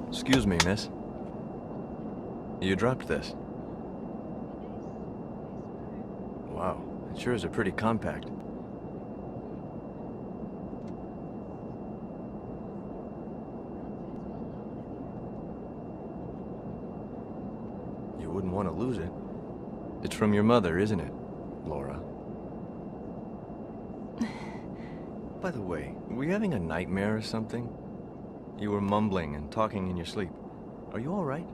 Excuse me, miss. You dropped this. Wow, it sure is a pretty compact. You wouldn't want to lose it. It's from your mother, isn't it, Laura? By the way, were you having a nightmare or something? You were mumbling and talking in your sleep. Are you all right?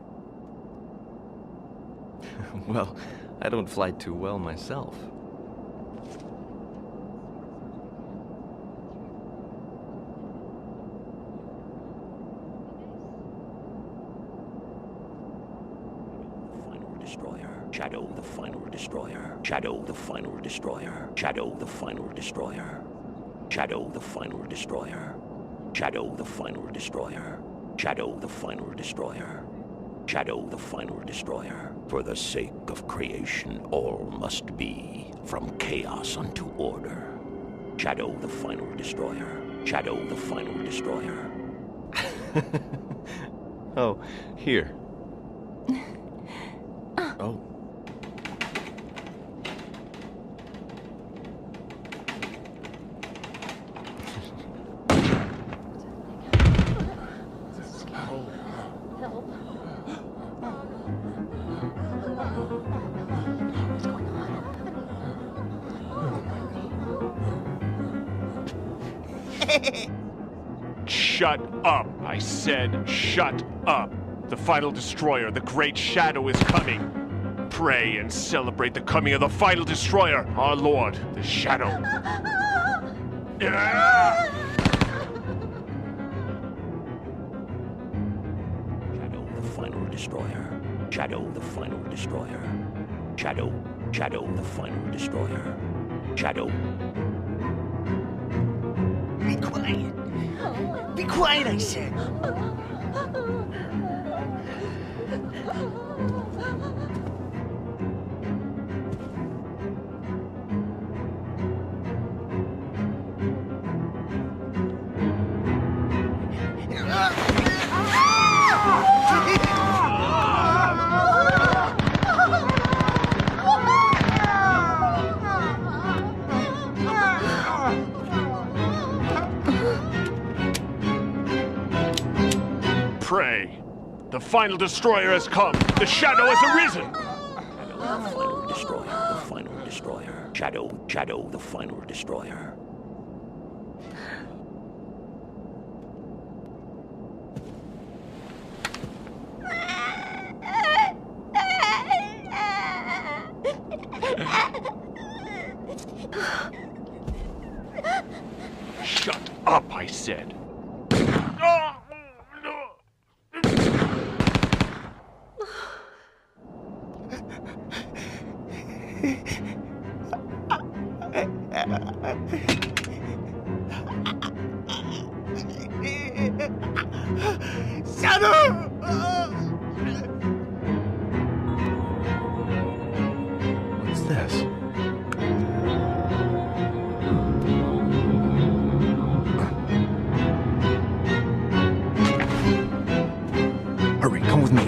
Well, I don't fly too well myself. Shadow the final destroyer. Shadow the final destroyer. Shadow the final destroyer. Shadow the final destroyer. Shadow the final destroyer. Shadow the final destroyer. Shadow the final destroyer. For the sake of creation, all must be, from chaos unto order. Shadow the final destroyer. Shadow the final destroyer. Oh, here. Oh. Shut up! I said, shut up! The final destroyer, the great shadow, is coming. Pray and celebrate the coming of the final destroyer, our Lord, the Shadow. Yeah! Shadow the final destroyer. Shadow the final destroyer. Shadow the final destroyer. Shadow. Be quiet! Be quiet, I said! Pray. The final destroyer has come. The shadow has arisen. Shadow the final destroyer. The final destroyer. Shadow the final destroyer. Shut up, I said. Shadow! What's this? Hurry, come with me.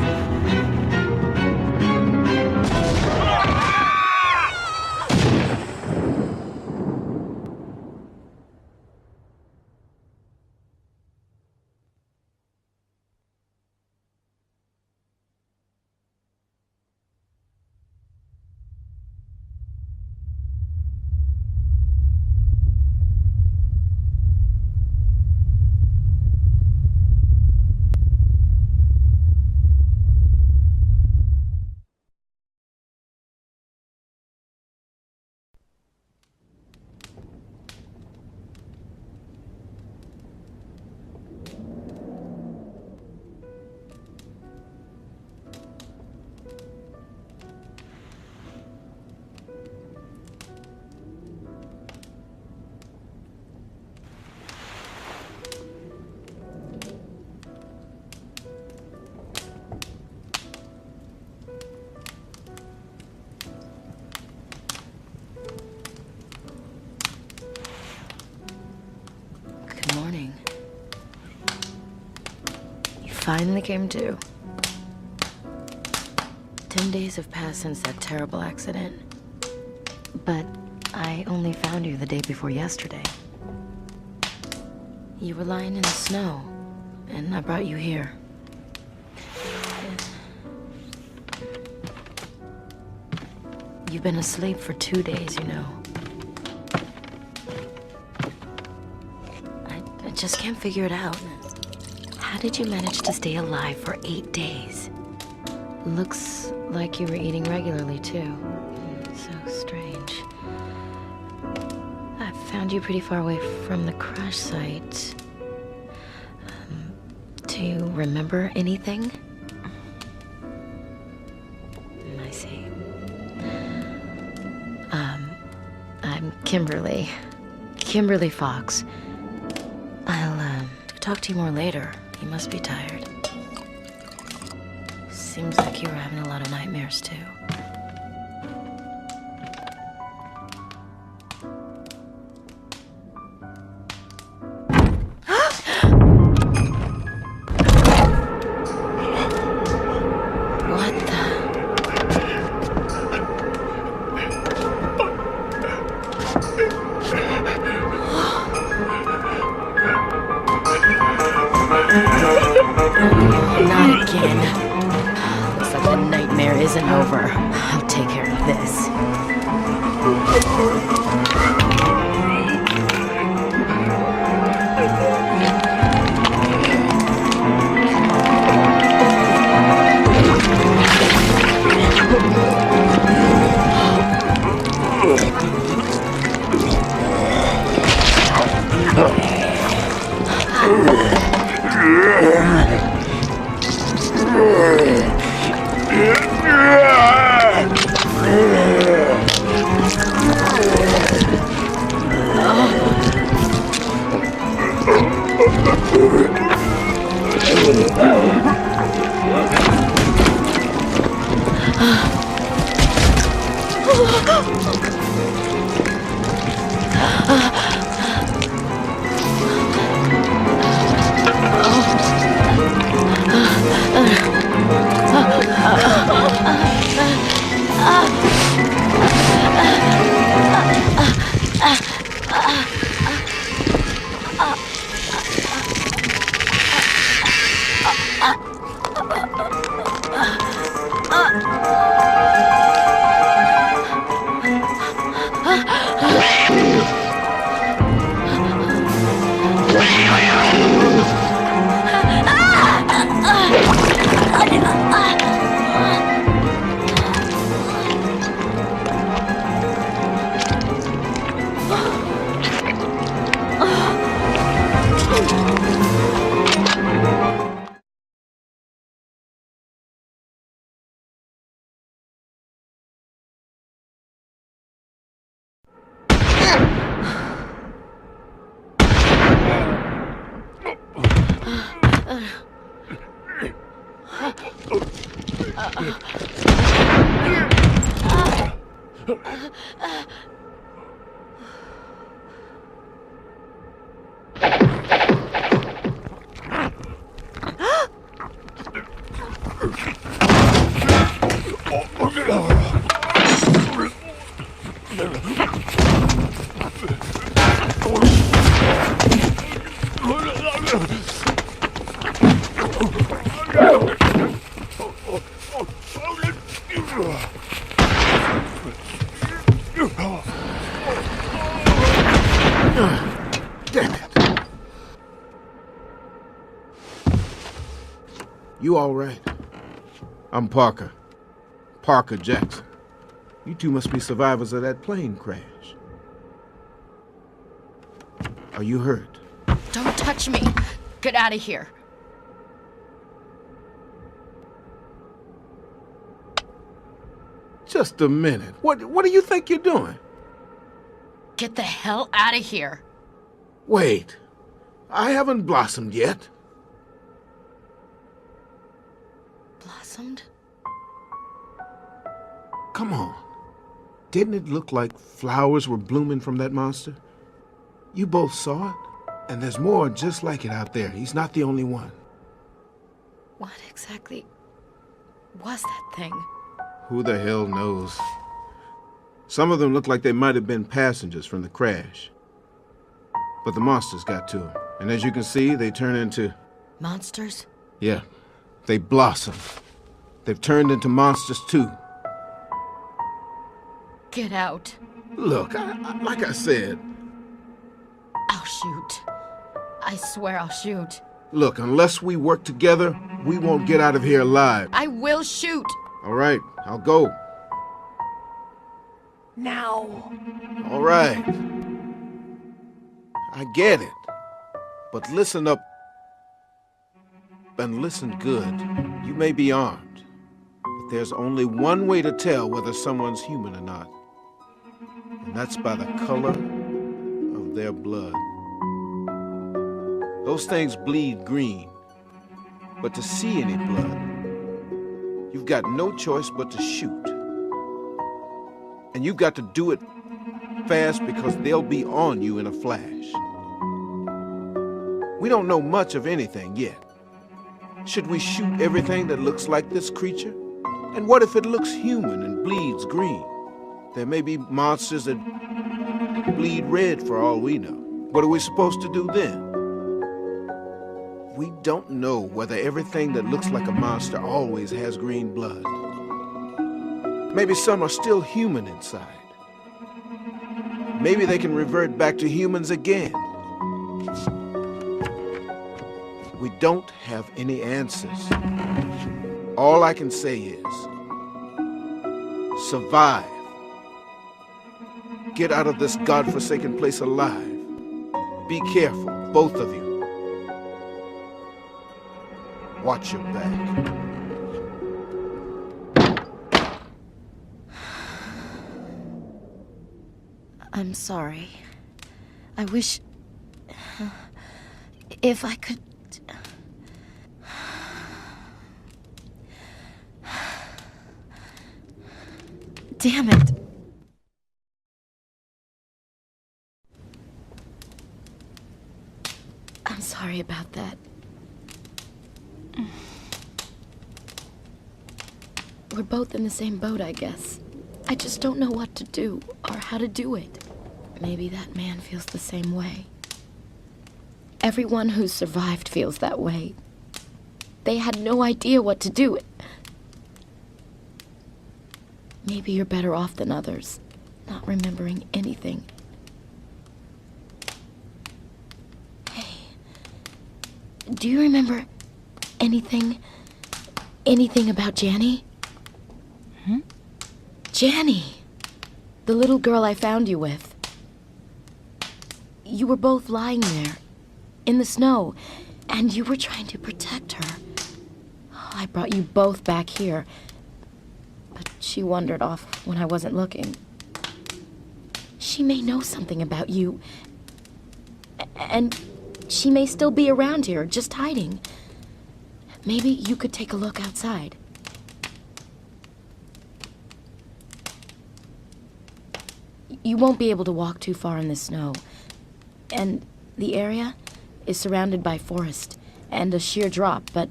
finally came to. 10 days have passed since that terrible accident. But I only found you the day before yesterday. You were lying in the snow, and I brought you here. You've been asleep for 2 days, you know. I just can't figure it out. How did you manage to stay alive for 8 days? Looks like you were eating regularly, too. So strange. I found you pretty far away from the crash site. Do you remember anything? I see. I'm Kimberly. Kimberly Fox. I'll, talk to you more later. You must be tired. Seems like you were having a lot of nightmares, too. Not again. Looks like the nightmare isn't over. I'll take care of this. Damn it. You all right? I'm Parker. Parker Jackson. You two must be survivors of that plane crash. Are you hurt? Don't touch me. Get out of here. Just a minute. What do you think you're doing? Get the hell out of here. Wait. I haven't blossomed yet. Blossomed? Come on. Didn't it look like flowers were blooming from that monster? You both saw it, and there's more just like it out there. He's not the only one. What exactly was that thing? Who the hell knows? Some of them look like they might have been passengers from the crash. But the monsters got to them. And as you can see, they turn into... Monsters? Yeah, they blossom. They've turned into monsters too. Get out. Look, like I said, I'll shoot. I swear I'll shoot. look, unless we work together, we won't get out of here alive. I will shoot. All right, I'll go. Now. All right. I get it. But listen up and listen good. You may be armed, but there's only one way to tell whether someone's human or not. And that's by the color of their blood. Those things bleed green. But to see any blood, you've got no choice but to shoot. And you've got to do it fast because they'll be on you in a flash. We don't know much of anything yet. Should we shoot everything that looks like this creature? And what if it looks human and bleeds green? There may be monsters that bleed red for all we know. What are we supposed to do then? We don't know whether everything that looks like a monster always has green blood. Maybe some are still human inside. Maybe they can revert back to humans again. We don't have any answers. All I can say is, survive. Get out of this godforsaken place alive. Be careful, both of you. Watch your back. I'm sorry. I wish... if I could... Damn it. I'm sorry about that. We're both in the same boat, I guess. I just don't know what to do, or how to do it. Maybe that man feels the same way. Everyone who's survived feels that way. They had no idea what to do. Maybe you're better off than others, not remembering anything. Hey, do you remember anything about Janny? Janny, the little girl I found you with. You were both lying there, in the snow, and you were trying to protect her. Oh, I brought you both back here, but she wandered off when I wasn't looking. She may know something about you, and she may still be around here, just hiding. Maybe you could take a look outside. You won't be able to walk too far in the snow. And the area is surrounded by forest and a sheer drop, but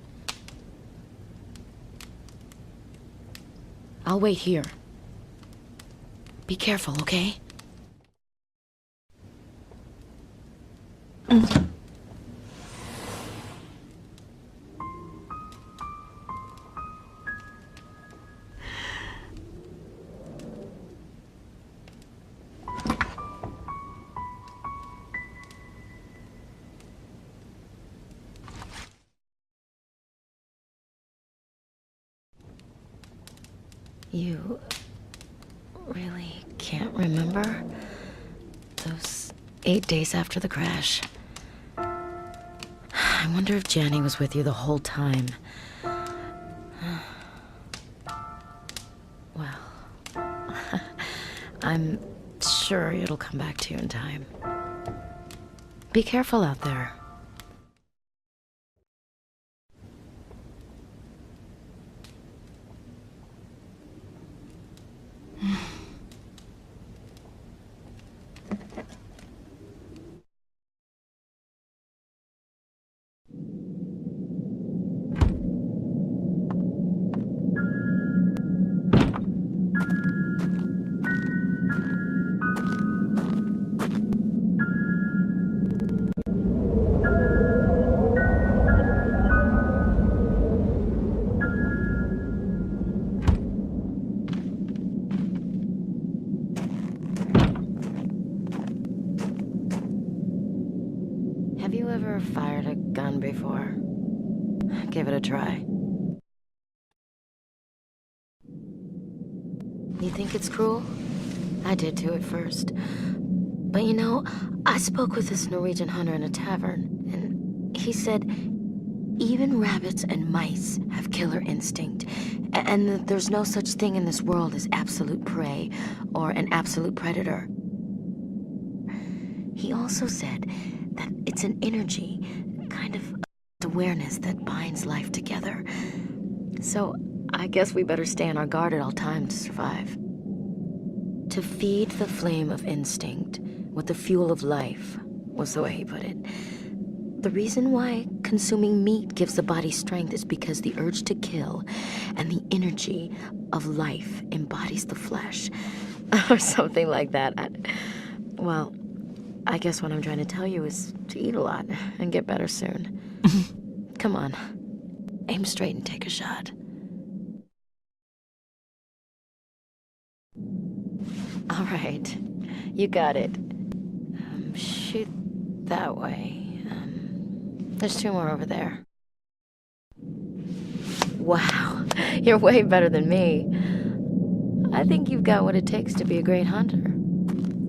I'll wait here. Be careful, okay? You really can't remember those 8 days after the crash? I wonder if Janny was with you the whole time. Well, I'm sure it'll come back to you in time. Be careful out there. You think it's cruel? I did too at first. But you know, I spoke with this Norwegian hunter in a tavern, and he said even rabbits and mice have killer instinct, and that there's no such thing in this world as absolute prey or an absolute predator. He also said that it's an energy, kind of awareness that binds life together. So I guess we better stay on our guard at all times to survive. To feed the flame of instinct with the fuel of life was the way he put it. The reason why consuming meat gives the body strength is because the urge to kill and the energy of life embodies the flesh. Or something like that. Well, I guess what I'm trying to tell you is to eat a lot and get better soon. Come on. Aim straight and take a shot. All right. You got it. Shoot that way. There's 2 more over there. Wow. You're way better than me. I think you've got what it takes to be a great hunter.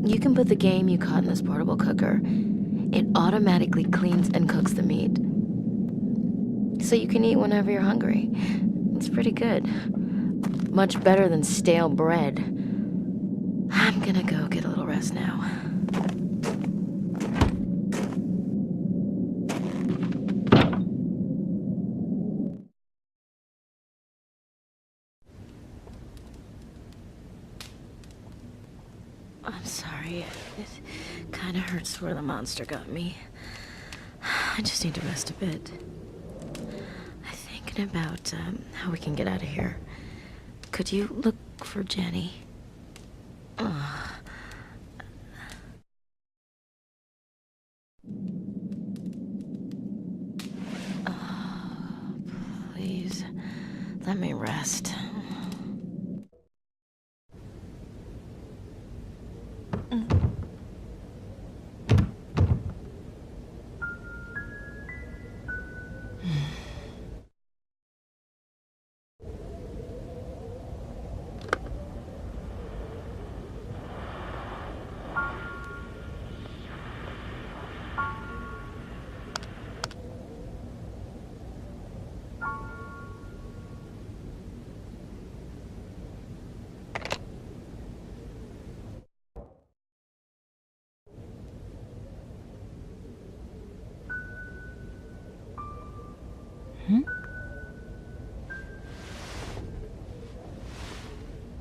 You can put the game you caught in this portable cooker. It automatically cleans and cooks the meat. So you can eat whenever you're hungry. It's pretty good. Much better than stale bread. I'm gonna go get a little rest now. I'm sorry. It kind of hurts where the monster got me. I just need to rest a bit. I'm thinking about how we can get out of here. Could you look for Jenny? Please, let me rest.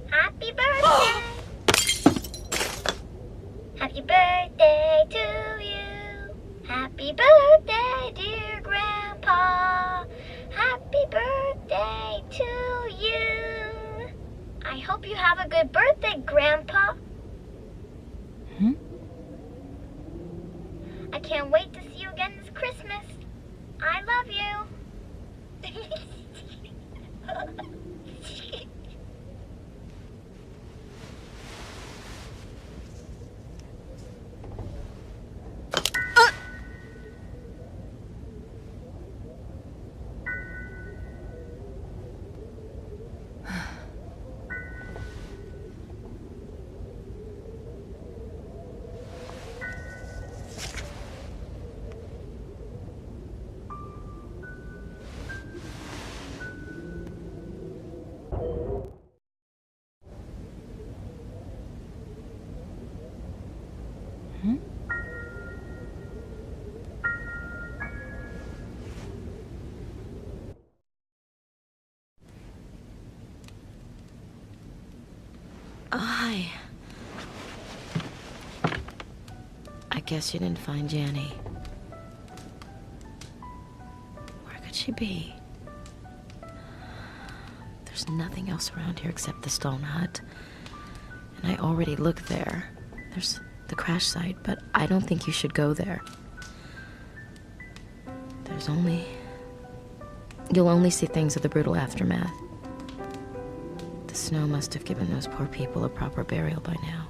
Happy birthday! Happy birthday to you! Happy birthday, dear Grandpa! Happy birthday to you! I hope you have a good birthday, Grandpa! I can't wait to see you again this Christmas. I love you. Hi. I guess you didn't find Jenny. Where could she be? There's nothing else around here except the stone hut. And I already looked there. There's the crash site, but I don't think you should go there. You'll only see things of the brutal aftermath. The snow must have given those poor people a proper burial by now.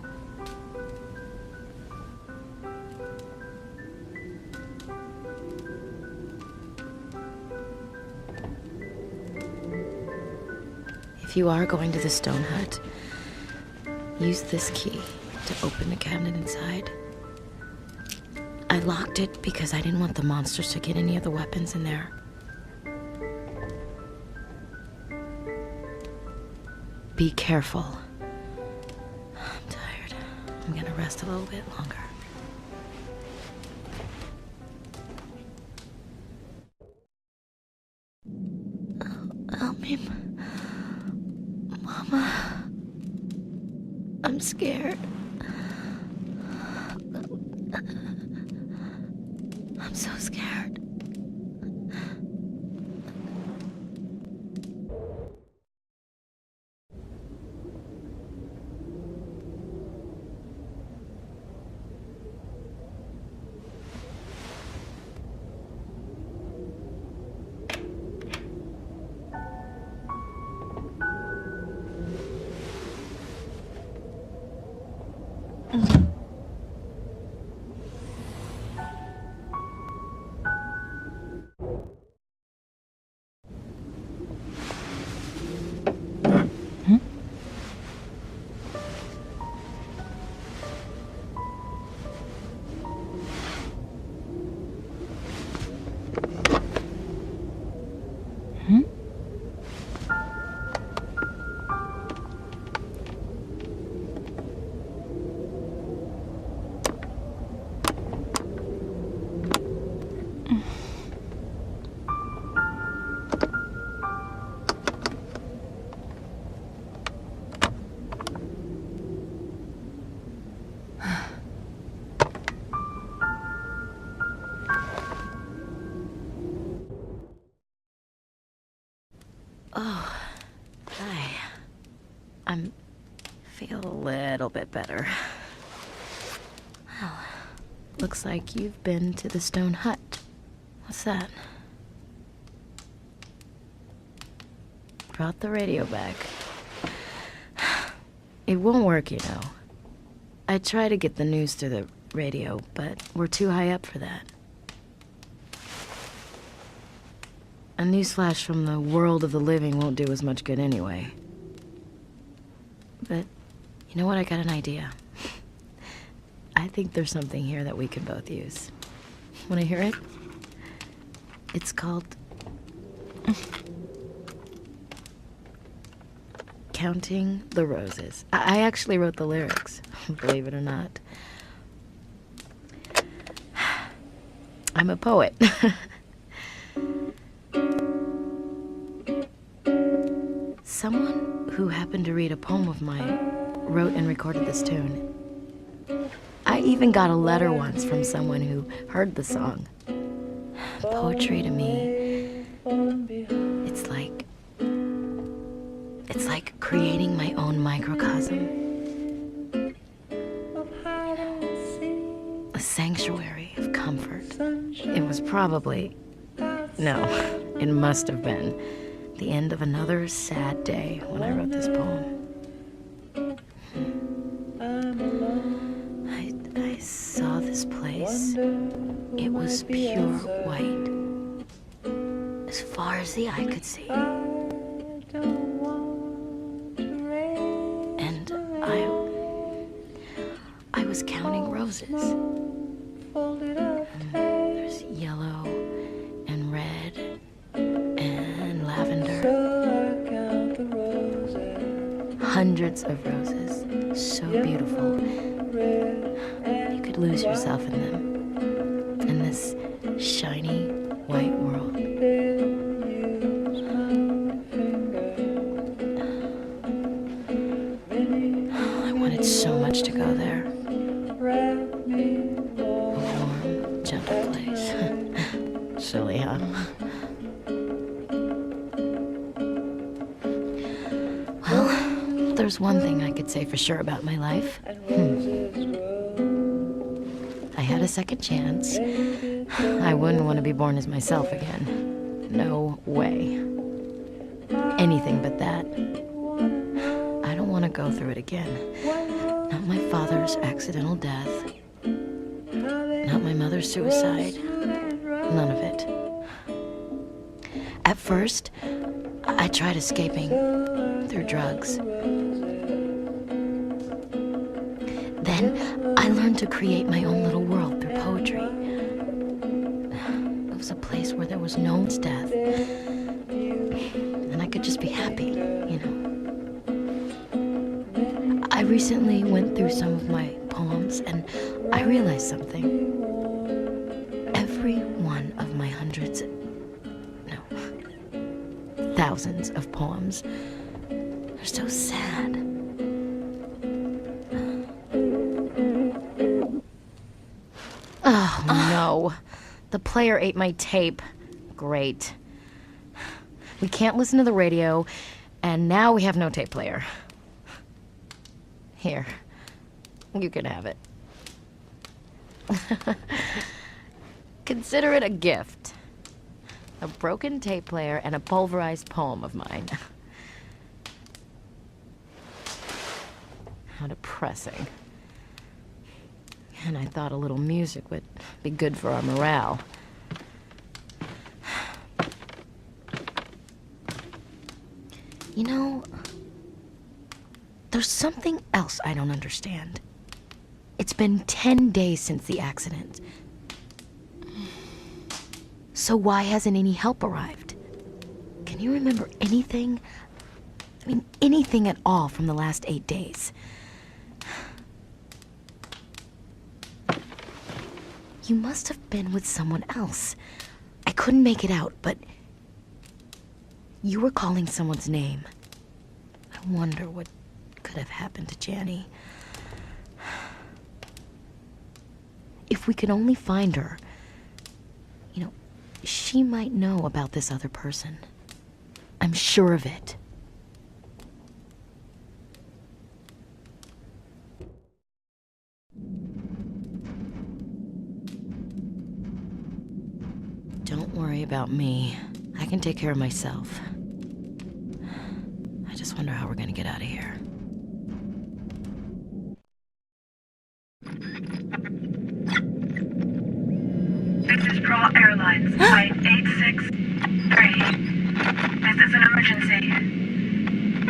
If you are going to the stone hut, used this key to open the cabinet inside. I locked it because I didn't want the monsters to get any of the weapons in there. Be careful. I'm tired. I'm gonna rest a little bit longer. Help me, Mama. I'm scared. I'm so scared. Oh, hi. Feel a little bit better. Well, looks like you've been to the stone hut. What's that? Brought the radio back. It won't work, you know. I try to get the news through the radio, but we're too high up for that. A newsflash from the world of the living won't do as much good anyway. But, you know what? I got an idea. I think there's something here that we can both use. Want to hear it? It's called... Counting the Roses. I actually wrote the lyrics, believe it or not. I'm a poet. Someone who happened to read a poem of mine wrote and recorded this tune. I even got a letter once from someone who heard the song. Poetry to me, it's like creating my own microcosm. A sanctuary of comfort. It was probably, no, it must have been the end of another sad day when I wrote this poem. I saw this place. It was pure white, as far as the eye could see. And I was counting roses. There's yellow and red and lavender. Hundreds of roses, so beautiful. You could lose yourself in them, in this shiny white world. I wanted so much to go there. A warm, gentle place. Silly, huh? Well, there's one thing I could say for sure about my life. I had a second chance. I wouldn't want to be born as myself again. No way. Anything but that. I don't want to go through it again. Not my father's accidental death. Not my mother's suicide. None of it. At first, I tried escaping through drugs. Then I learned to create my own little world through poetry. It was a place where there was no death. And I could just be happy, you know. I recently went through some of my poems and I realized something. Every one of my thousands of poems are so sad. Oh, no. The player ate my tape. Great. We can't listen to the radio, and now we have no tape player. Here. You can have it. Consider it a gift. A broken tape player and a pulverized poem of mine. How depressing. And I thought a little music would be good for our morale. You know, there's something else I don't understand. It's been 10 days since the accident. So why hasn't any help arrived? Can you remember anything? I mean, anything at all from the last 8 days? You must have been with someone else. I couldn't make it out, but you were calling someone's name. I wonder what could have happened to Janny. If we could only find her, you know, she might know about this other person. I'm sure of it. Don't worry about me. I can take care of myself. I just wonder how we're gonna get out of here. This is Pro Airlines, Flight 863. This is an emergency.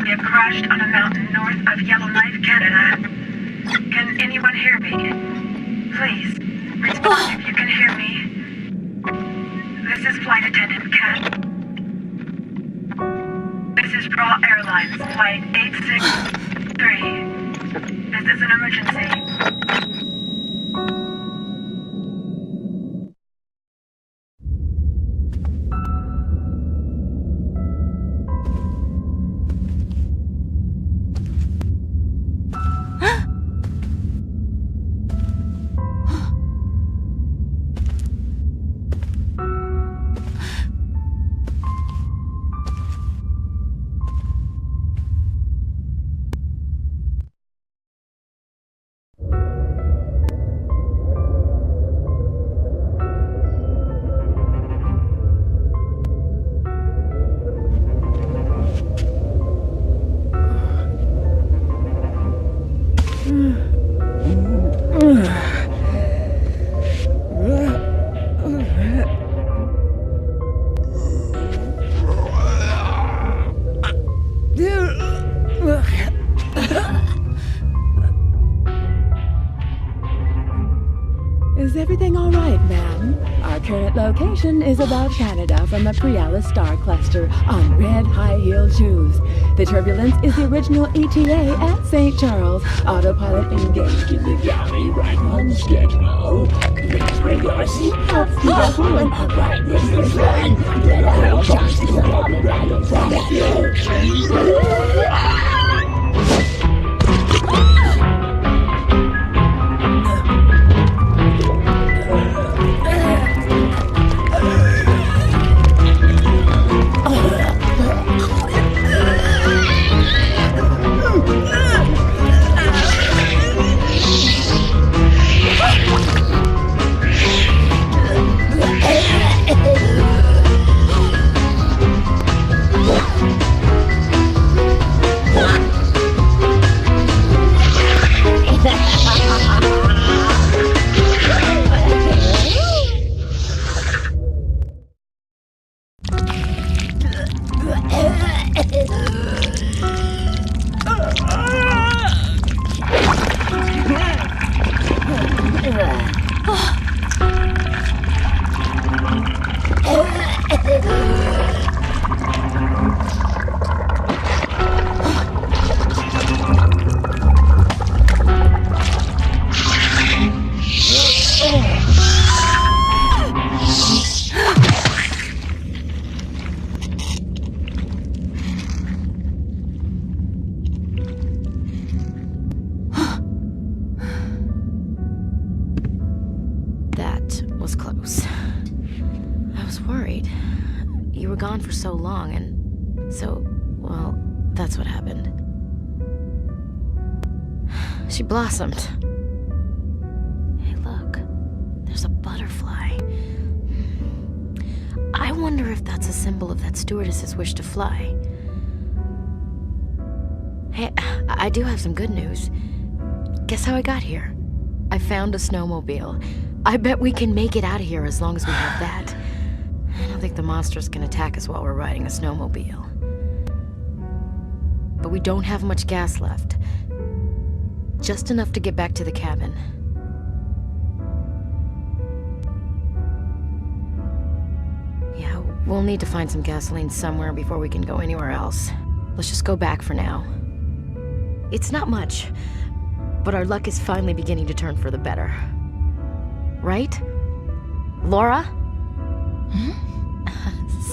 We have crashed on a mountain north of Yellowknife, Canada. Can anyone hear me? Please, respond if you can hear me. This is Flight Attendant Kat. This is Pro Airlines, Flight 863. This is an emergency. Is everything all right, ma'am? Our current location is above Canada from a Prialis star cluster on red high-heel shoes. The turbulence is the original ETA at St. Charles. Autopilot engaged in the galley, right on schedule. Please bring your seatbelts careful and upright with the flying. Then I'll just the problem right in front of you. gone for so long, and so, well, that's what happened. She blossomed. Hey, look. There's a butterfly. I wonder if that's a symbol of that stewardess's wish to fly. Hey, I do have some good news. Guess how I got here? I found a snowmobile. I bet we can make it out of here as long as we have that. I don't think the monsters can attack us while we're riding a snowmobile. But we don't have much gas left. Just enough to get back to the cabin. Yeah, we'll need to find some gasoline somewhere before we can go anywhere else. Let's just go back for now. It's not much, but our luck is finally beginning to turn for the better. Right? Laura?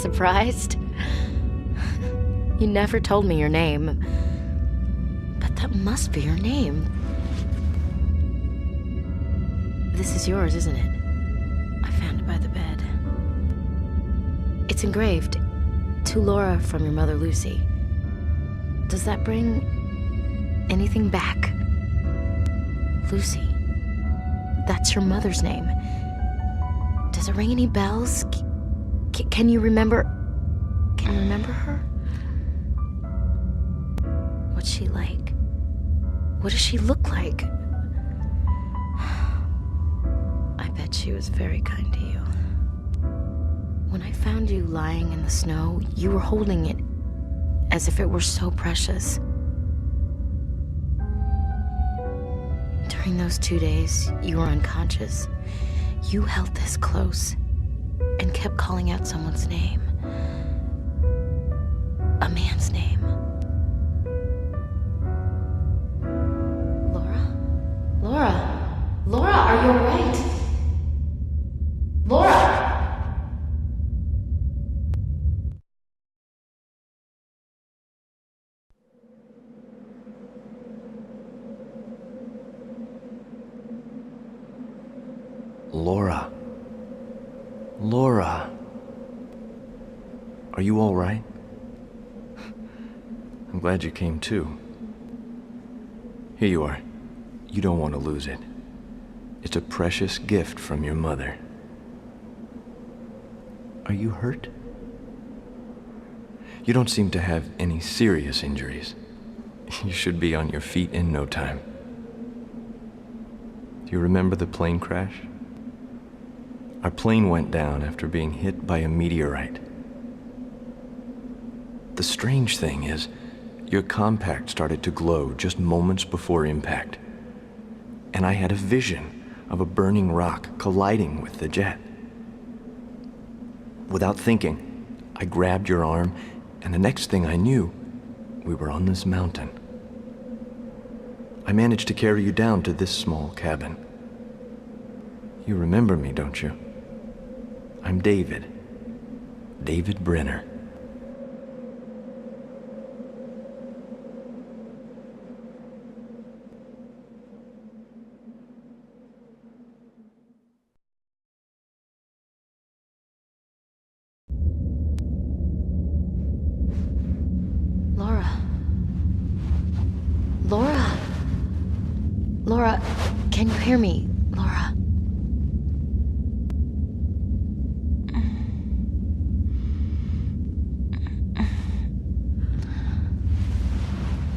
Surprised? You never told me your name. But that must be your name. This is yours, isn't it? I found it by the bed. It's engraved, to Laura from your mother Lucy. Does that bring anything back? Lucy. That's your mother's name. Does it ring any bells? Can you remember? Can you remember her? What's she like? What does she look like? I bet she was very kind to you. When I found you lying in the snow, you were holding it as if it were so precious. During those 2 days, you were unconscious. You held this close and kept calling out someone's name. A man's name. Laura? Laura? Laura, are you all right? Laura! Laura. Laura. Are you all right? I'm glad you came too. Here you are. You don't want to lose it. It's a precious gift from your mother. Are you hurt? You don't seem to have any serious injuries. You should be on your feet in no time. Do you remember the plane crash? Our plane went down after being hit by a meteorite. The strange thing is, your compact started to glow just moments before impact. And I had a vision of a burning rock colliding with the jet. Without thinking, I grabbed your arm, and the next thing I knew, we were on this mountain. I managed to carry you down to this small cabin. You remember me, don't you? I'm David. David Brenner. Laura. Laura. Laura, can you hear me? Laura.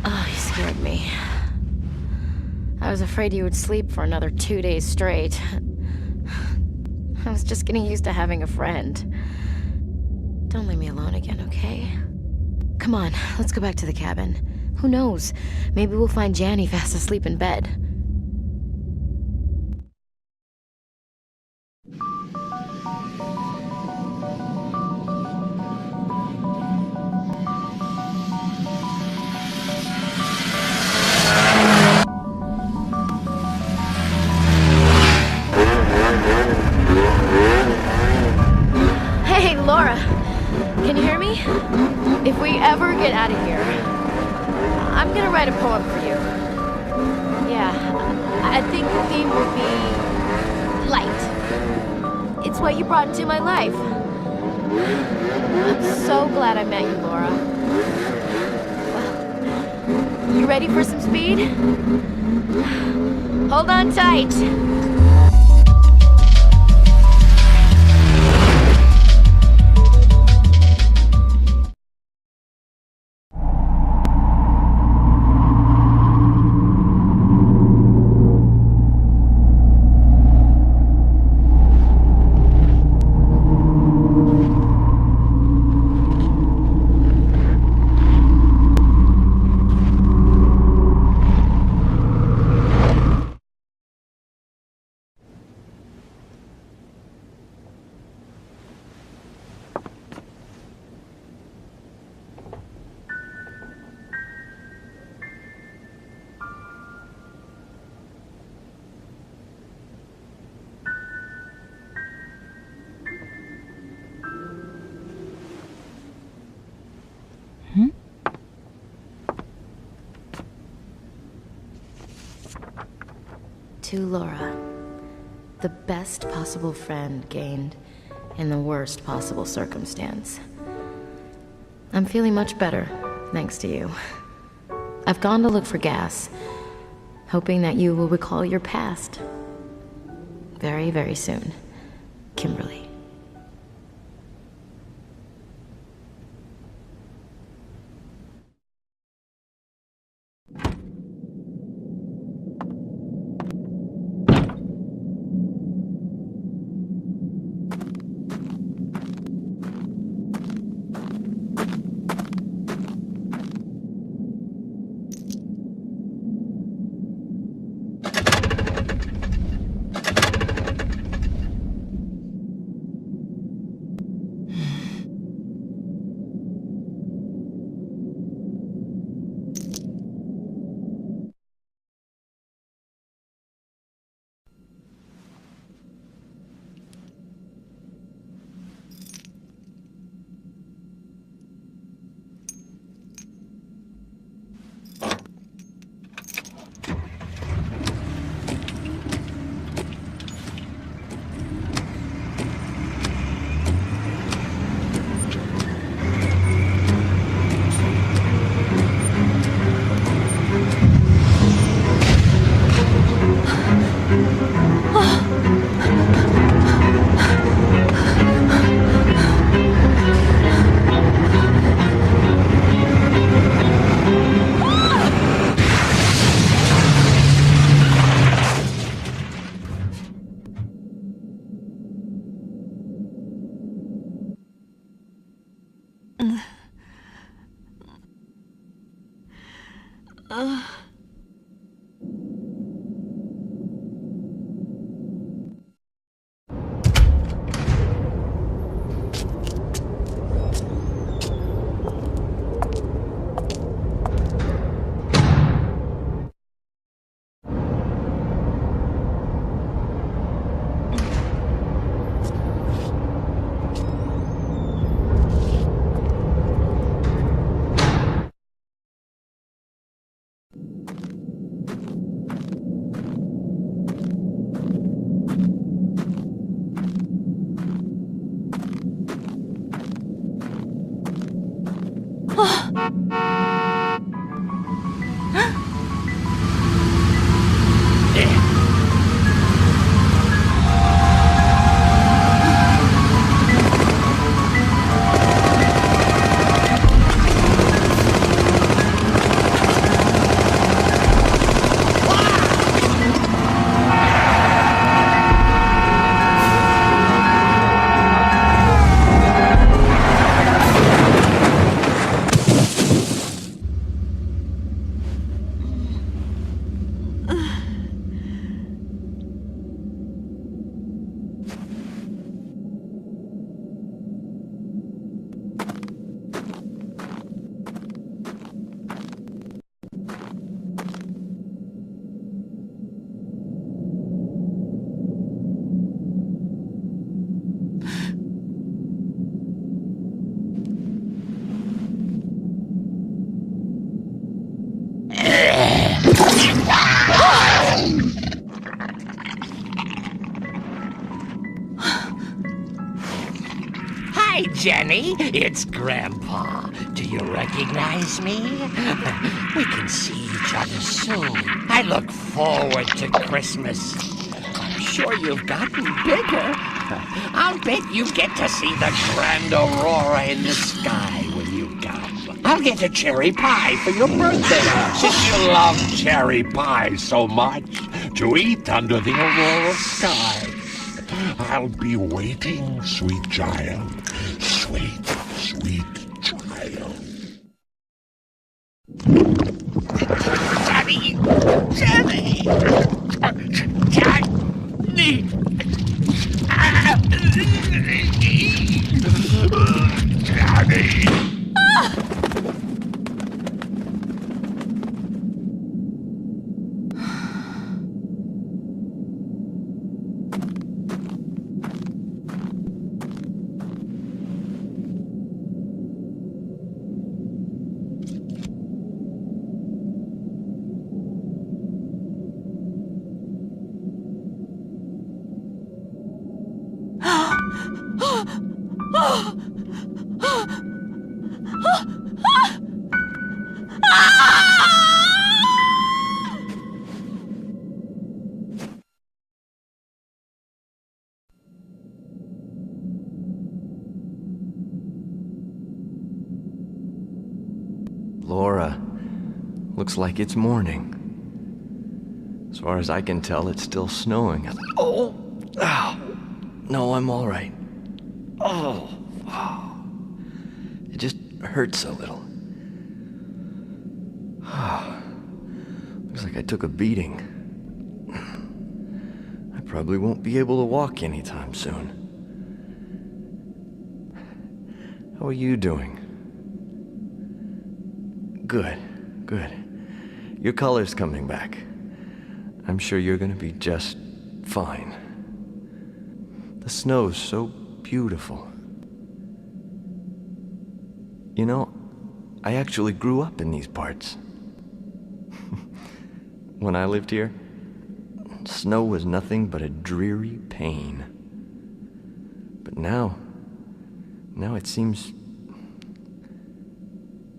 Oh, you scared me. I was afraid you would sleep for another 2 days straight. I was just getting used to having a friend. Don't leave me alone again, okay? Come on, let's go back to the cabin. Who knows? Maybe we'll find Janny fast asleep in bed. Hey, Laura! Can you hear me? If we ever get out of here, I'm gonna write a poem for you. Yeah, I think the theme will be light. It's what you brought into my life. I'm so glad I met you, Laura. Well, you ready for some speed? Hold on tight. To Laura, the best possible friend gained in the worst possible circumstance. I'm feeling much better, thanks to you. I've gone to look for gas, hoping that you will recall your past. Very, very soon. Kimberly. Jenny, it's Grandpa. Do you recognize me? We can see each other soon. I look forward to Christmas. I'm sure you've gotten bigger. I'll bet you get to see the grand aurora in the sky when you come. I'll get a cherry pie for your birthday, since you love cherry pie so much, to eat under the aurora sky. I'll be waiting, sweet child. Sweet, sweet child. Jenny! Jenny! Jenny! Jenny! Laura, looks like it's morning. As far as I can tell, it's still snowing. Oh! Ow! No, I'm all right. Oh! It just hurts a little. Looks like I took a beating. I probably won't be able to walk anytime soon. How are you doing? Good, good. Your color's coming back. I'm sure you're gonna be just fine. The snow's so beautiful. You know, I actually grew up in these parts. When I lived here, snow was nothing but a dreary pain. But now it seems...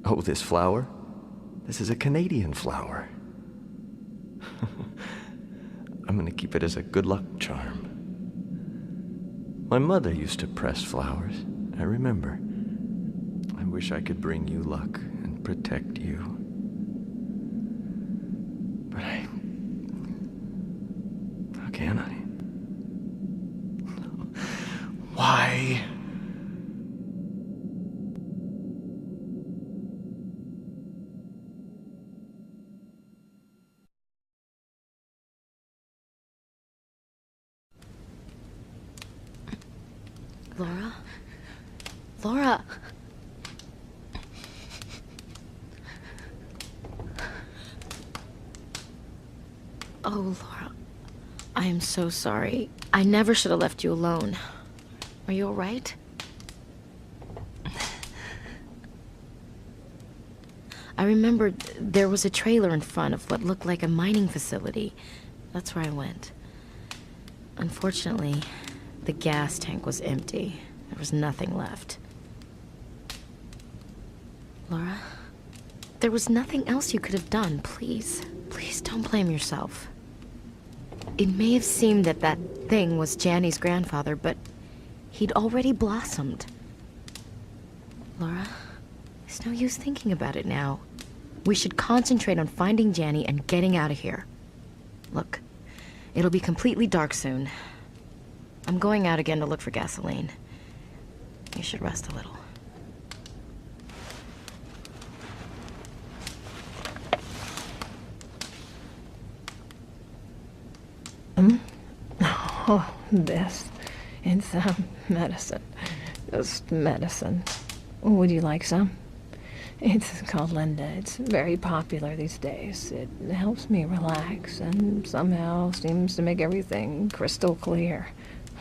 Oh, this flower? This is a Canadian flower. I'm gonna keep it as a good luck charm. My mother used to press flowers, I remember. I wish I could bring you luck and protect you. But how can I? Why? Laura? Laura! Oh, Laura. I am so sorry. I never should have left you alone. Are you all right? I remembered there was a trailer in front of what looked like a mining facility. That's where I went. Unfortunately, the gas tank was empty. There was nothing left. Laura, there was nothing else you could have done. Please, please don't blame yourself. It may have seemed that that thing was Janny's grandfather, but he'd already blossomed. Laura, there's no use thinking about it now. We should concentrate on finding Janny and getting out of here. Look, it'll be completely dark soon. I'm going out again to look for gasoline. You should rest a little. Oh, this. It's medicine. Just medicine. Would you like some? It's called Linda. It's very popular these days. It helps me relax and somehow seems to make everything crystal clear.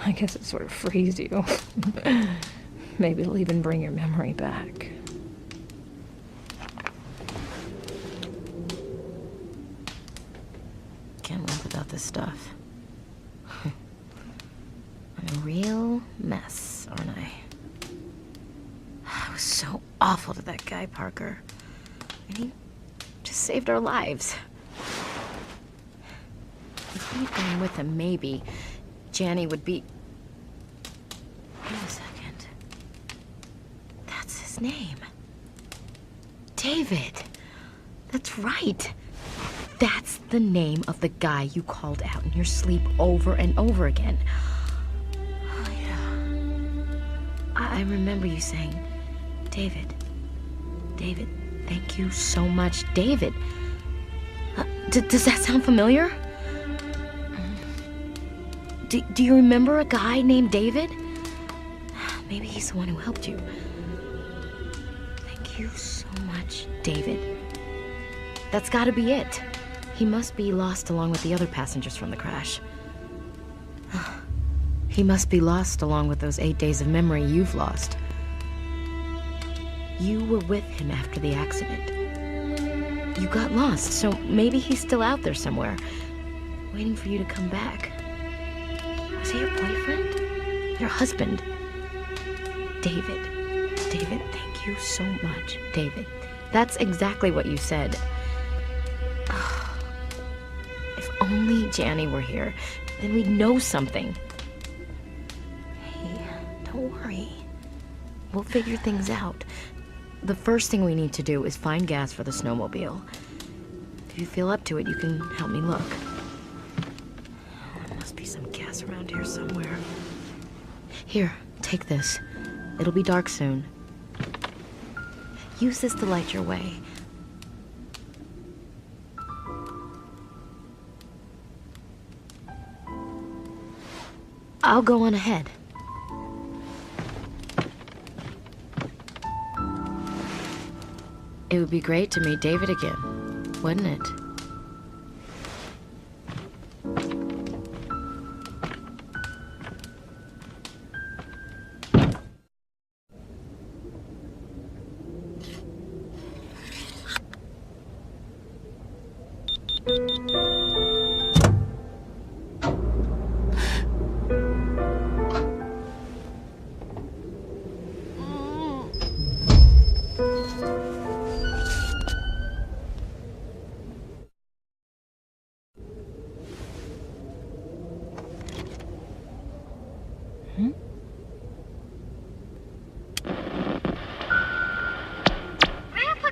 I guess it sort of frees you. Maybe it'll even bring your memory back. Can't live without this stuff. I'm a real mess, aren't I? of that guy, Parker. And he just saved our lives. If we'd gone with him, maybe Janny would be... Wait a second. That's his name. David. That's right. That's the name of the guy you called out in your sleep over and over again. Oh, yeah. I remember you saying, David. David, thank you so much, David. Does that sound familiar? Do you remember a guy named David? Maybe he's the one who helped you. Thank you so much, David. That's gotta be it. He must be lost along with the other passengers from the crash. He must be lost along with those 8 days of memory you've lost. You were with him after the accident. You got lost, so maybe he's still out there somewhere, waiting for you to come back. Was he your boyfriend? Your husband? David. David, thank you so much, David. That's exactly what you said. If only Janny were here, then we'd know something. Hey, don't worry. We'll figure things out. The first thing we need to do is find gas for the snowmobile. If you feel up to it, you can help me look. There must be some gas around here somewhere. Here, take this. It'll be dark soon. Use this to light your way. I'll go on ahead. It would be great to meet David again, wouldn't it?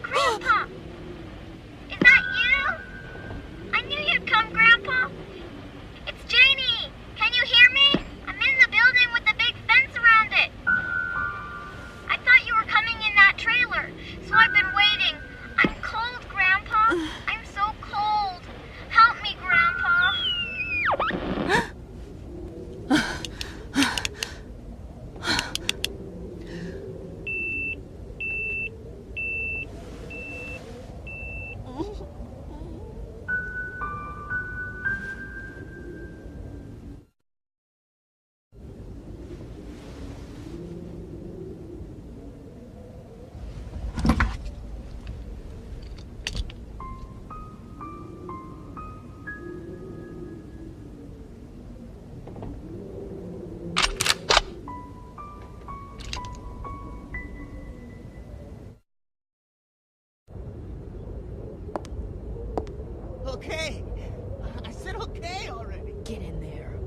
Grandpa! Is that you? I knew you'd come, Grandpa. It's Janie. Can you hear me? I'm in the building with the big fence around it. I thought you were coming in that trailer, so I've been waiting. I'm cold, Grandpa. I'm so cold. Help me, Grandpa. Okay. I said okay already. Get in there.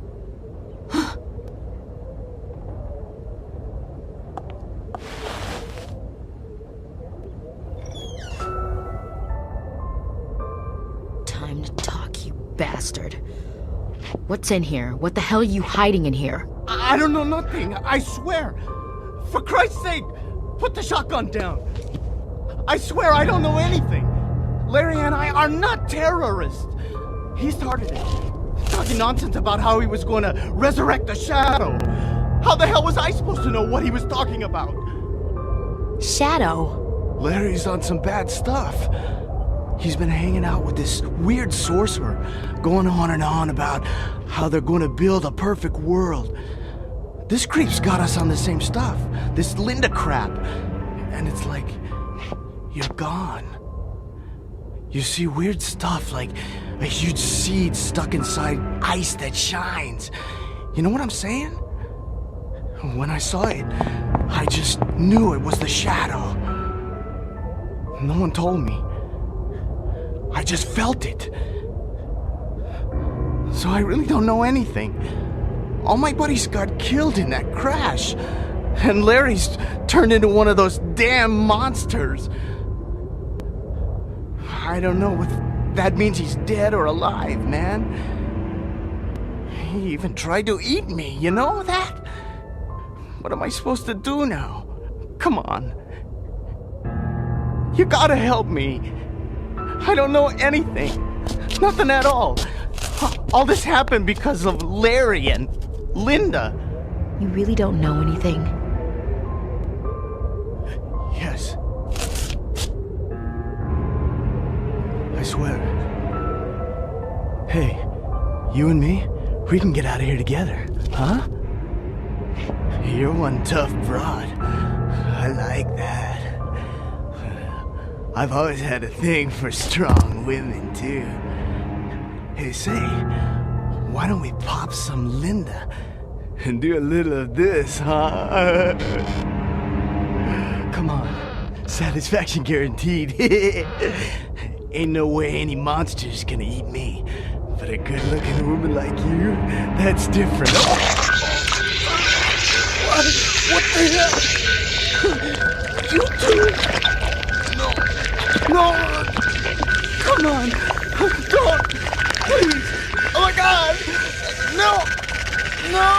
Time to talk, you bastard. What's in here? What the hell are you hiding in here? I don't know nothing. I swear. For Christ's sake, put the shotgun down. I swear I don't know anything. Larry and I are not terrorists. He started it. Talking nonsense about how he was going to resurrect the Shadow. How the hell was I supposed to know what he was talking about? Shadow? Larry's on some bad stuff. He's been hanging out with this weird sorcerer, going on and on about how they're going to build a perfect world. This creep's got us on the same stuff, this Linda crap. And it's like, you're gone. You see weird stuff like a huge seed stuck inside ice that shines. You know what I'm saying? When I saw it, I just knew it was the Shadow. No one told me. I just felt it. So I really don't know anything. All my buddies got killed in that crash. And Larry's turned into one of those damn monsters. I don't know if that means he's dead or alive, man. He even tried to eat me, you know that? What am I supposed to do now? Come on. You gotta help me. I don't know anything. Nothing at all. All this happened because of Larry and Linda. You really don't know anything? Yes. I swear. Hey, you and me, we can get out of here together, huh? You're one tough broad. I like that. I've always had a thing for strong women, too. Hey, say, why don't we pop some Linda and do a little of this, huh? Come on. Satisfaction guaranteed. Ain't no way any monster's gonna eat me. But a good-looking woman like you, that's different. What the hell? You two? No! Come on! Don't! Please! Oh my God! No! No!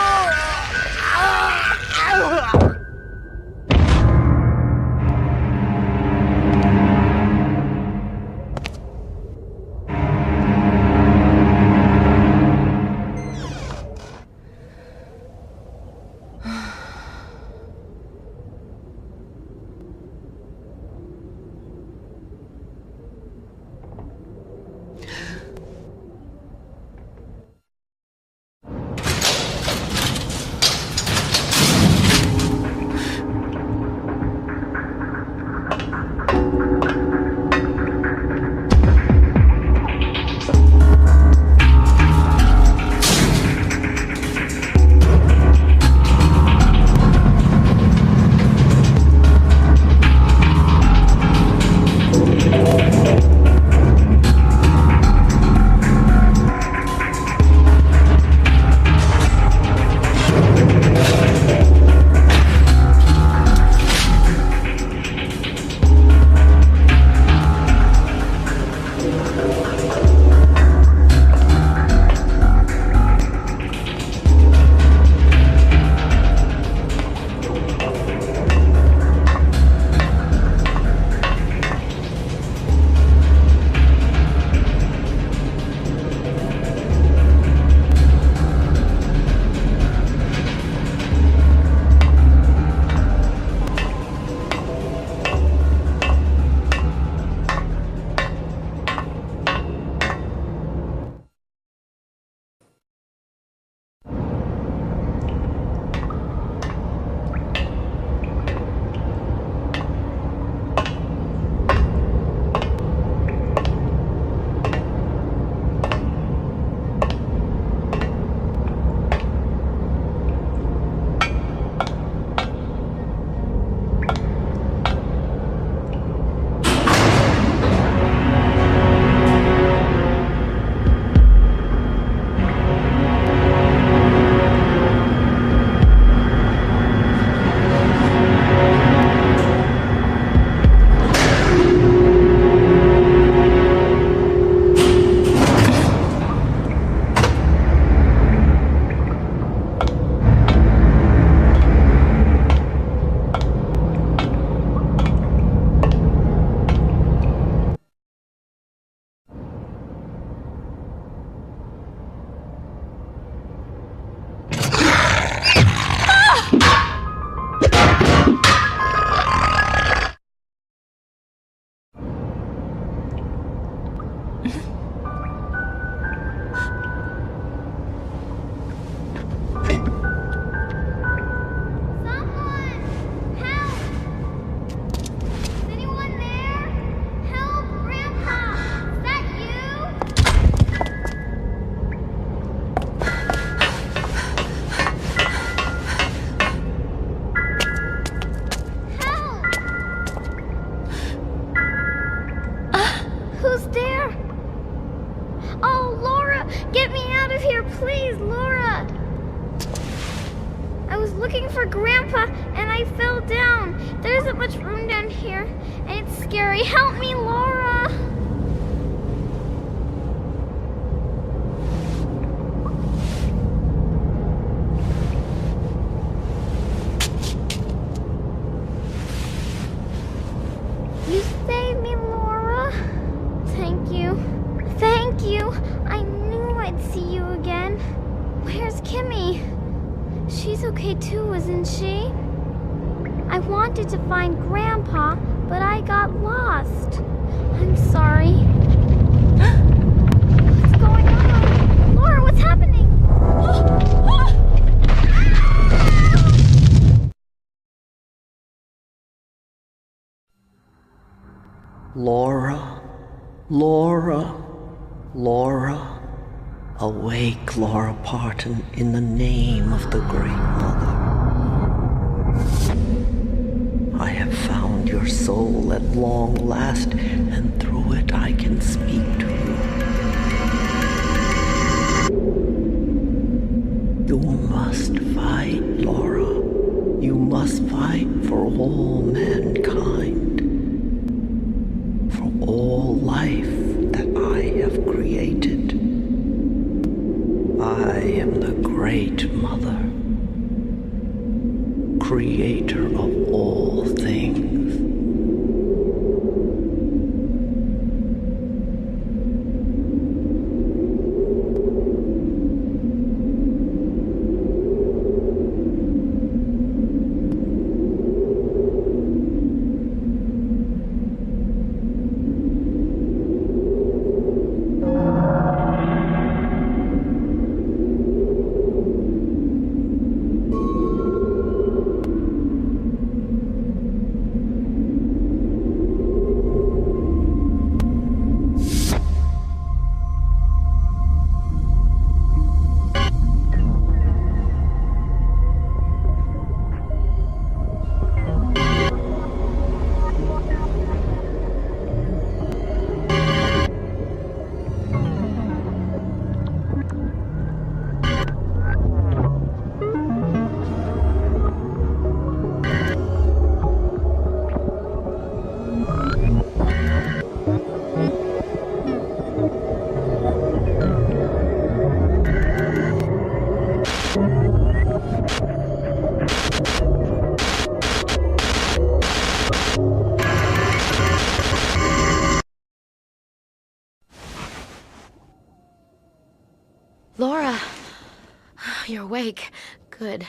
Who's there? Oh, Laura! Get me out of here, please, Laura! I was looking for Grandpa, and I fell down. There isn't much room down here, and it's scary. Help me, Laura! You saved me, Laura. Thank you. Thank you. I knew I'd see you again. Where's Kimmy? She's okay too, isn't she? I wanted to find Grandpa, but I got lost. I'm sorry. What's going on? Laura, what's happening? Laura, Laura, Laura. Awake, Laura Parton, in the name of the Great Mother. I have found your soul at long last, and through it I can speak to you. You must fight, Laura. You must fight for all mankind. For all life that I have created. I am the Great Mother, creator of all things. Laura, you're awake. Good.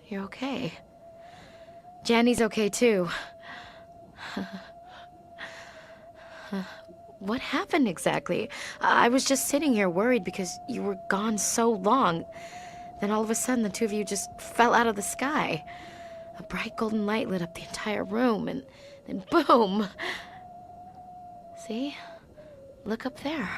You're okay. Janny's okay too. What happened exactly? I was just sitting here worried because you were gone so long. Then all of a sudden the two of you just fell out of the sky. A bright golden light lit up the entire room and then boom! See? Look up there.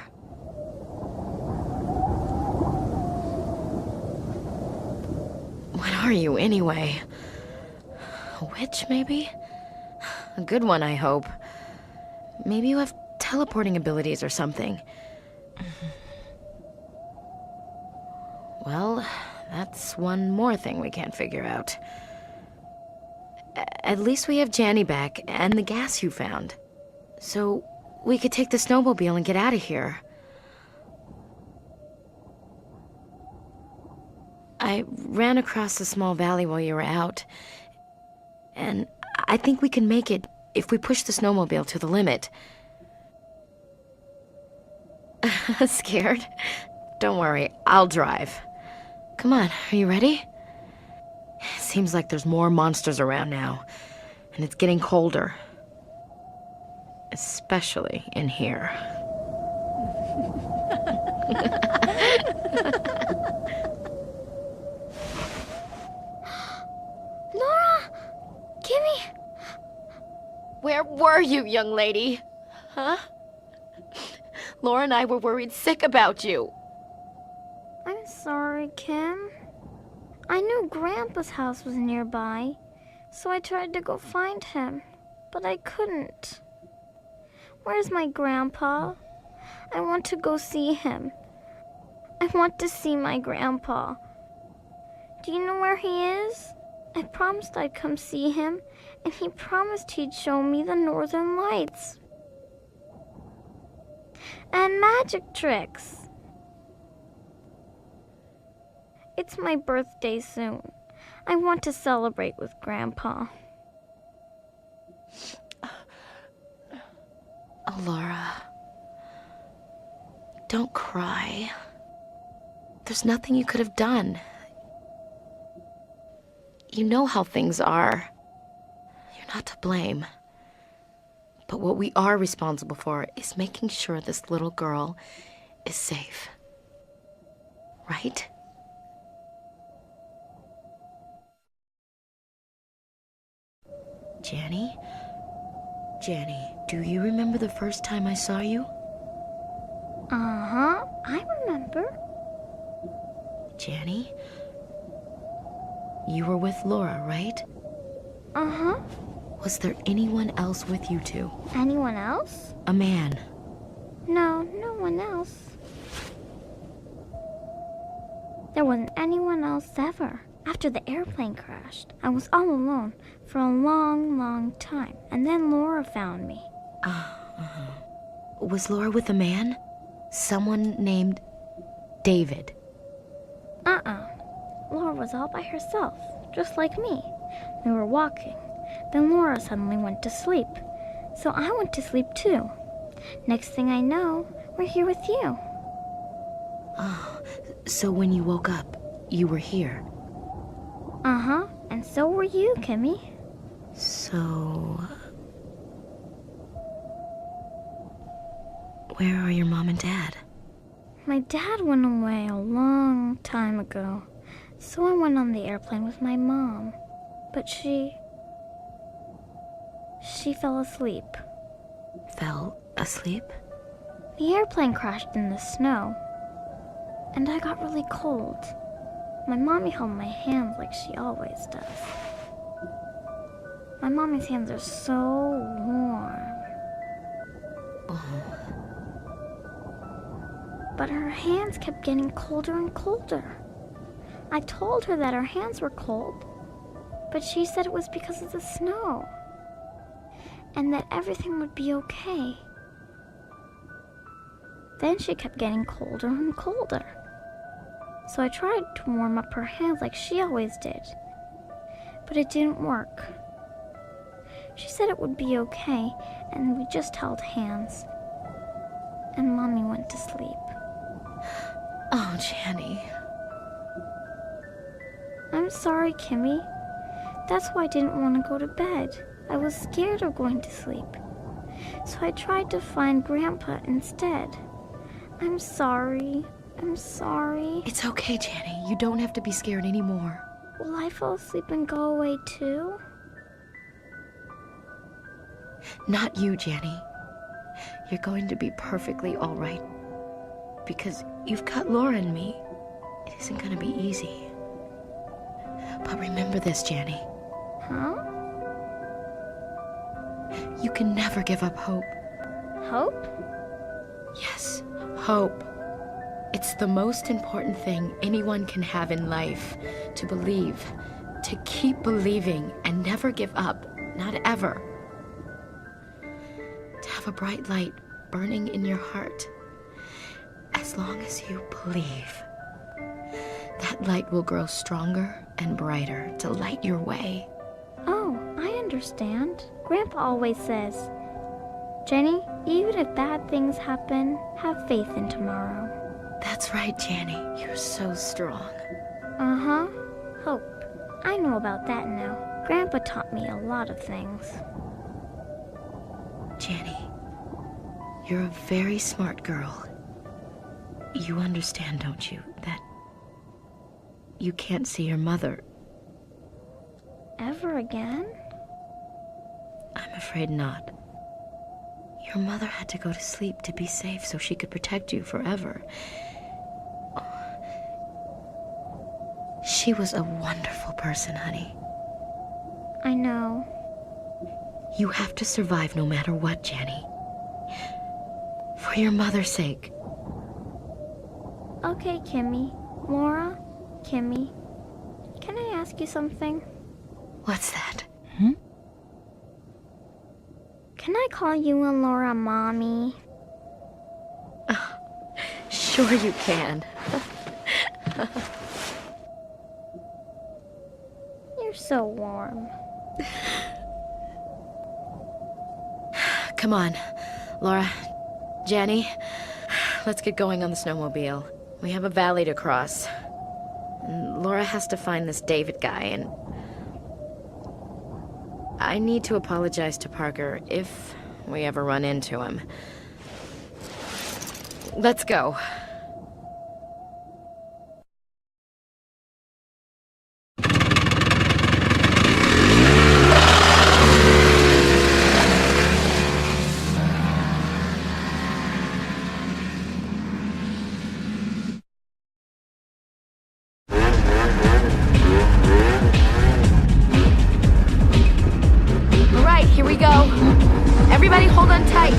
What are you, anyway? A witch, maybe? A good one, I hope. Maybe you have teleporting abilities or something. Well, that's one more thing we can't figure out. At least we have Janny back and the gas you found. So we could take the snowmobile and get out of here. I ran across a small valley while you were out, and I think we can make it if we push the snowmobile to the limit. Scared? Don't worry, I'll drive. Come on, are you ready? Seems like there's more monsters around now, and it's getting colder. Especially in here. Laura! Kimmy! Where were you, young lady? Huh? Laura and I were worried sick about you. I'm sorry, Kim. I knew Grandpa's house was nearby, so I tried to go find him, but I couldn't. Where's my grandpa? I want to go see him. I want to see my grandpa. Do you know where he is? I promised I'd come see him, and he promised he'd show me the northern lights. And magic tricks. It's my birthday soon. I want to celebrate with Grandpa. Oh, Laura. Don't cry. There's nothing you could have done. You know how things are. You're not to blame. But what we are responsible for is making sure this little girl is safe. Right? Janny? Janny, do you remember the first time I saw you? Uh-huh, I remember. Janny? You were with Laura, right? Uh-huh. Was there anyone else with you two? Anyone else? A man. No, no one else. There wasn't anyone else ever. After the airplane crashed, I was all alone for a long, long time. And then Laura found me. Was Laura with a man? Someone named David? Laura was all by herself, just like me. We were walking. Then Laura suddenly went to sleep. So I went to sleep too. Next thing I know, we're here with you. Oh, so when you woke up, you were here? Uh-huh, and so were you, Kimmy. So... where are your mom and dad? My dad went away a long time ago, so I went on the airplane with my mom. But she fell asleep. Fell asleep? The airplane crashed in the snow, and I got really cold. My mommy held my hands like she always does. My mommy's hands are so warm. But her hands kept getting colder and colder. I told her that her hands were cold, but she said it was because of the snow, and that everything would be okay. Then she kept getting colder and colder. So I tried to warm up her hands like she always did, but it didn't work. She said it would be okay, and we just held hands. And Mommy went to sleep. Oh, Janny. I'm sorry, Kimmy. That's why I didn't want to go to bed. I was scared of going to sleep. So I tried to find Grandpa instead. I'm sorry. I'm sorry. It's okay, Janny. You don't have to be scared anymore. Will I fall asleep and go away too? Not you, Janny. You're going to be perfectly all right. Because you've got Laura and me. It isn't going to be easy. But remember this, Janny. Huh? You can never give up hope. Hope? Yes, hope. It's the most important thing anyone can have in life. To believe. To keep believing and never give up. Not ever. To have a bright light burning in your heart. As long as you believe. That light will grow stronger and brighter to light your way. Oh, I understand. Grandpa always says, Jenny, even if bad things happen, have faith in tomorrow. That's right, Janny. You're so strong. Uh-huh. Hope. I know about that now. Grandpa taught me a lot of things. Janny, you're a very smart girl. You understand, don't you, that you can't see your mother. Ever again? I'm afraid not. Your mother had to go to sleep to be safe so she could protect you forever. She was a wonderful person, honey. I know. You have to survive no matter what, Janny. For your mother's sake. Okay, Kimmy. Laura? Kimmy? Can I ask you something? What's that? Can I call you and Laura Mommy? Sure you can. You're so warm. Come on, Laura, Jenny, let's get going on the snowmobile. We have a valley to cross. And Laura has to find this David guy, and I need to apologize to Parker if we ever run into him. Let's go. All right, here we go. Everybody hold on tight.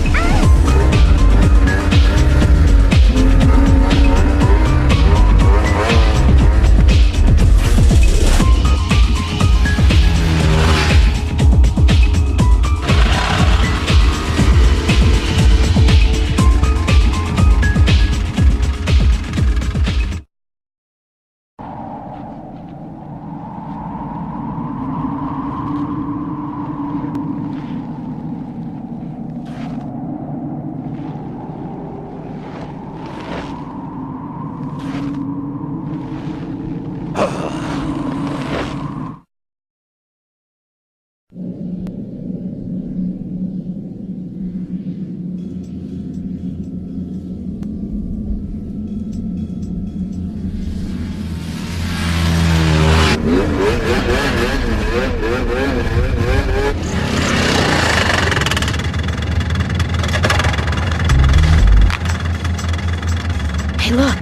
Hey, look!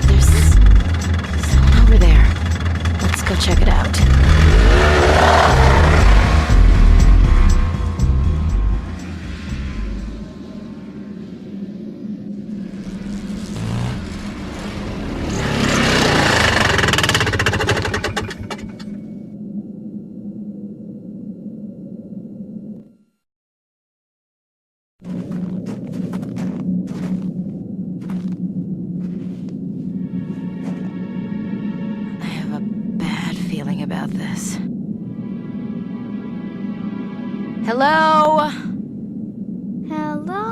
There's someone over there. Let's go check it out. About this. Hello? Hello?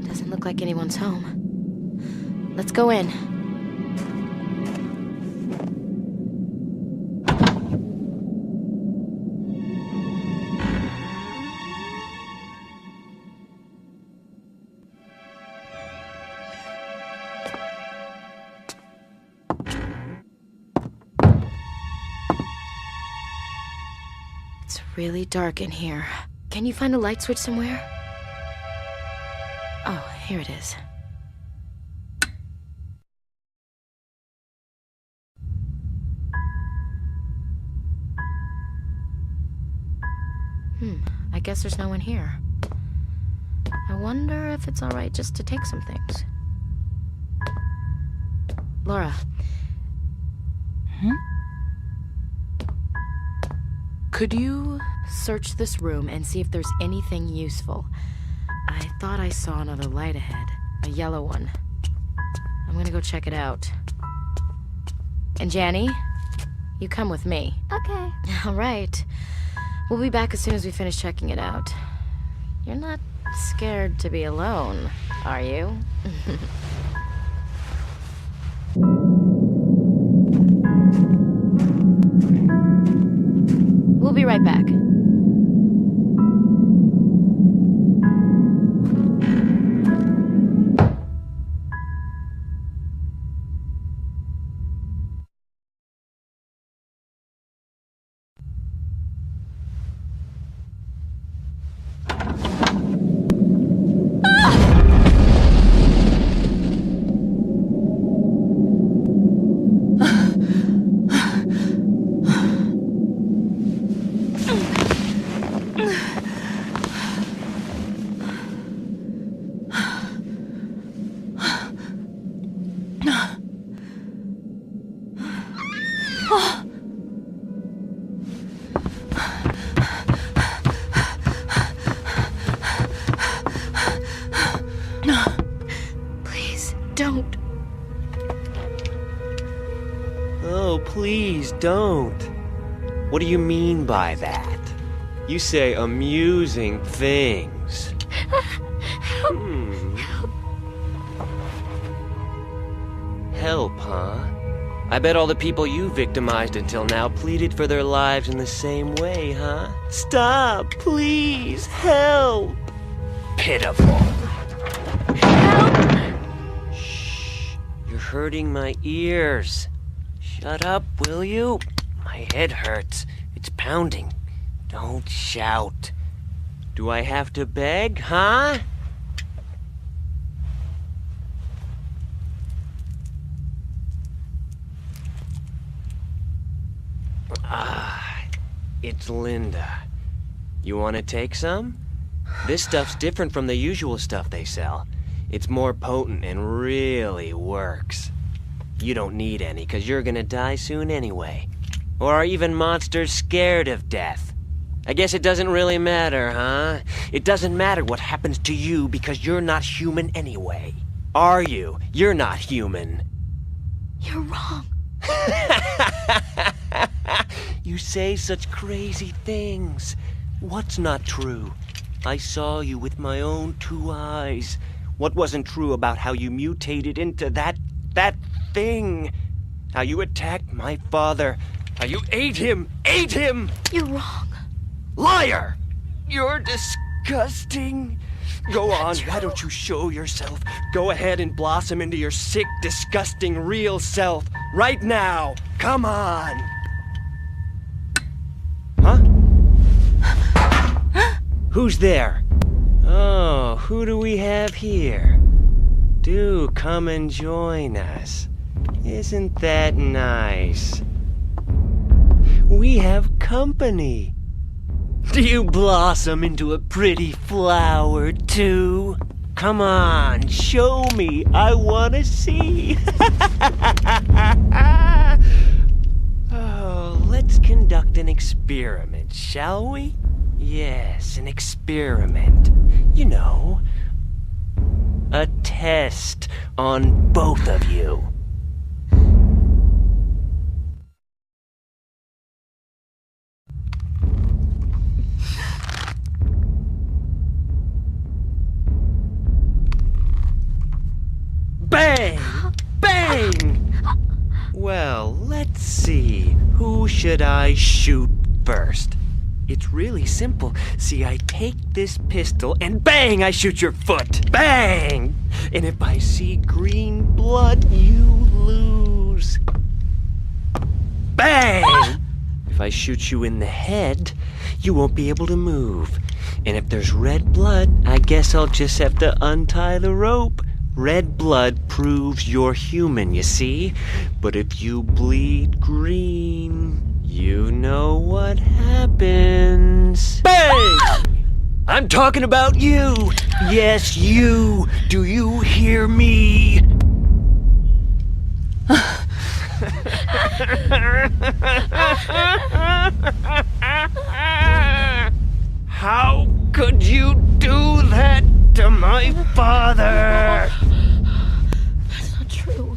Doesn't look like anyone's home. Let's go in. It's really dark in here. Can you find a light switch somewhere? Oh, here it is. I guess there's no one here. I wonder if it's all right just to take some things. Laura. Could you search this room and see if there's anything useful? I thought I saw another light ahead. A yellow one. I'm gonna go check it out. And Janny, you come with me. Okay. All right. We'll be back as soon as we finish checking it out. You're not scared to be alone, are you? We'll be right back. please don't. What do you mean by that? You say amusing things. Help, huh? I bet all the people you victimized until now pleaded for their lives in the same way, huh? Stop, please, help! Pitiful. Help! Shh, you're hurting my ears. Shut up, will you? My head hurts. It's pounding. Don't shout. Do I have to beg, huh? It's Linda. You want to take some? This stuff's different from the usual stuff they sell. It's more potent and really works. You don't need any, 'cause you're gonna die soon anyway. Or are even monsters scared of death? I guess it doesn't really matter, huh? It doesn't matter what happens to you because you're not human anyway. Are you? You're not human. You're wrong. You say such crazy things. What's not true? I saw you with my own 2 eyes. What wasn't true about how you mutated into that thing? How you attacked my father? How you ate him? Ate him! You're wrong. Liar! You're disgusting. Go on, why don't you show yourself? Go ahead and blossom into your sick, disgusting, real self. Right now. Come on. Huh? Who's there? Oh, who do we have here? Do come and join us. Isn't that nice? We have company. Do you blossom into a pretty flower, too? Come on, show me. I want to see. Oh, let's conduct an experiment, shall we? Yes, an experiment. You know, a test on both of you. Bang! Bang! Well, let's see. Who should I shoot first? It's really simple. See, I take this pistol and bang, I shoot your foot. Bang! And if I see green blood, you lose. Bang! If I shoot you in the head, you won't be able to move. And if there's red blood, I guess I'll just have to untie the rope. Red blood proves you're human, you see? But if you bleed green, you know what happens. Bang! I'm talking about you! Yes, you! Do you hear me? How could you do that to my father? That's not true.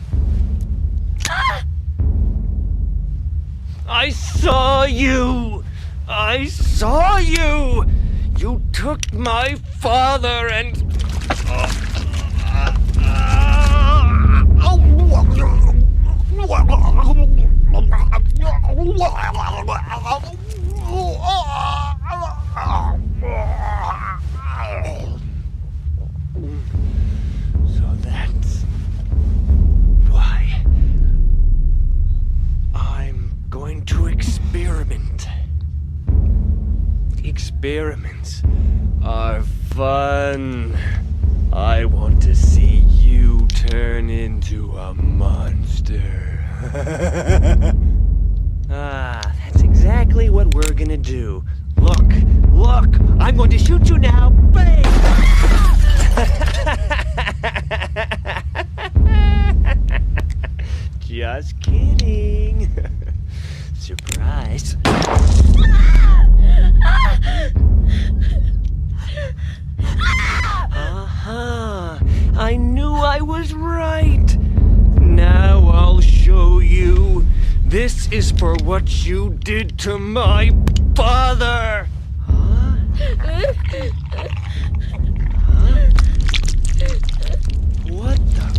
I saw you! I saw you! You took my father and... So that's why I'm going to experiment. Experiments are fun. I want to see you turn into a monster. That's exactly what we're gonna do. Look, look, I'm going to shoot you now. Bang! Just kidding. Surprise. I knew I was right. Now I'll show you. This is for what you did to my father! Huh? What the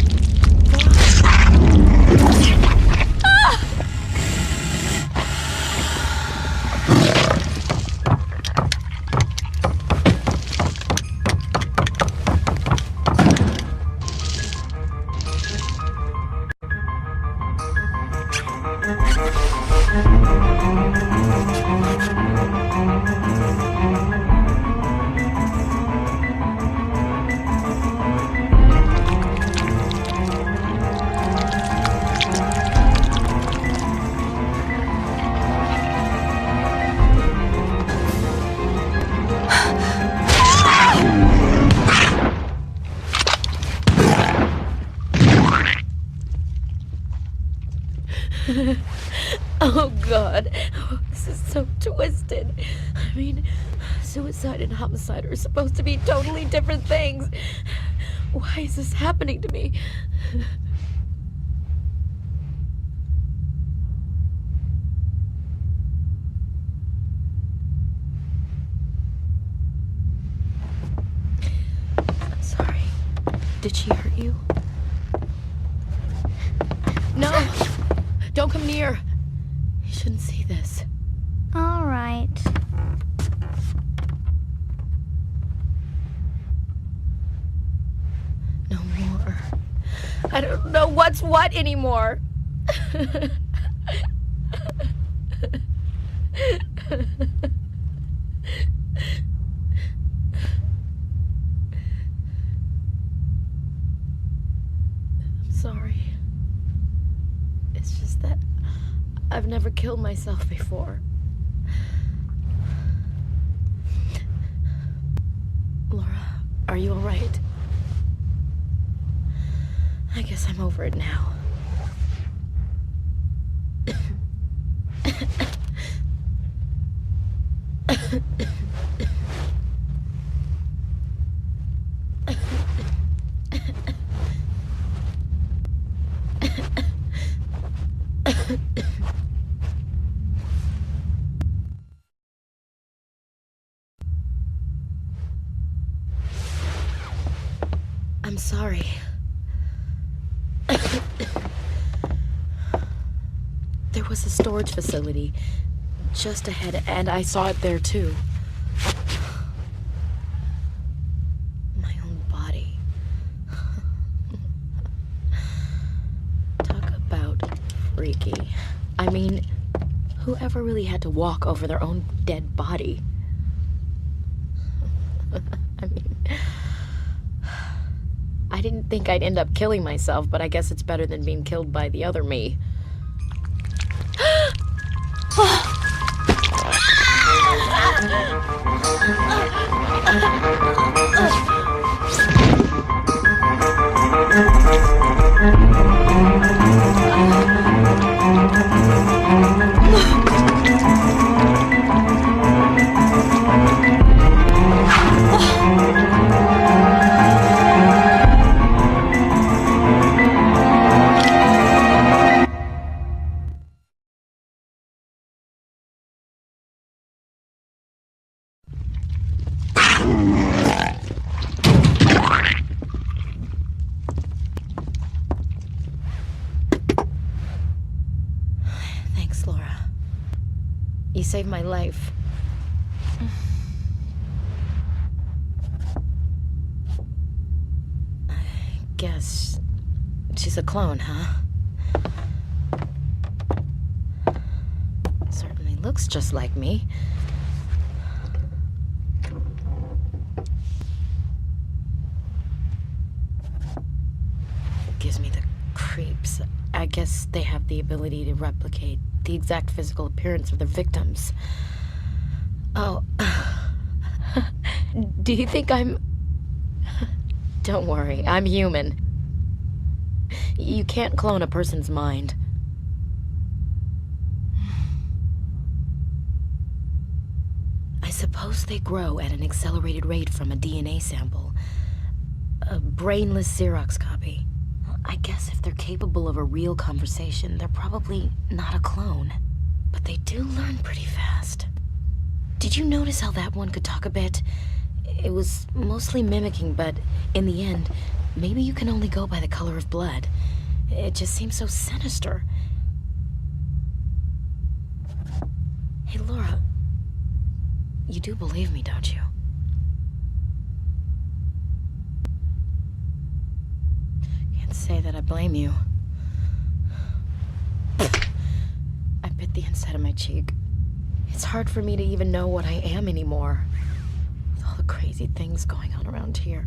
Oh, God. Oh, this is so twisted. I mean, suicide and homicide are supposed to be totally different things. Why is this happening to me? I'm sorry. Did she hurt you? No! Don't come near! You shouldn't see this. All right. No more. I don't know what's what anymore. I'm sorry. It's just that I've never killed myself before. Laura, are you all right? I guess I'm over it now. I'm sorry. There was a storage facility just ahead, and I saw it there too. My own body. Talk about freaky. I mean, whoever really had to walk over their own dead body? I mean, I didn't think I'd end up killing myself, but I guess it's better than being killed by the other me. Thanks, Laura. You saved my life. I guess she's a clone, huh? Certainly looks just like me. Gives me the creeps. I guess they have the ability to replicate the exact physical appearance of their victims. Oh. Do you think I'm... Don't worry, I'm human. You can't clone a person's mind. I suppose they grow at an accelerated rate from a DNA sample. A brainless Xerox copy. I guess if they're capable of a real conversation, they're probably not a clone. But they do learn pretty fast. Did you notice how that one could talk a bit? It was mostly mimicking, but in the end, maybe you can only go by the color of blood. It just seems so sinister. Hey, Laura, you do believe me, don't you? Can't say that I blame you. I bit the inside of my cheek. It's hard for me to even know what I am anymore. With all the crazy things going on around here.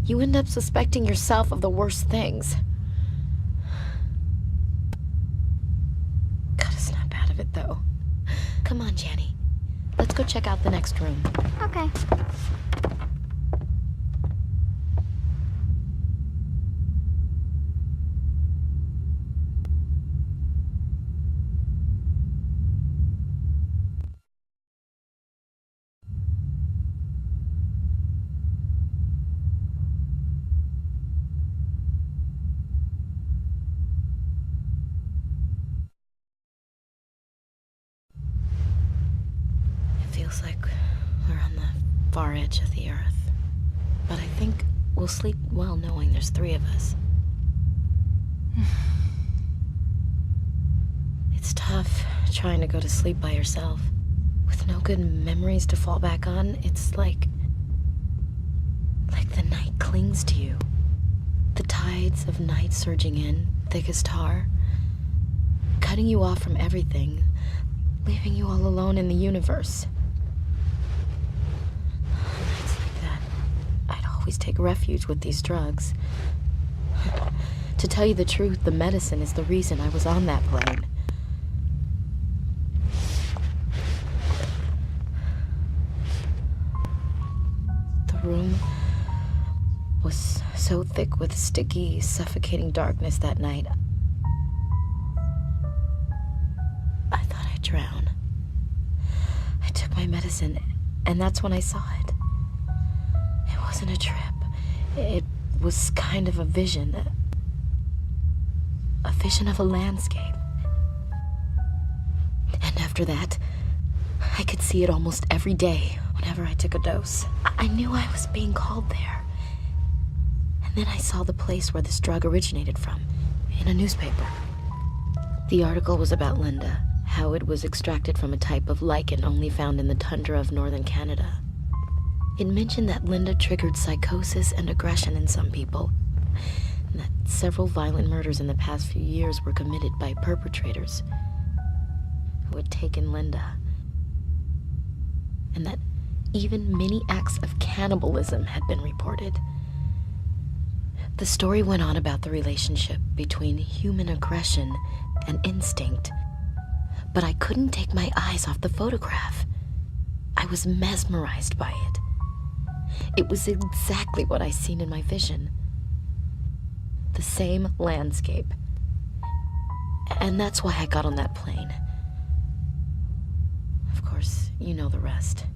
You end up suspecting yourself of the worst things. Gotta snap out of it, though. Come on, Jenny. Let's go check out the next room. Okay. Feels like we're on the far edge of the Earth. But I think we'll sleep well knowing there's 3 of us. It's tough trying to go to sleep by yourself. With no good memories to fall back on, it's like the night clings to you. The tides of night surging in, thick as tar, cutting you off from everything, leaving you all alone in the universe. Nights like that, I'd always take refuge with these drugs. To tell you the truth, the medicine is the reason I was on that plane. The room was so thick with sticky, suffocating darkness that night. I thought I'd drown. I took my medicine, and that's when I saw it. It wasn't a trip. It was kind of a vision. A vision of a landscape. And after that, I could see it almost every day whenever I took a dose. I knew I was being called there. And then I saw the place where this drug originated from, in a newspaper. The article was about Linda, how it was extracted from a type of lichen only found in the tundra of northern Canada. It mentioned that Linda triggered psychosis and aggression in some people, and that several violent murders in the past few years were committed by perpetrators who had taken Linda, and that even many acts of cannibalism had been reported. The story went on about the relationship between human aggression and instinct, but I couldn't take my eyes off the photograph. I was mesmerized by it. It was exactly what I seen in my vision. The same landscape. And that's why I got on that plane. Of course, you know the rest.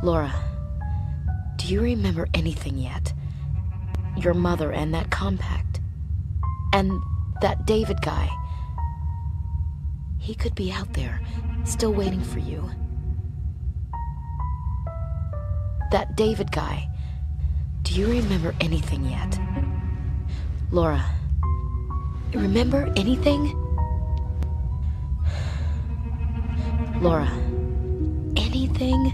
Laura, do you remember anything yet? Your mother and that compact? And that David guy? He could be out there, still waiting for you. That David guy. Do you remember anything yet? Laura, remember anything? Laura, anything?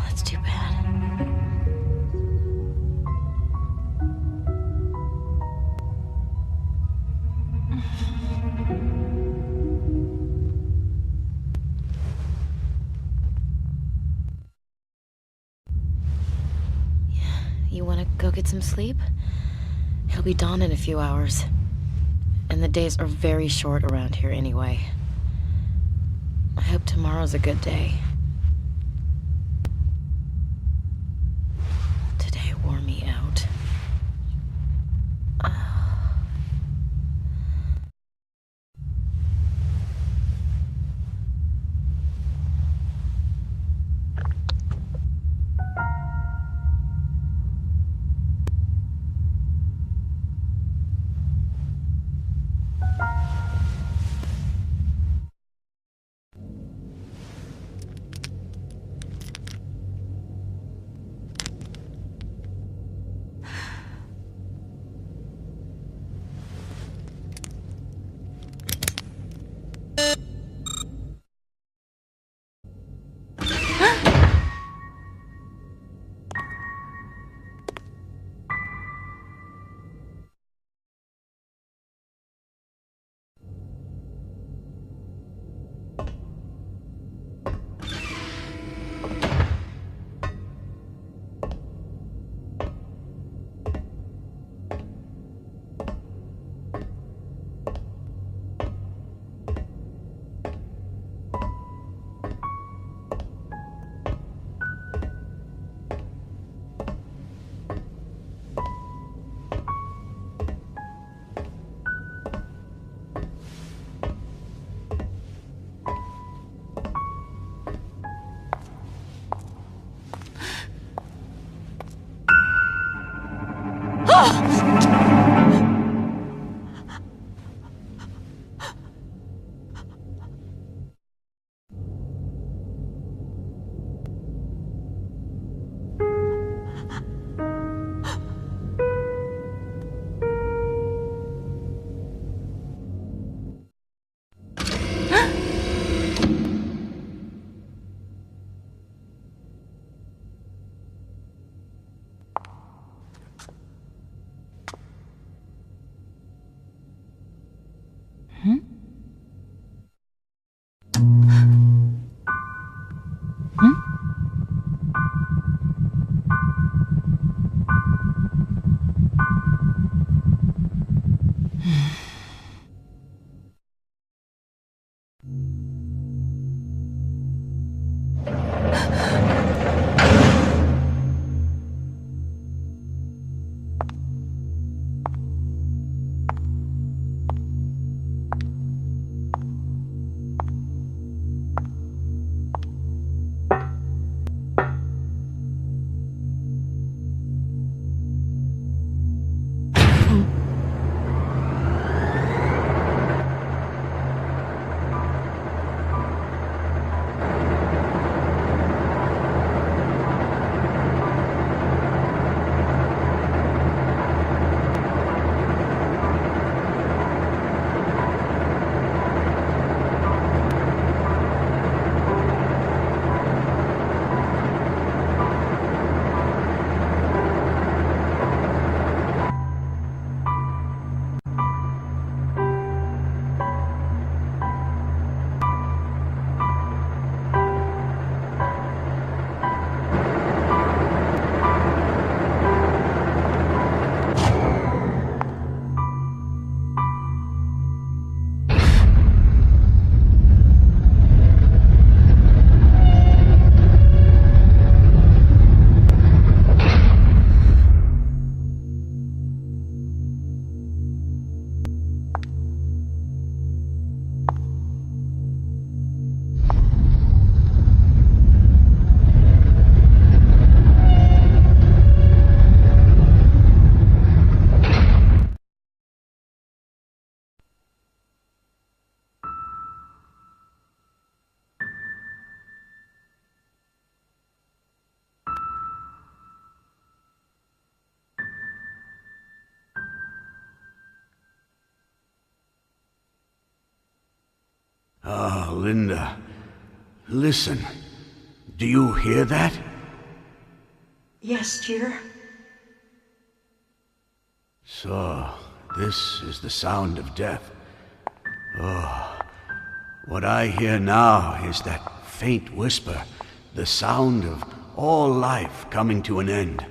That's too bad. You want to go get some sleep? It'll be dawn in a few hours. And the days are very short around here anyway. I hope tomorrow's a good day. Today wore me out. Ah, Linda. Listen. Do you hear that? Yes, dear. So, this is the sound of death. Oh, what I hear now is that faint whisper, the sound of all life coming to an end.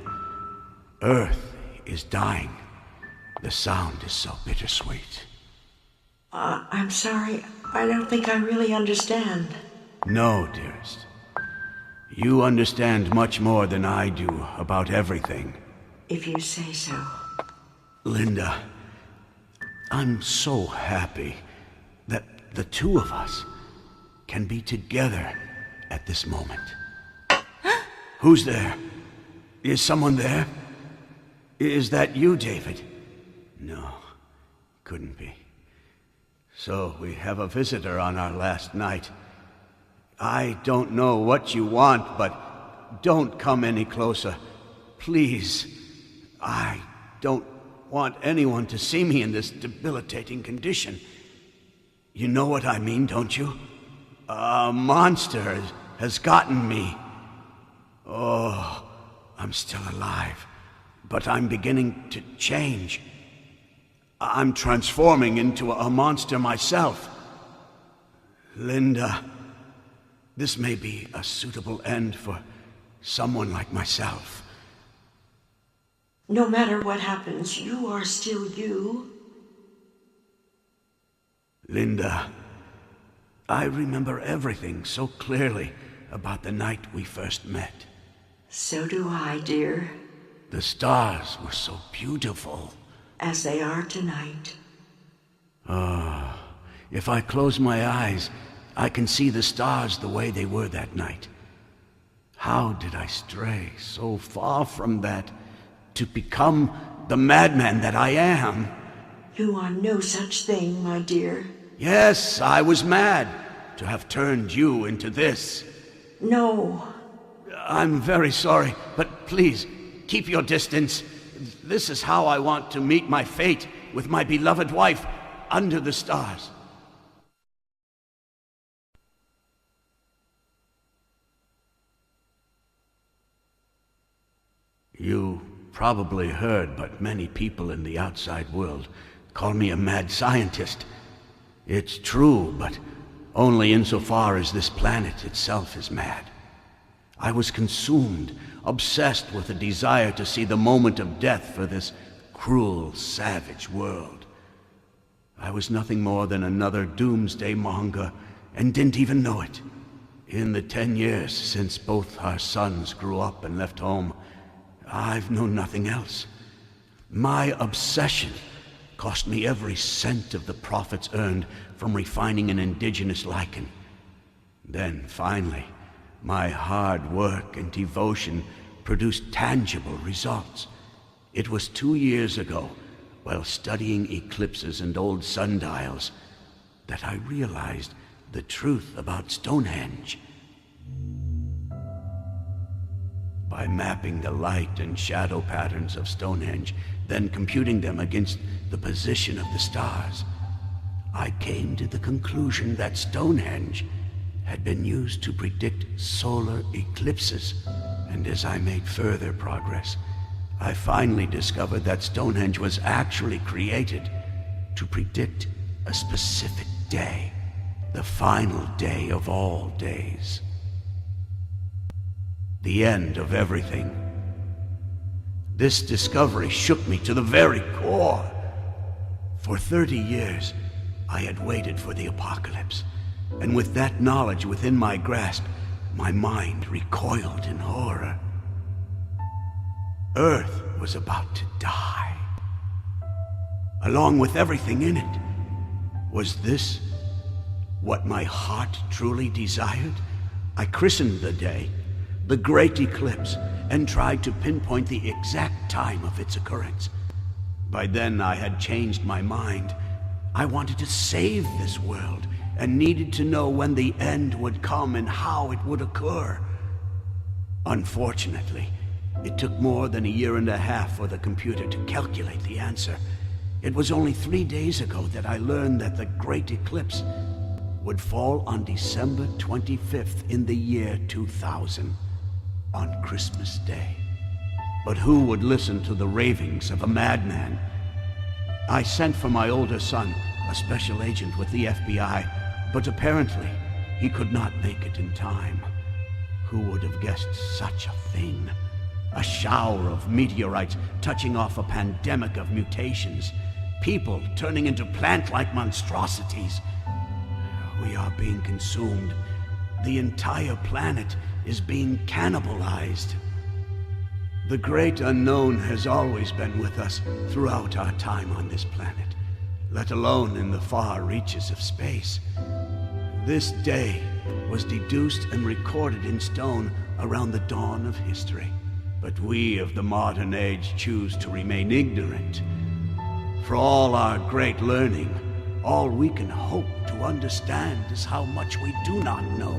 Earth is dying. The sound is so bittersweet. I'm sorry. I don't think I really understand. No, dearest. You understand much more than I do about everything. If you say so. Linda, I'm so happy that the two of us can be together at this moment. Who's there? Is someone there? Is that you, David? No, couldn't be. So we have a visitor on our last night. I don't know what you want, but don't come any closer. Please. I don't want anyone to see me in this debilitating condition. You know what I mean, don't you? A monster has gotten me. Oh, I'm still alive, but I'm beginning to change. I'm transforming into a monster myself. Linda, this may be a suitable end for someone like myself. No matter what happens, you are still you. Linda, I remember everything so clearly about the night we first met. So do I, dear. The stars were so beautiful. As they are tonight. If I close my eyes, I can see the stars the way they were that night. How did I stray so far from that to become the madman that I am. You are no such thing, my dear. Yes, I was mad to have turned you into this. No. I'm very sorry, but please, keep your distance. This is how I want to meet my fate with my beloved wife under the stars. You probably heard, but many people in the outside world call me a mad scientist. It's true, but only insofar as this planet itself is mad. I was consumed, obsessed with a desire to see the moment of death for this cruel, savage world. I was nothing more than another doomsday monger, and didn't even know it. In the 10 years since both our sons grew up and left home, I've known nothing else. My obsession cost me every cent of the profits earned from refining an indigenous lichen. Then, finally, my hard work and devotion produced tangible results. It was 2 years ago, while studying eclipses and old sundials, that I realized the truth about Stonehenge. By mapping the light and shadow patterns of Stonehenge, then computing them against the position of the stars, I came to the conclusion that Stonehenge had been used to predict solar eclipses. And as I made further progress, I finally discovered that Stonehenge was actually created to predict a specific day, the final day of all days. The end of everything. This discovery shook me to the very core. For 30 years, I had waited for the apocalypse, and with that knowledge within my grasp, my mind recoiled in horror. Earth was about to die, along with everything in it. Was this what my heart truly desired? I christened the day the Great Eclipse, and tried to pinpoint the exact time of its occurrence. By then I had changed my mind. I wanted to save this world, and needed to know when the end would come and how it would occur. Unfortunately, it took more than 1.5 years for the computer to calculate the answer. It was only 3 days ago that I learned that the Great Eclipse would fall on December 25th in the year 2000. On Christmas Day. But who would listen to the ravings of a madman? I sent for my older son, a special agent with the FBI, but apparently he could not make it in time. Who would have guessed such a thing? A shower of meteorites touching off a pandemic of mutations. People turning into plant-like monstrosities. We are being consumed. The entire planet is being cannibalized. The great unknown has always been with us throughout our time on this planet, let alone in the far reaches of space. This day was deduced and recorded in stone around the dawn of history. But we of the modern age choose to remain ignorant. For all our great learning, all we can hope to understand is how much we do not know.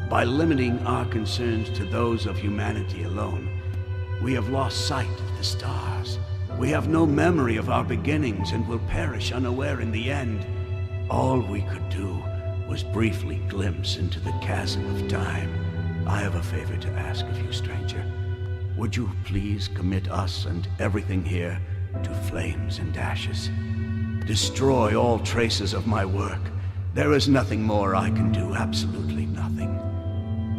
By limiting our concerns to those of humanity alone, we have lost sight of the stars. We have no memory of our beginnings and will perish unaware in the end. All we could do was briefly glimpse into the chasm of time. I have a favor to ask of you, stranger. Would you please commit us and everything here to flames and ashes? Destroy all traces of my work. There is nothing more I can do, absolutely nothing.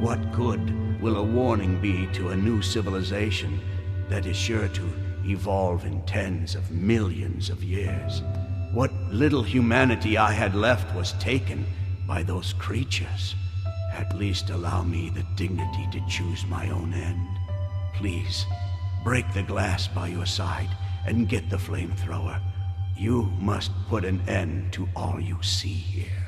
What good will a warning be to a new civilization that is sure to evolve in tens of millions of years? What little humanity I had left was taken by those creatures. At least allow me the dignity to choose my own end. Please, break the glass by your side and get the flamethrower. You must put an end to all you see here.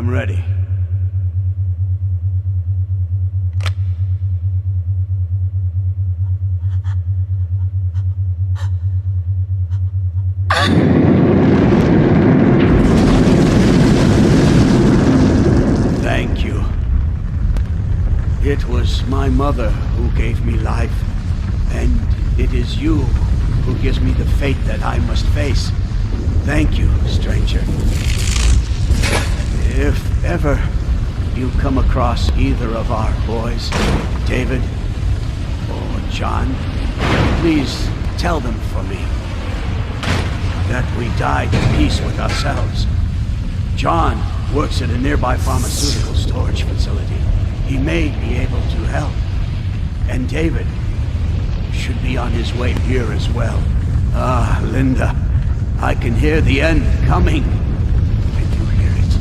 I'm ready. Thank you. It was my mother who gave me life, and it is you who gives me the fate that I must face. Thank you, stranger. If ever you come across either of our boys, David or John, please tell them for me that we died in peace with ourselves. John works at a nearby pharmaceutical storage facility. He may be able to help. And David should be on his way here as well. Ah, Linda, I can hear the end coming. Can you hear it?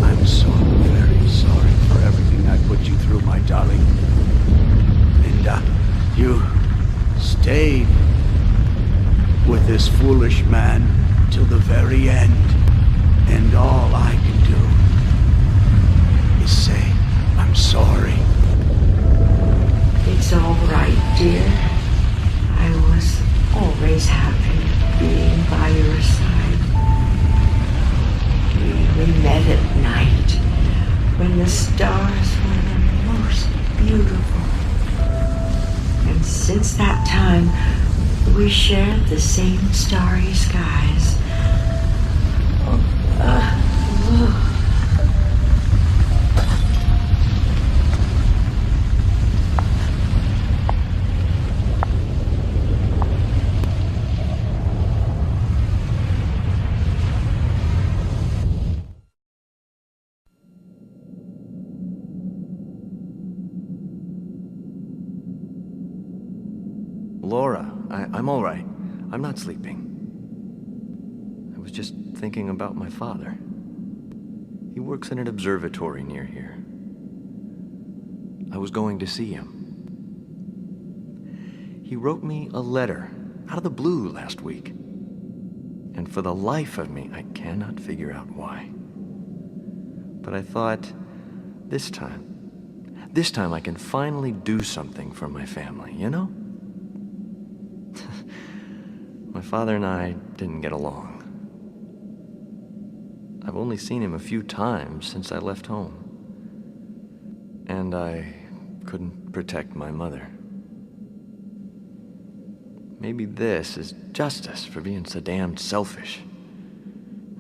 I'm so very sorry for everything I put you through, my darling. Linda, you stayed with this foolish man till the very end. And all I can do is say, I'm sorry. It's all right, dear. I was always happy being by your side. We met at night when the stars were the most beautiful. And since that time, we shared the same starry skies. Laura, I'm all right. I'm not sleeping. I was just thinking about my father. He works in an observatory near here. I was going to see him. He wrote me a letter out of the blue last week. And for the life of me, I cannot figure out why. But I thought, this time I can finally do something for my family, you know? My father and I didn't get along. I've only seen him a few times since I left home. And I couldn't protect my mother. Maybe this is justice for being so damned selfish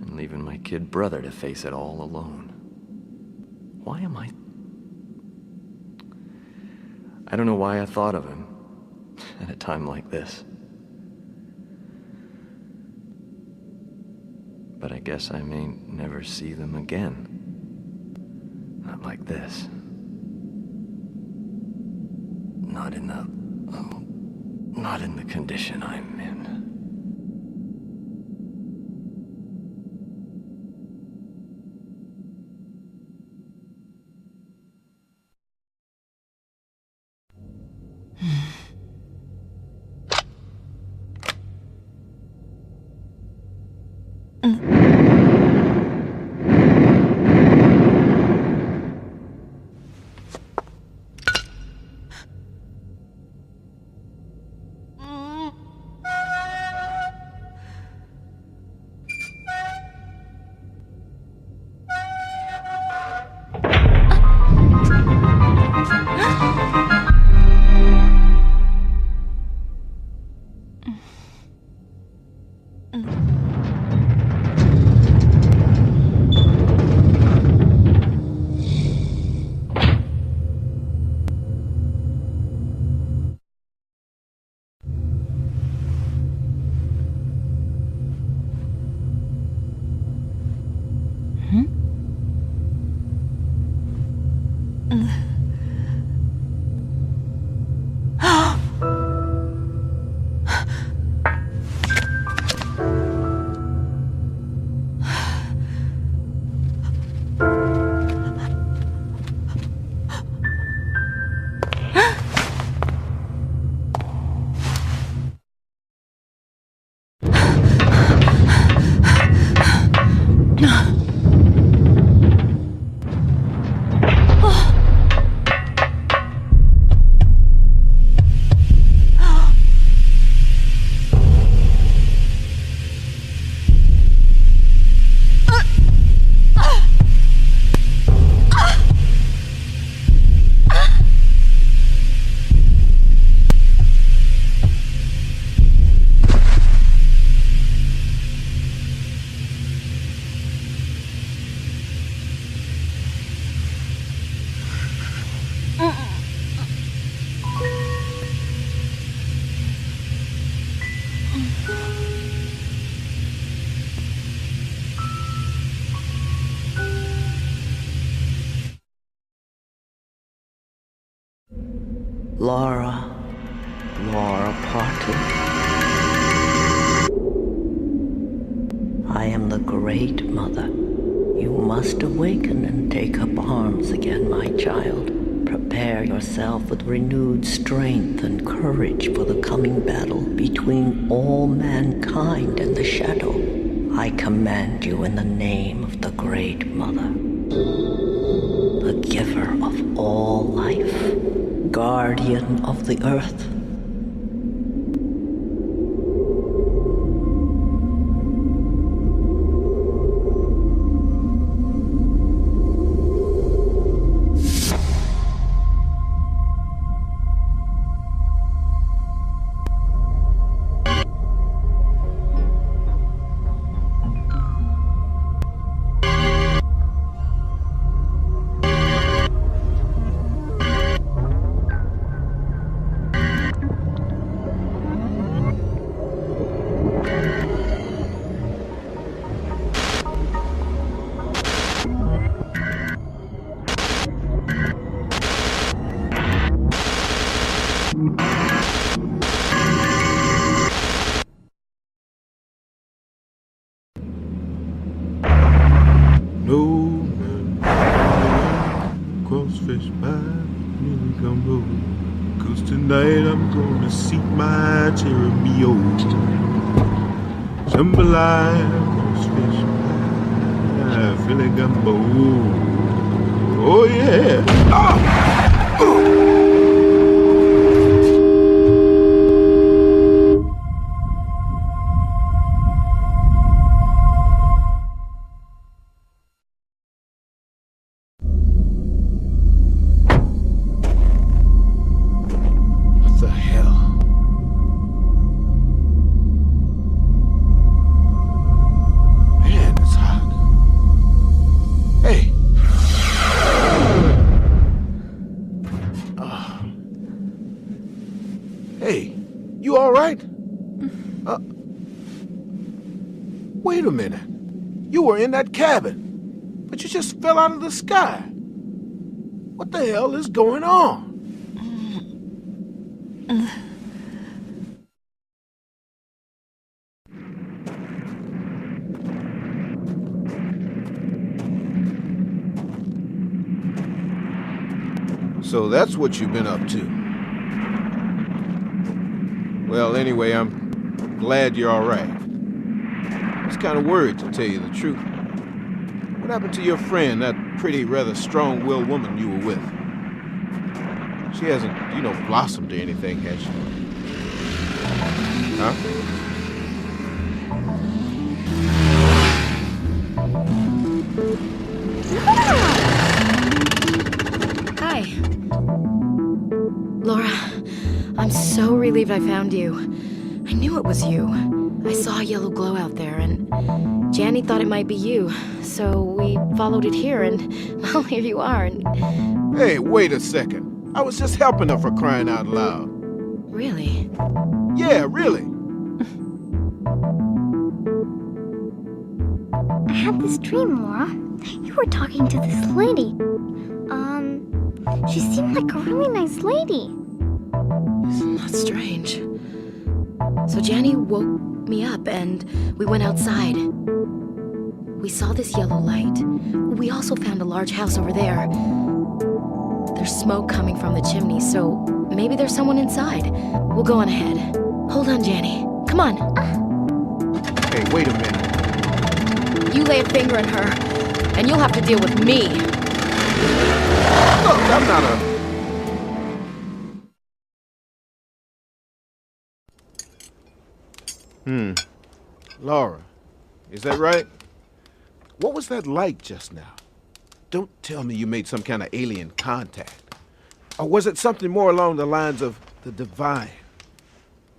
and leaving my kid brother to face it all alone. Why am I don't know why I thought of him at a time like this. But I guess I may never see them again. Not like this. Not in the condition I'm in. Laura Parton. I am the Great Mother. You must awaken and take up arms again, my child. Prepare yourself with renewed strength and courage for the coming battle between all mankind and the Shadow. I command you in the name of the Great Mother, the giver of all life, guardian of the earth. Crossfish pie, nearly come home. 'Cause tonight I'm gonna seek my Cherubio. Jambalaya, crossfish pie, Philly gumbo. Oh yeah! Ah! Hey, you all right? Wait a minute. You were in that cabin, but you just fell out of the sky. What the hell is going on? So that's what you've been up to. Well, anyway, I'm glad you're all right. I was kind of worried, to tell you the truth. What happened to your friend, that pretty, rather strong-willed woman you were with? She hasn't, blossomed or anything, has she? Huh? Hi. Laura, I'm so relieved I found you. I knew it was you. I saw a yellow glow out there, and Janny thought it might be you. So we followed it here, and, well, here you are. And... Hey, wait a second. I was just helping her, for crying out loud. Really? Yeah, really. I had this dream, Laura. You were talking to this lady. She seemed like a really nice lady. That's strange. So Janny woke me up and we went outside. We saw this yellow light. We also found a large house over there. There's smoke coming from the chimney, so maybe there's someone inside. We'll go on ahead. Hold on, Janny. Come on. Hey, wait a minute. You lay a finger in her, and you'll have to deal with me. Look, I'm not a... Laura, is that right? What was that like just now? Don't tell me you made some kind of alien contact. Or was it something more along the lines of the divine?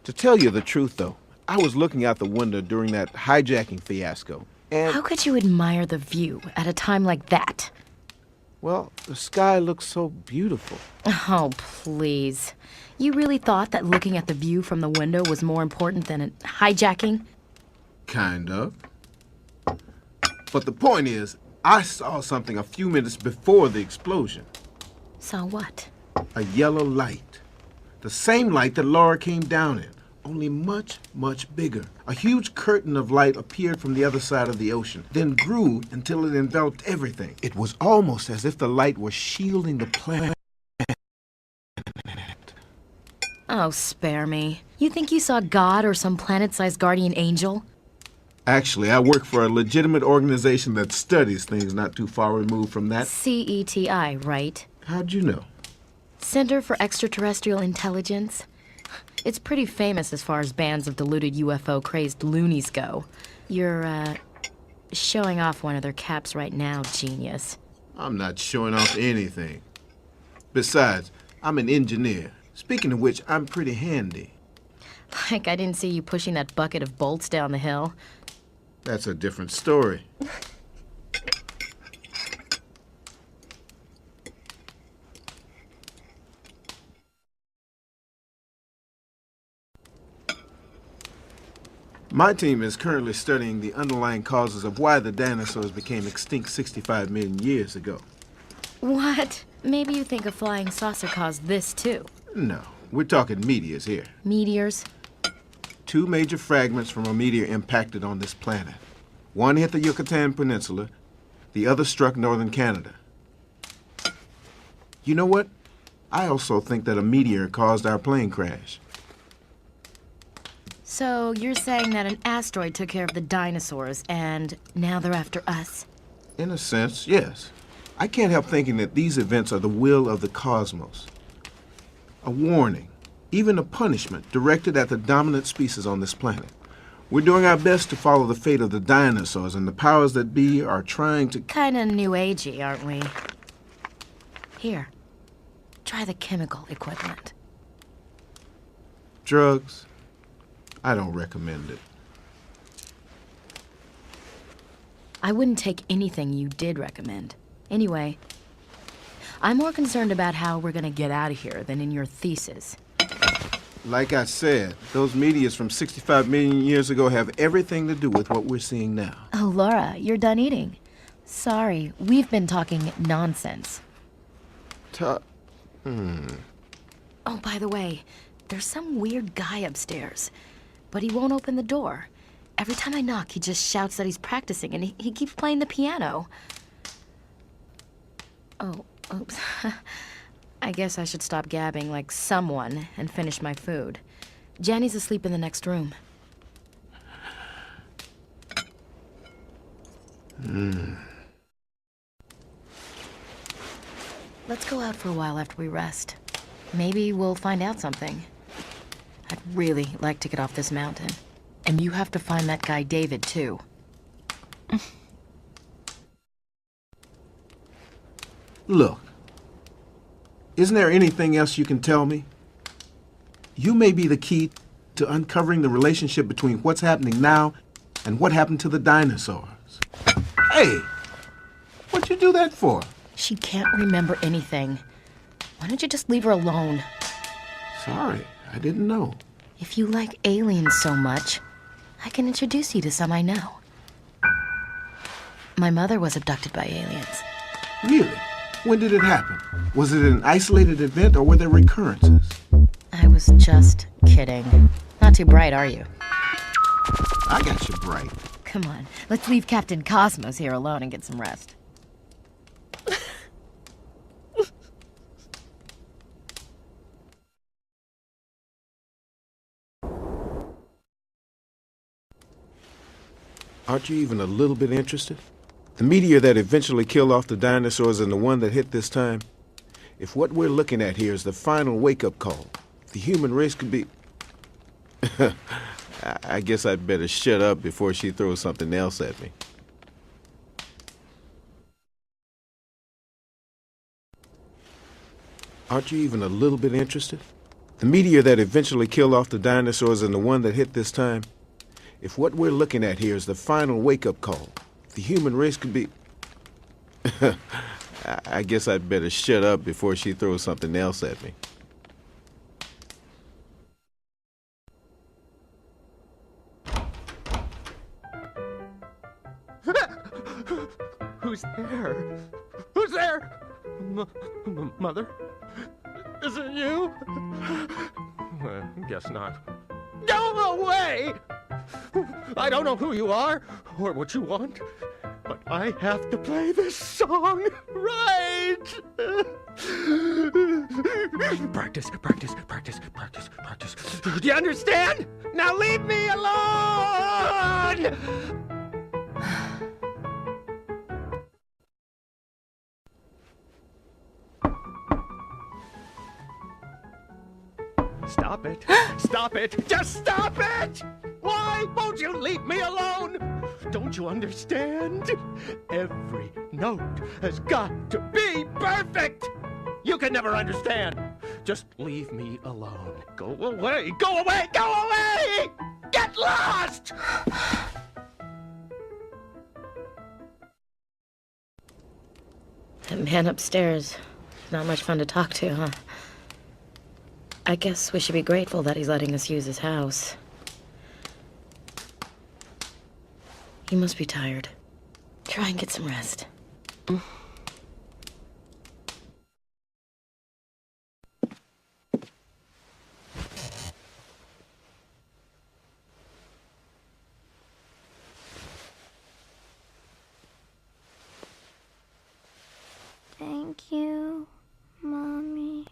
To tell you the truth, though, I was looking out the window during that hijacking fiasco, and... How could you admire the view at a time like that? Well, the sky looks so beautiful. Oh, please. You really thought that looking at the view from the window was more important than hijacking? Kind of. But the point is, I saw something a few minutes before the explosion. Saw what? A yellow light. The same light that Laura came down in, only much, much bigger. A huge curtain of light appeared from the other side of the ocean, then grew until it enveloped everything. It was almost as if the light was shielding the planet. Oh, spare me. You think you saw God or some planet-sized guardian angel? Actually, I work for a legitimate organization that studies things not too far removed from that. CETI, right? How'd you know? Center for Extraterrestrial Intelligence. It's pretty famous as far as bands of deluded UFO-crazed loonies go. You're, showing off one of their caps right now, genius. I'm not showing off anything. Besides, I'm an engineer. Speaking of which, I'm pretty handy. Like I didn't see you pushing that bucket of bolts down the hill. That's a different story. My team is currently studying the underlying causes of why the dinosaurs became extinct 65 million years ago. What? Maybe you think a flying saucer caused this too. No, we're talking meteors here. Meteors? 2 major fragments from a meteor impacted on this planet. One hit the Yucatan Peninsula, the other struck northern Canada. You know what? I also think that a meteor caused our plane crash. So you're saying that an asteroid took care of the dinosaurs, and now they're after us? In a sense, yes. I can't help thinking that these events are the will of the cosmos. A warning, even a punishment, directed at the dominant species on this planet. We're doing our best to follow the fate of the dinosaurs, and the powers that be are trying to... Kinda new agey, aren't we? Here, try the chemical equivalent. Drugs? I don't recommend it. I wouldn't take anything you did recommend. Anyway, I'm more concerned about how we're gonna get out of here than in your thesis. Like I said, those meteors from 65 million years ago have everything to do with what we're seeing now. Oh, Laura, you're done eating. Sorry, we've been talking nonsense. Oh, by the way, there's some weird guy upstairs, but he won't open the door. Every time I knock, he just shouts that he's practicing, and he keeps playing the piano. Oh, oops. I guess I should stop gabbing like someone and finish my food. Jenny's asleep in the next room. Let's go out for a while after we rest. Maybe we'll find out something. I'd really like to get off this mountain. And you have to find that guy David, too. Look, isn't there anything else you can tell me? You may be the key to uncovering the relationship between what's happening now and what happened to the dinosaurs. Hey, what'd you do that for? She can't remember anything. Why don't you just leave her alone? Sorry, I didn't know. If you like aliens so much, I can introduce you to some I know. My mother was abducted by aliens. Really? When did it happen? Was it an isolated event or were there recurrences? I was just kidding. Not too bright, are you? I got you bright. Come on, let's leave Captain Cosmos here alone and get some rest. Aren't you even a little bit interested? The meteor that eventually killed off the dinosaurs and the one that hit this time, if what we're looking at here is the final wake-up call, the human race could be... I guess I'd better shut up before she throws something else at me. Aren't you even a little bit interested? The meteor that eventually killed off the dinosaurs and the one that hit this time, if what we're looking at here is the final wake-up call, the human race could be... I guess I'd better shut up before she throws something else at me. Who's there? Who's there? Mother? Is it you? Guess not. Go away! I don't know who you are or what you want, but I have to play this song right! Practice, practice, practice, practice, practice. Do you understand? Now leave me alone! Stop it. Stop it. Just stop it! Why won't you leave me alone? Don't you understand? Every note has got to be perfect! You can never understand. Just leave me alone. Go away! Go away! Go away! Get lost! That man upstairs. Not much fun to talk to, huh? I guess we should be grateful that he's letting us use his house. He must be tired. Try and get some rest. Thank you, Mommy.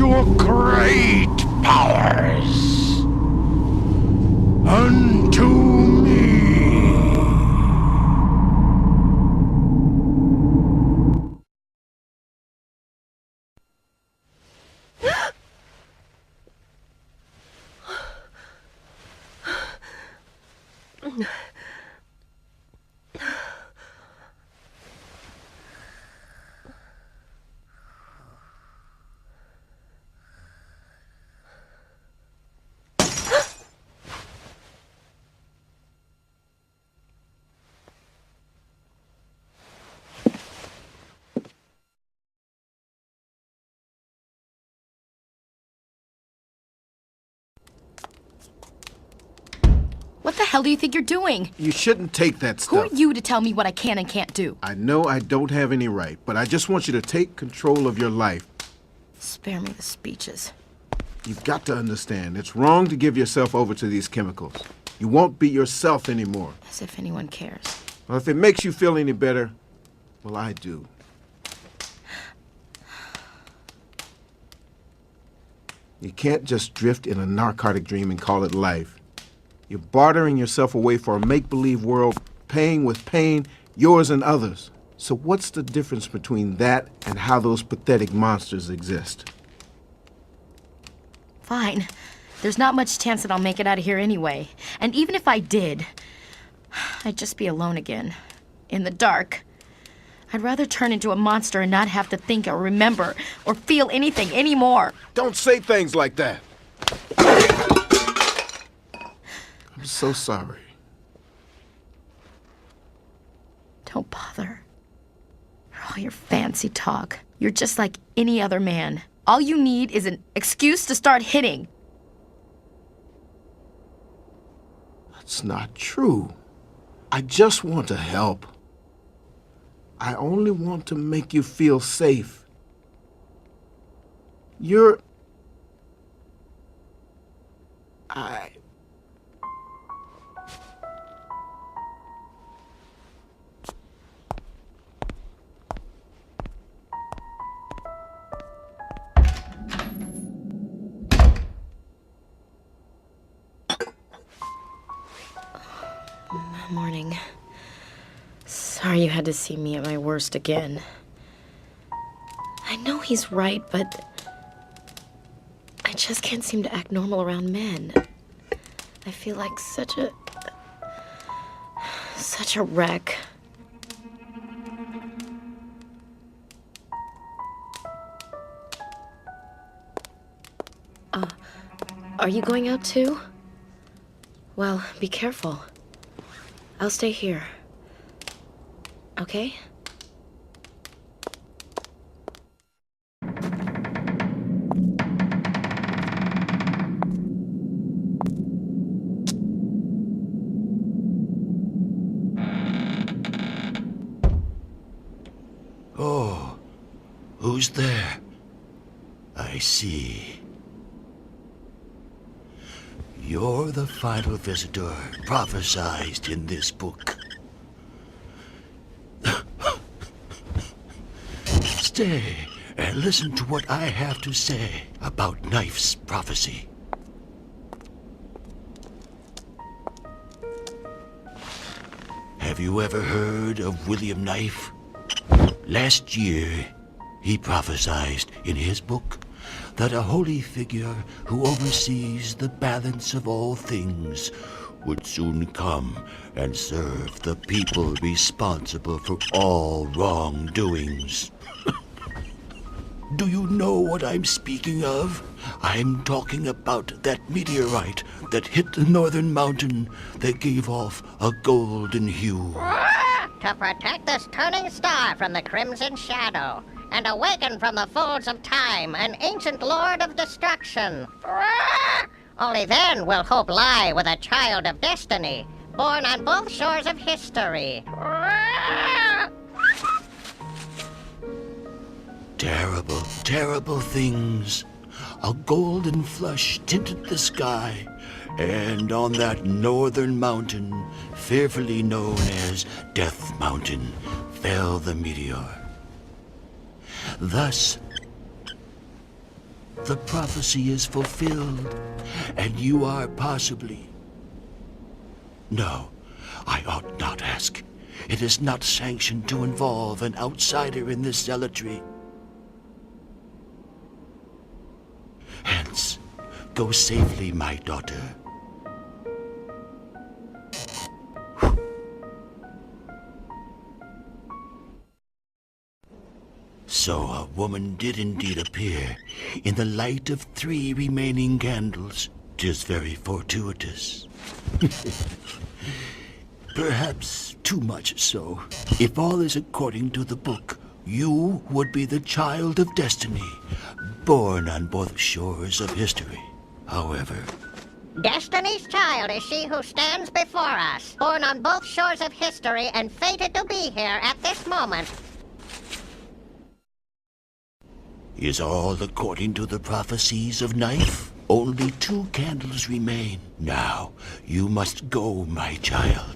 your great powers unto me. What the hell do you think you're doing? You shouldn't take that stuff. Who are you to tell me what I can and can't do? I know I don't have any right, but I just want you to take control of your life. Spare me the speeches. You've got to understand, it's wrong to give yourself over to these chemicals. You won't be yourself anymore. As if anyone cares. Well, if it makes you feel any better, well, I do. You can't just drift in a narcotic dream and call it life. You're bartering yourself away for a make-believe world, paying with pain, yours and others. So what's the difference between that and how those pathetic monsters exist? Fine. There's not much chance that I'll make it out of here anyway. And even if I did, I'd just be alone again. In the dark. I'd rather turn into a monster and not have to think or remember or feel anything anymore. Don't say things like that. I'm so sorry. Don't bother. For all your fancy talk, you're just like any other man. All you need is an excuse to start hitting. That's not true. I just want to help. I only want to make you feel safe. You're Morning. Sorry you had to see me at my worst again. I know he's right, but I just can't seem to act normal around men. I feel like such a wreck. Are you going out too? Well, be careful. I'll stay here. Okay? Oh, who's there? I see. You're the final visitor prophesied in this book. Stay and listen to what I have to say about Knife's prophecy. Have you ever heard of William Knife? Last year, he prophesied in his book that a holy figure who oversees the balance of all things would soon come and serve the people responsible for all wrongdoings. Do you know what I'm speaking of? I'm talking about that meteorite that hit the northern mountain that gave off a golden hue. To protect this turning star from the crimson shadow, and awaken from the folds of time an ancient lord of destruction. Only then will hope lie with a child of destiny, born on both shores of history. Terrible, terrible things. A golden flush tinted the sky, and on that northern mountain, fearfully known as Death Mountain, fell the meteor. Thus, the prophecy is fulfilled, and you are possibly... No, I ought not ask. It is not sanctioned to involve an outsider in this zealotry. Hence, go safely, my daughter. So a woman did indeed appear in the light of 3 remaining candles. 'Tis very fortuitous. Perhaps too much so. If all is according to the book, you would be the child of destiny, born on both shores of history. However... Destiny's child is she who stands before us, born on both shores of history and fated to be here at this moment. Is all according to the prophecies of Knife? Only 2 candles remain. Now, you must go, my child.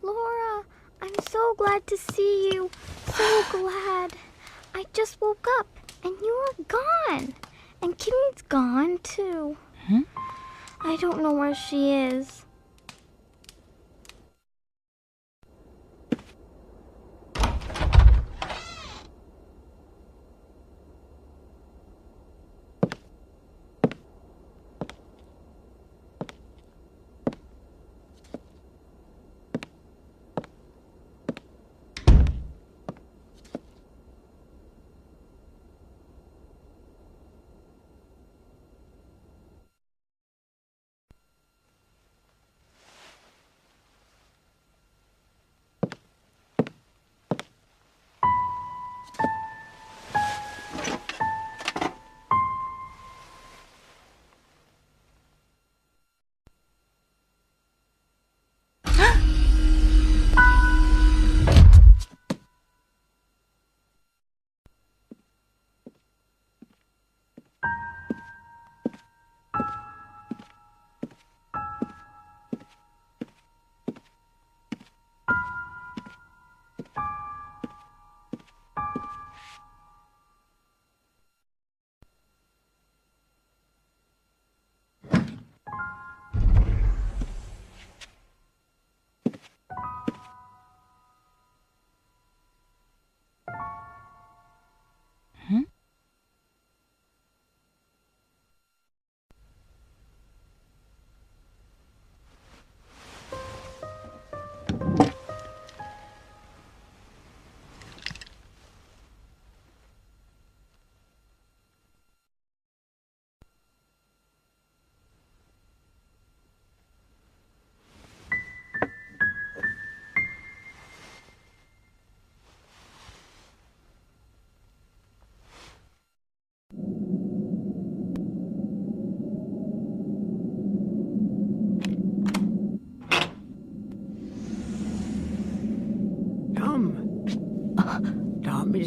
Laura, I'm so glad to see you. So glad. I just woke up and you were gone. And Kitty's gone too. I don't know where she is.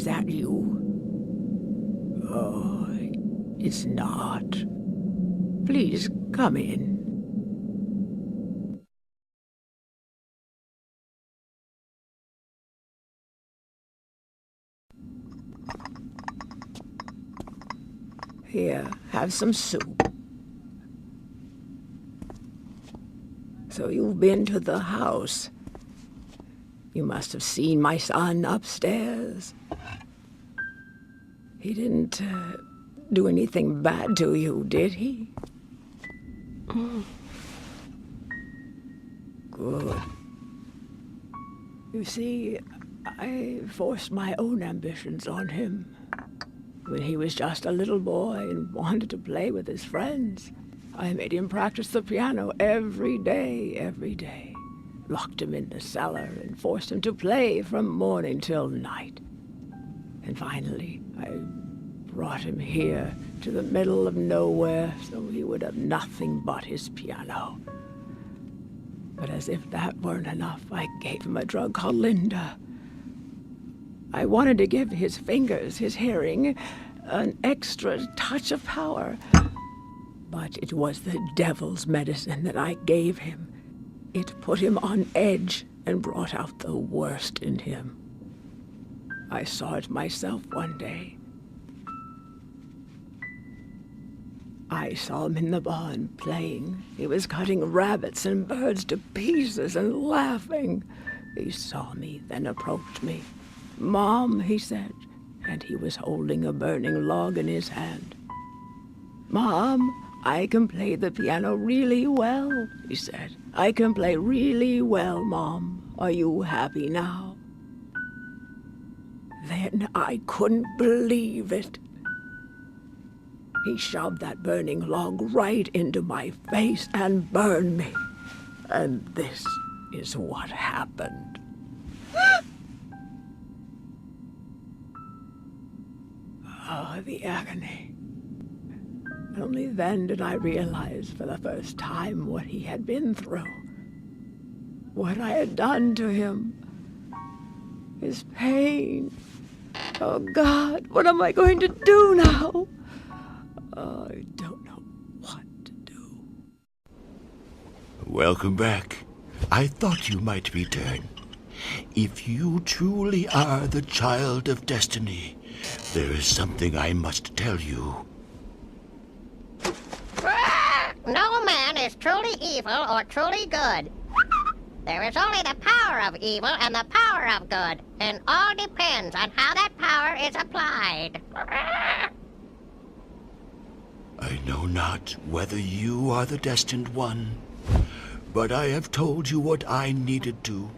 Is that you? Oh, it's not. Please come in. Here, have some soup. So you've been to the house. You must have seen my son upstairs. He didn't do anything bad to you, did he? Good. You see, I forced my own ambitions on him. When he was just a little boy and wanted to play with his friends, I made him practice the piano every day. Locked him in the cellar and forced him to play from morning till night. And finally, I brought him here to the middle of nowhere so he would have nothing but his piano. But as if that weren't enough, I gave him a drug called Linda. I wanted to give his fingers, his hearing, an extra touch of power. But it was the devil's medicine that I gave him. It put him on edge and brought out the worst in him. I saw it myself one day. I saw him in the barn playing. He was cutting rabbits and birds to pieces and laughing. He saw me, then approached me. "Mom," he said, and he was holding a burning log in his hand. "Mom, I can play the piano really well," he said. "I can play really well, Mom. Are you happy now?" Then I couldn't believe it. He shoved that burning log right into my face and burned me. And this is what happened. Oh, the agony. Only then did I realize for the first time what he had been through. What I had done to him. His pain. Oh, God, what am I going to do now? Oh, I don't know what to do. Welcome back. I thought you might return. If you truly are the child of destiny, there is something I must tell you. No man is truly evil or truly good. There is only the power of evil and the power of good, and all depends on how that power is applied. I know not whether you are the destined one, but I have told you what I needed to.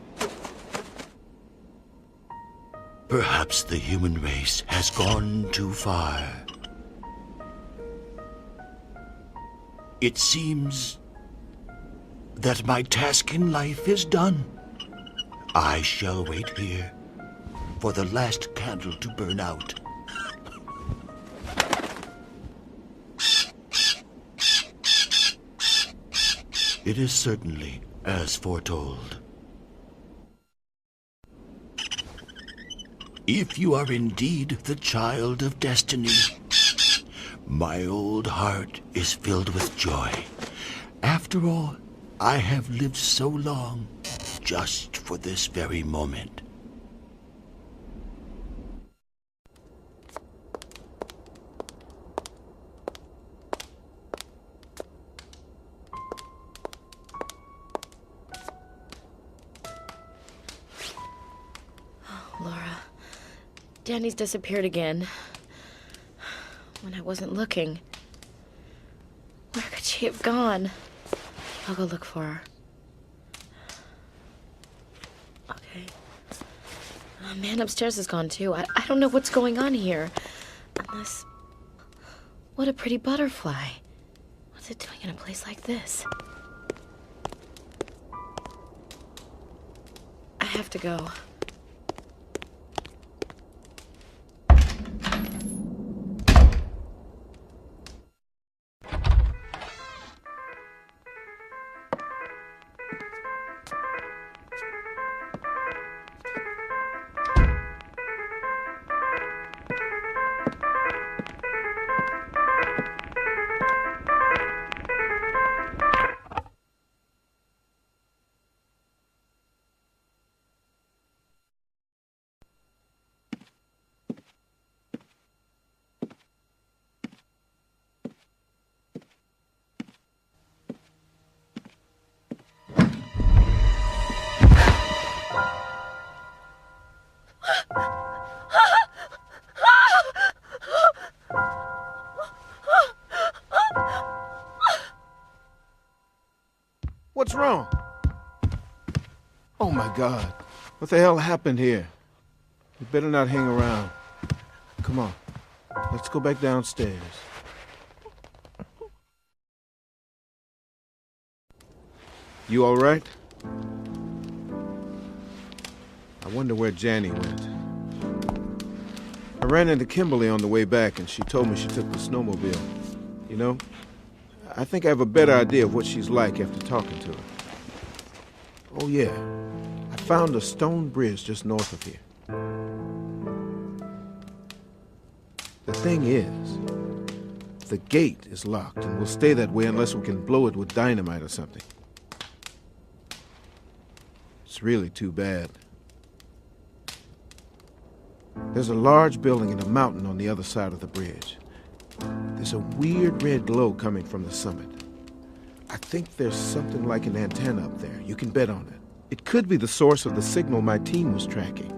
Perhaps the human race has gone too far. It seems that my task in life is done. I shall wait here for the last candle to burn out. It is certainly as foretold. If you are indeed the child of destiny, my old heart is filled with joy. After all, I have lived so long just for this very moment. Laura, Danny's disappeared again. When I wasn't looking. Where could she have gone? I'll go look for her. Okay. Oh, man upstairs is gone too. I don't know what's going on here. Unless... What a pretty butterfly. What's it doing in a place like this? I have to go. What's wrong? Oh my God. What the hell happened here? You better not hang around. Come on. Let's go back downstairs. You all right? I wonder where Janny went. I ran into Kimberly on the way back, and she told me she took the snowmobile. You know, I think I have a better idea of what she's like after talking to her. Oh yeah, I found a stone bridge just north of here. The thing is, the gate is locked and will stay that way unless we can blow it with dynamite or something. It's really too bad. There's a large building in a mountain on the other side of the bridge. There's a weird red glow coming from the summit. I think there's something like an antenna up there. You can bet on it. It could be the source of the signal my team was tracking.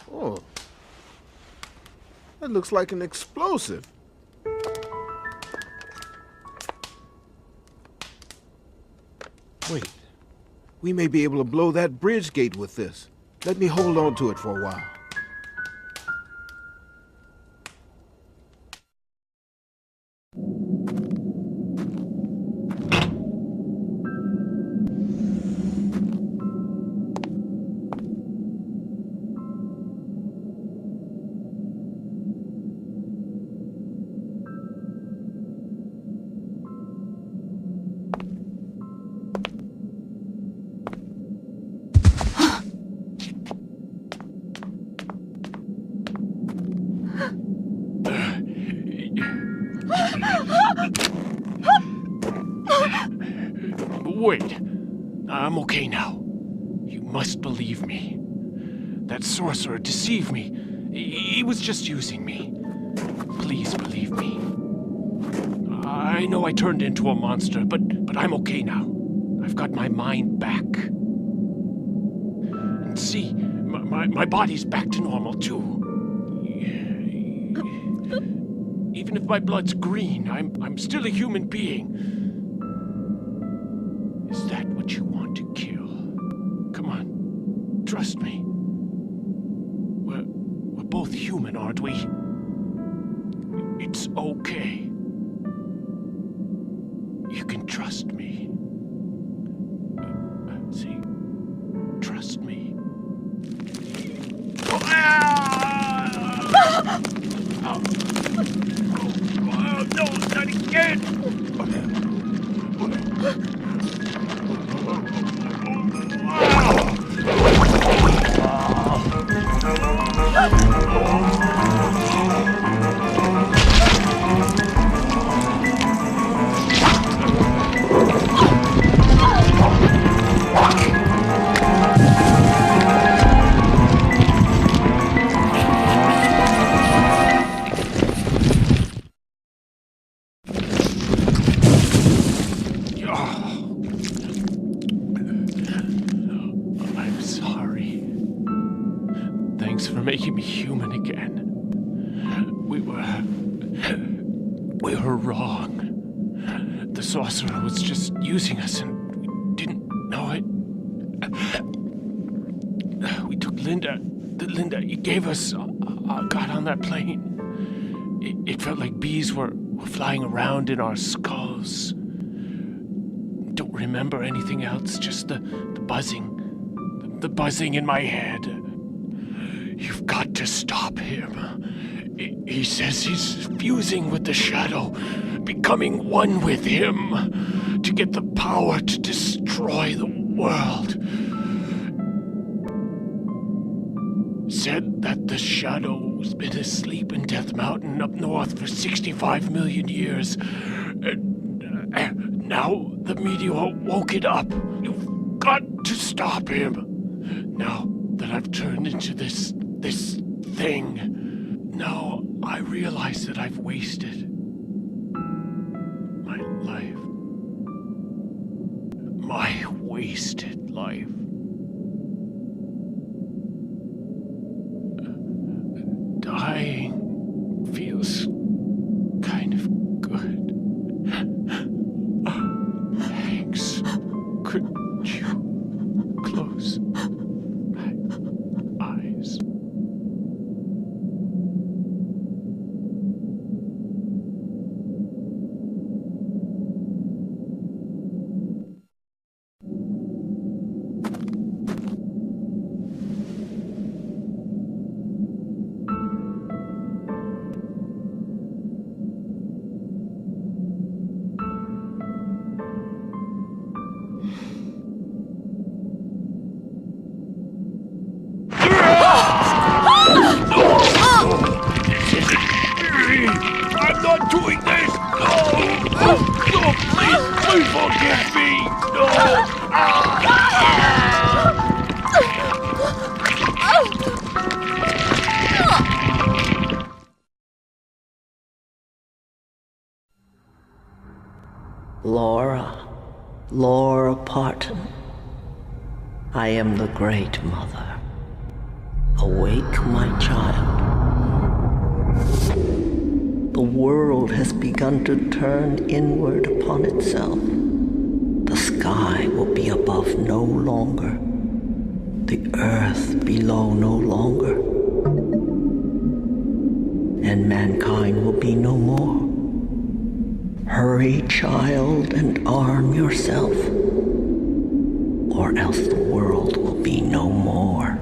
Oh, that looks like an explosive. Wait, we may be able to blow that bridge gate with this. Let me hold on to it for a while. Wait. I'm okay now. You must believe me. That sorcerer deceived me. He was just using me. Please believe me. I know I turned into a monster, but I'm okay now. I've got my mind back. And see, my body's back to normal, too. Even if my blood's green, I'm still a human being. Is that what you want to kill? Come on, trust me. We're both human, aren't we? It's okay. You can trust me. See? Trust me. No, not again! making me human again. We were wrong. The sorcerer was just using us and we didn't know it. We took Linda. Linda, you gave us, got on that plane. It felt like bees were flying around in our skulls. Don't remember anything else, just the buzzing. The buzzing in my head. You've got to stop him. He says he's fusing with the shadow, becoming one with him, to get the power to destroy the world. Said that the shadow's been asleep in Death Mountain up north for 65 million years. Now the meteor woke it up. You've got to stop him. Now that I've turned into this thing, now I realize that I've wasted my life. My wasted life. Dying feels kind of good. Thanks. Could you close my eyes? I'm not doing this! No! No, please forgive me! No! Laura Parton. I am the Great Mother. Awake, my child. The world has begun to turn inward upon itself. The sky will be above no longer. The earth below no longer. And mankind will be no more. Hurry, child, and arm yourself, or else the world will be no more.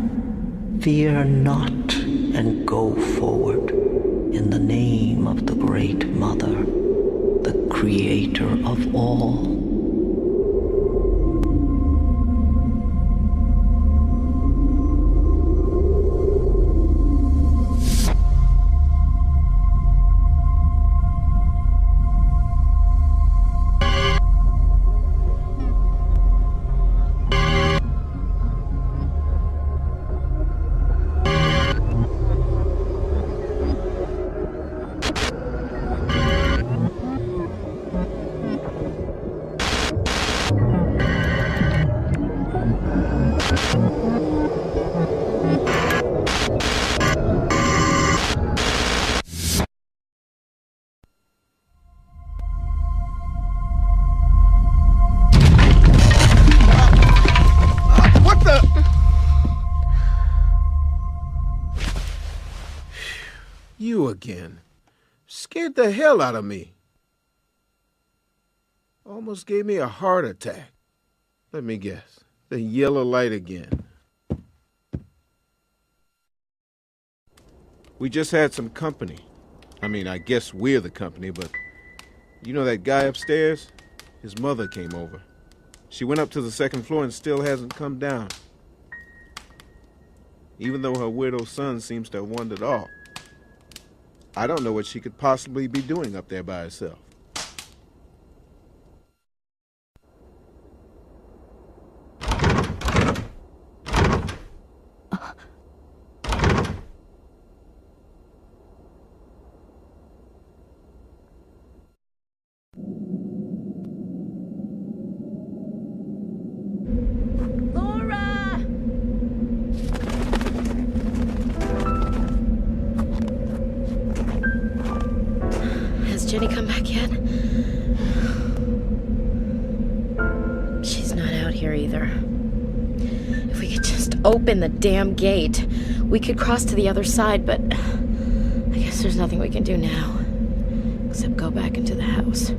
Fear not, and go forward in the name of the Great Mother, the Creator of all. You again. Scared the hell out of me. Almost gave me a heart attack. Let me guess. The yellow light again. We just had some company. I mean, I guess we're the company, but you know that guy upstairs? His mother came over. She went up to the second floor and still hasn't come down. Even though her widow son seems to have wandered off. I don't know what she could possibly be doing up there by herself. open the damn gate. We could cross to the other side, but I guess there's nothing we can do now. Except go back into the house.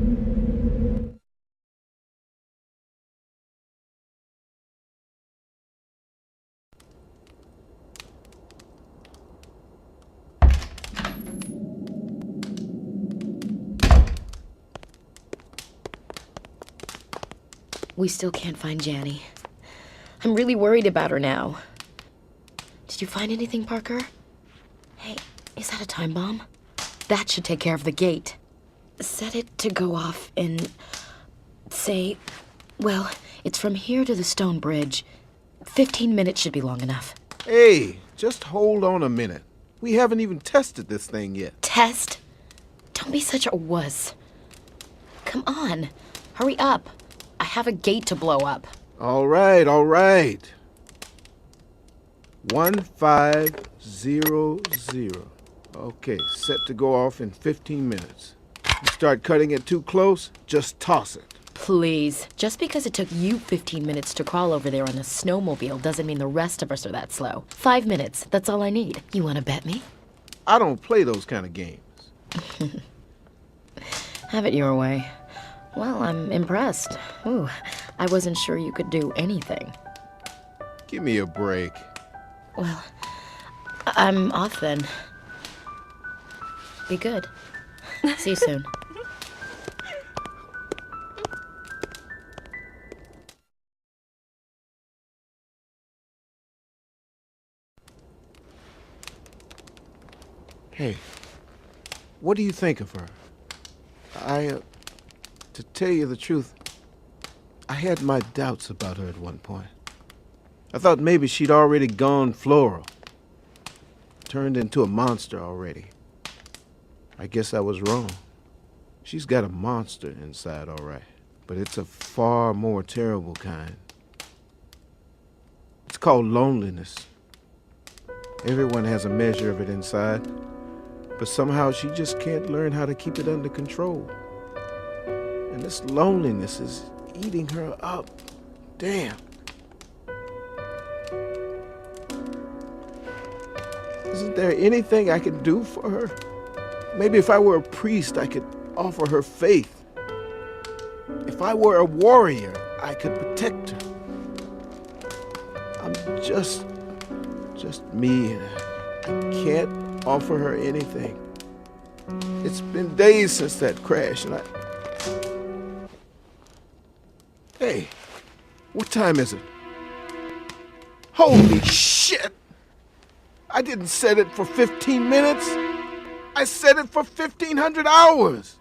We still can't find Janny. I'm really worried about her now. Did you find anything, Parker? Hey, is that a time bomb? That should take care of the gate. Set it to go off in, say, well, it's from here to the stone bridge. 15 minutes should be long enough. Hey, just hold on a minute. We haven't even tested this thing yet. Test? Don't be such a wuss. Come on, hurry up. I have a gate to blow up. All right, all right. 1500. Okay, set to go off in 15 minutes. You start cutting it too close, just toss it. Please. Just because it took you 15 minutes to crawl over there on a snowmobile doesn't mean the rest of us are that slow. 5 minutes, that's all I need. You want to bet me? I don't play those kind of games. Have it your way. Well, I'm impressed. Ooh, I wasn't sure you could do anything. Give me a break. Well, I'm off then. Be good. See you soon. Hey, what do you think of her? To tell you the truth, I had my doubts about her at one point. I thought maybe she'd already gone floral. Turned into a monster already. I guess I was wrong. She's got a monster inside, all right. But it's a far more terrible kind. It's called loneliness. Everyone has a measure of it inside. But somehow she just can't learn how to keep it under control. And this loneliness is eating her up. Damn. Isn't there anything I can do for her? Maybe if I were a priest, I could offer her faith. If I were a warrior, I could protect her. I'm just me, and I can't offer her anything. It's been days since that crash, and Hey, what time is it? Holy shit! I didn't set it for 15 minutes. I set it for 1,500 hours.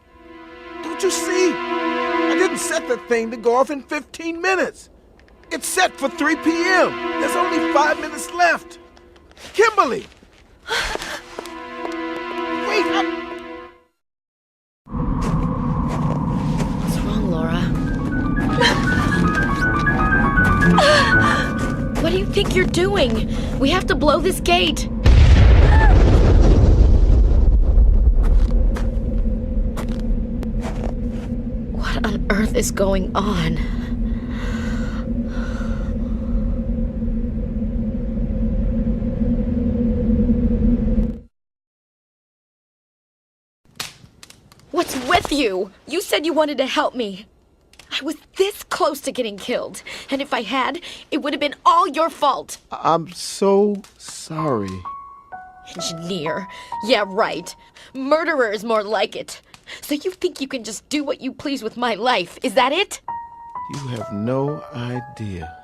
Don't you see? I didn't set the thing to go off in 15 minutes. It's set for 3 p.m. There's only 5 minutes left. Kimberly! Wait, What's wrong, Laura? What do you think you're doing? We have to blow this gate. What on earth is going on? What's with you? You said you wanted to help me. I was this close to getting killed. And if I had, it would have been all your fault. I'm so sorry. Engineer. Yeah, right. Murderer is more like it. So you think you can just do what you please with my life, is that it? You have no idea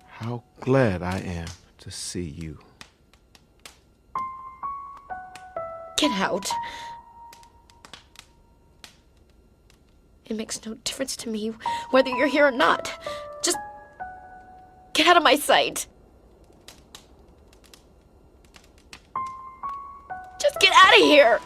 how glad I am to see you. Get out. It makes no difference to me whether you're here or not. Just get out of my sight. Just get out of here.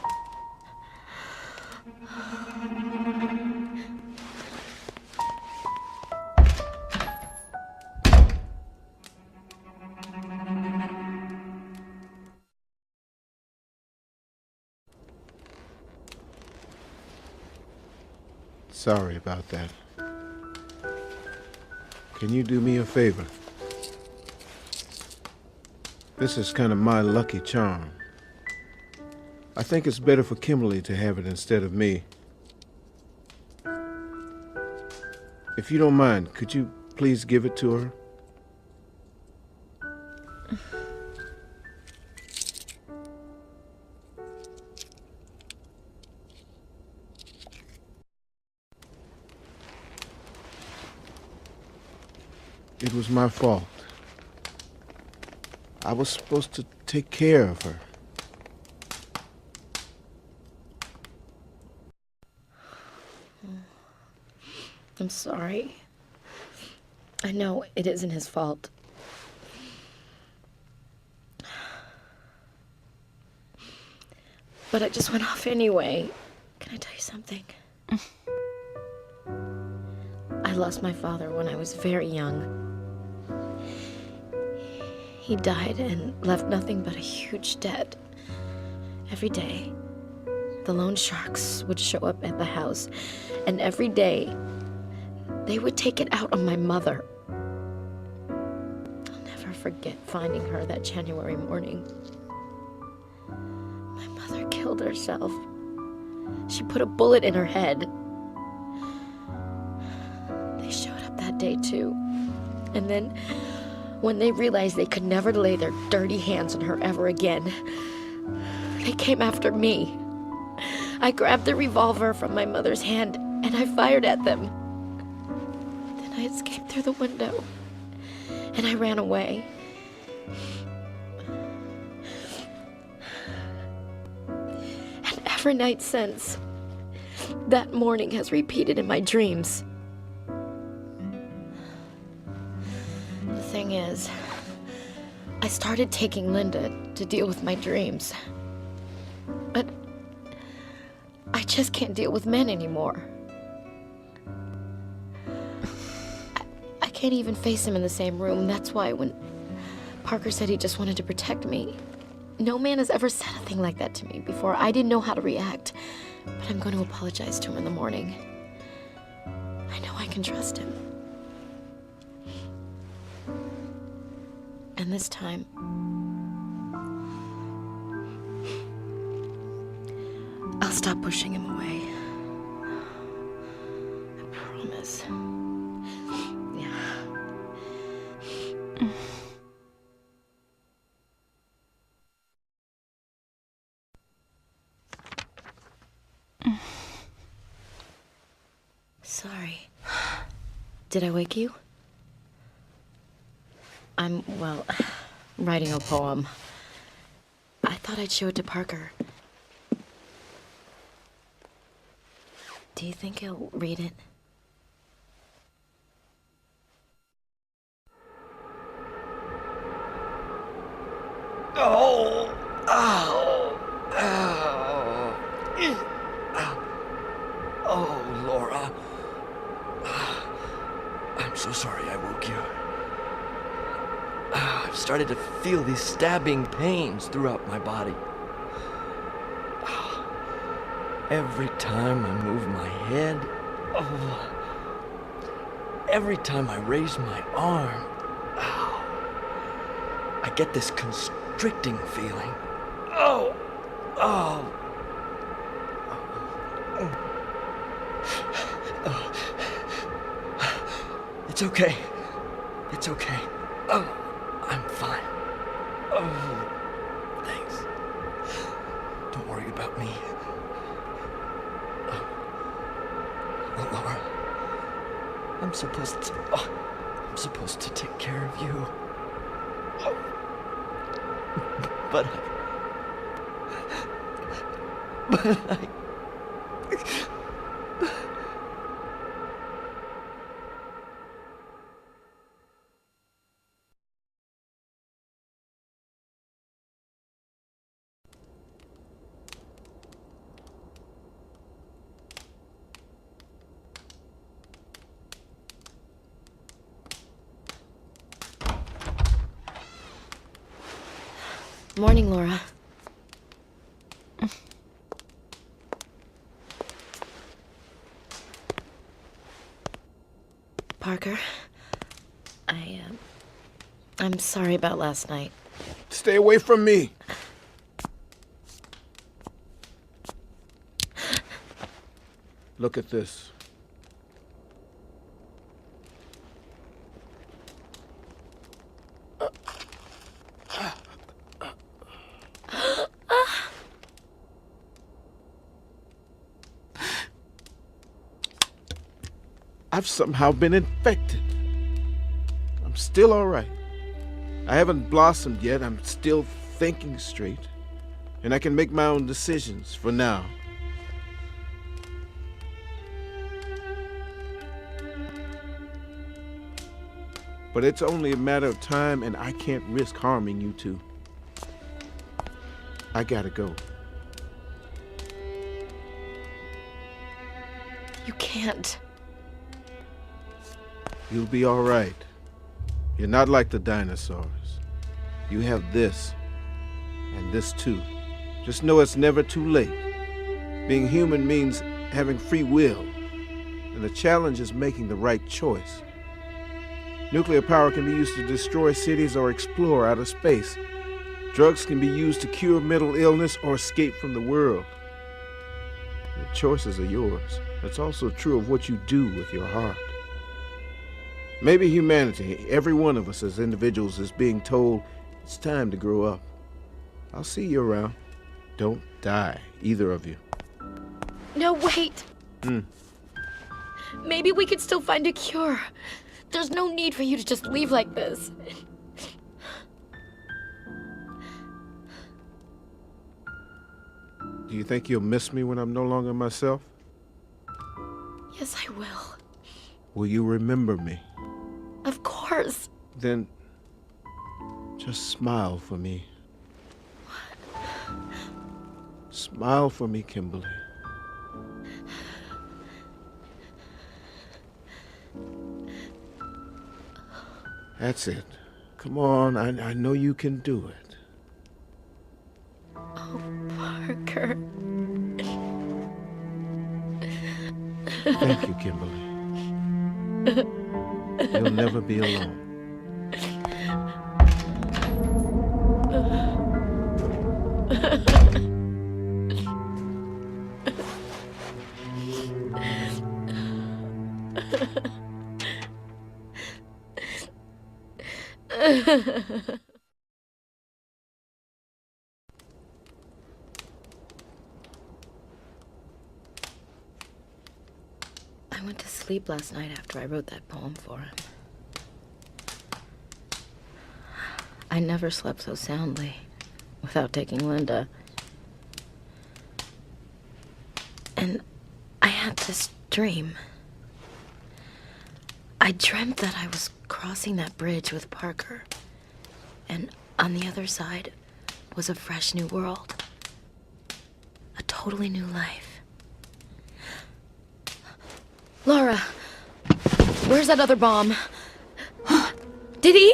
Sorry about that. Can you do me a favor? This is kind of my lucky charm. I think it's better for Kimberly to have it instead of me. If you don't mind, could you please give it to her? It was my fault. I was supposed to take care of her. I'm sorry. I know it isn't his fault. But I just went off anyway. Can I tell you something? I lost my father when I was very young. He died and left nothing but a huge debt. Every day, the loan sharks would show up at the house, and every day, they would take it out on my mother. I'll never forget finding her that January morning. My mother killed herself. She put a bullet in her head. They showed up that day too. And then, when they realized they could never lay their dirty hands on her ever again, they came after me. I grabbed the revolver from my mother's hand and I fired at them. I escaped through the window, and I ran away. And every night since, that morning has repeated in my dreams. The thing is, I started taking Linda to deal with my dreams. But I just can't deal with men anymore. I can't even face him in the same room. That's why when Parker said he just wanted to protect me, no man has ever said a thing like that to me before. I didn't know how to react, but I'm going to apologize to him in the morning. I know I can trust him. And this time, I'll stop pushing him away. I promise. Sorry. Did I wake you? I'm writing a poem. I thought I'd show it to Parker. Do you think he'll read it? Oh, ow, ow. Oh, Laura. I'm so sorry I woke you. I've started to feel these stabbing pains throughout my body. Every time I move my head, every time I raise my arm, I get this constricting feeling. It's okay. It's okay. I'm fine. Thanks. Don't worry about me. Laura, I'm supposed to take care of you. But I... Morning, Laura. Parker, I'm sorry about last night. Stay away from me. Look at this. I've somehow been infected. I'm still all right. I haven't blossomed yet. I'm still thinking straight. And I can make my own decisions for now. But it's only a matter of time, and I can't risk harming you two. I gotta go. You can't. You'll be all right. You're not like the dinosaurs. You have this, and this too. Just know it's never too late. Being human means having free will, and the challenge is making the right choice. Nuclear power can be used to destroy cities or explore outer space. Drugs can be used to cure mental illness or escape from the world. The choices are yours. That's also true of what you do with your heart. Maybe humanity, every one of us as individuals, is being told it's time to grow up. I'll see you around. Don't die, either of you. No, wait. Maybe we could still find a cure. There's no need for you to just leave like this. Do you think you'll miss me when I'm no longer myself? Yes, I will. Will you remember me? Of course. Then just smile for me. Smile for me, Kimberly. That's it. Come on, I know you can do it. Oh, Parker. Thank you, Kimberly. You'll never be alone. I went to sleep last night after I wrote that poem for him. I never slept so soundly without taking Linda. And I had this dream. I dreamt that I was crossing that bridge with Parker, and on the other side was a fresh new world. A totally new life. Laura, where's that other bomb? Did he?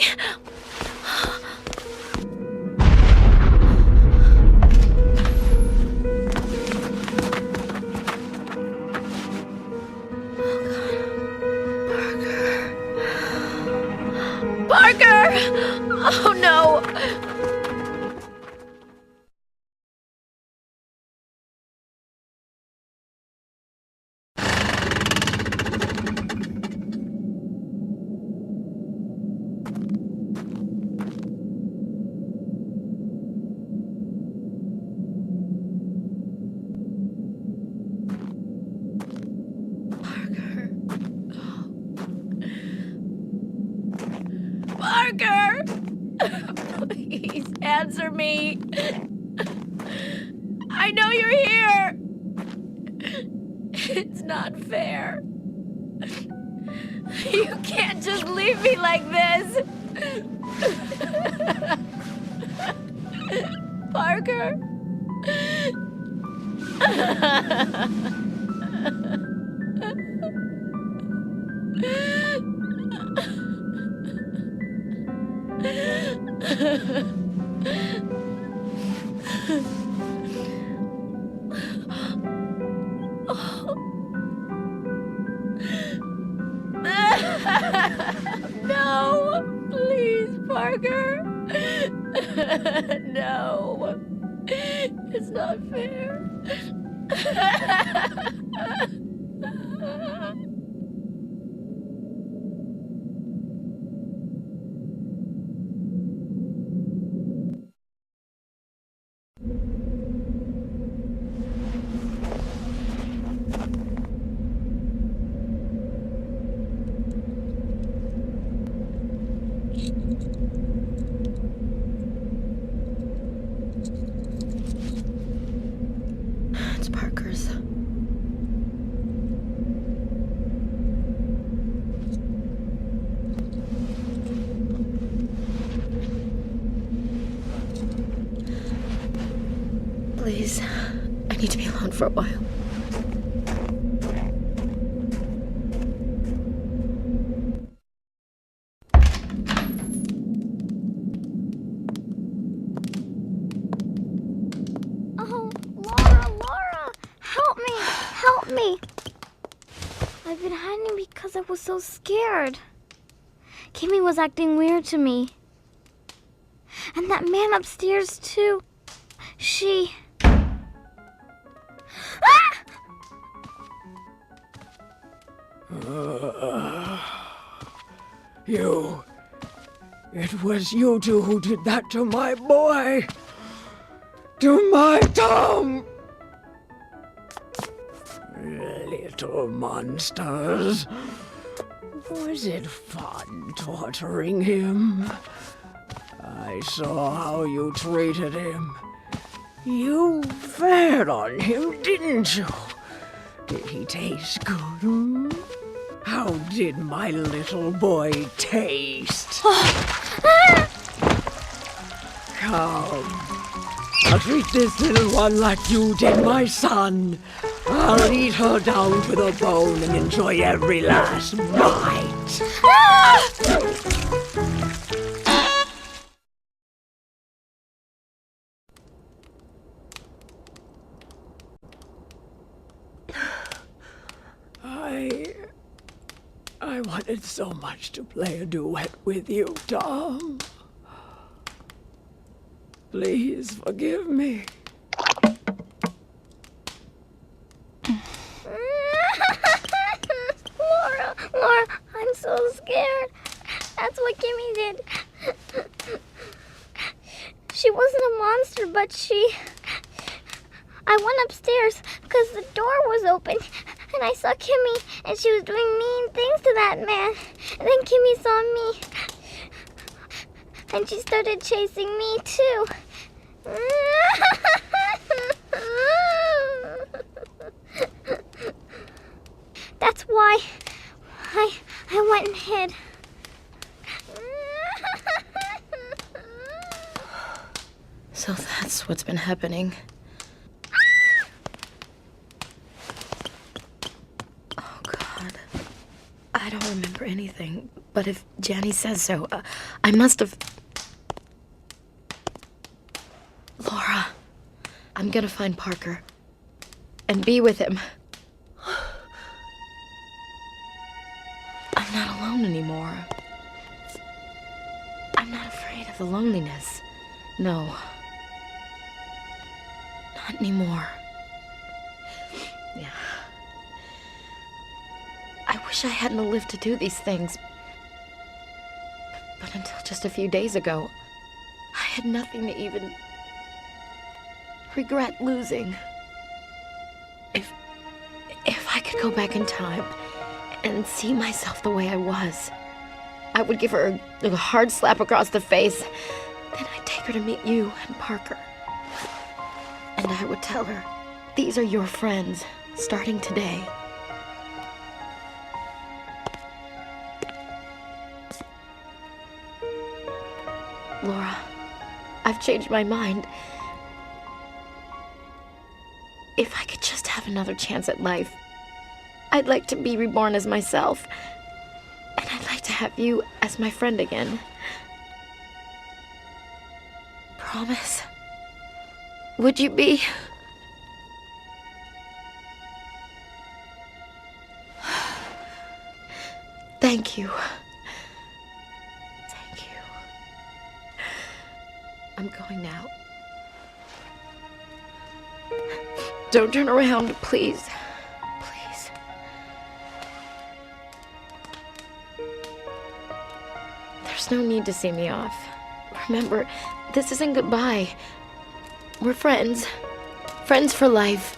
Parker! Oh no! Parker! Please answer me. I know you're here. It's not fair. You can't just leave me like this. Parker? No, please, Parker. No. It's not fair. It's Parker's. Please, I need to be alone for a while. Oh, Laura, help me, help me. I've been hiding because I was so scared. Kimmy was acting weird to me. And that man upstairs, too. She... You. It was you two who did that to my boy. To my Tom. Little monsters. Was it fun torturing him? I saw how you treated him. You fed on him, didn't you? Did he taste good? Hmm? How did my little boy taste? Come. I'll treat this little one like you did my son. I'll eat her down to the bone and enjoy every last bite. I wanted so much to play a duet with you, Tom. Please forgive me. Laura, I'm so scared. That's what Kimmy did. She wasn't a monster, but I went upstairs because the door was open, and I saw Kimmy, and she was doing mean things to that man. And then Kimmy saw me, and she started chasing me, too. That's why I went and hid. So that's what's been happening. Oh, God. I don't remember anything, but if Janny says so, I must have... Laura, I'm gonna find Parker and be with him. I'm not alone anymore. I'm not afraid of the loneliness. No. Not anymore. Yeah. I wish I hadn't lived to do these things. But until just a few days ago, I had nothing to even regret losing. If I could go back in time and see myself the way I was, I would give her a hard slap across the face. Then I'd take her to meet you and Parker. And I would tell her, these are your friends, starting today. Laura, I've changed my mind. If I could just have another chance at life, I'd like to be reborn as myself. And I'd like to have you as my friend again. Promise? Would you be? Thank you. Thank you. I'm going now. Don't turn around, please. Please. There's no need to see me off. Remember, this isn't goodbye. We're friends. Friends for life.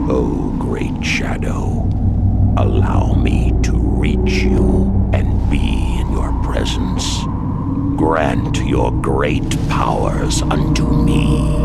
Oh, great shadow, allow me to reach you and be in your presence. Grant your great powers unto me.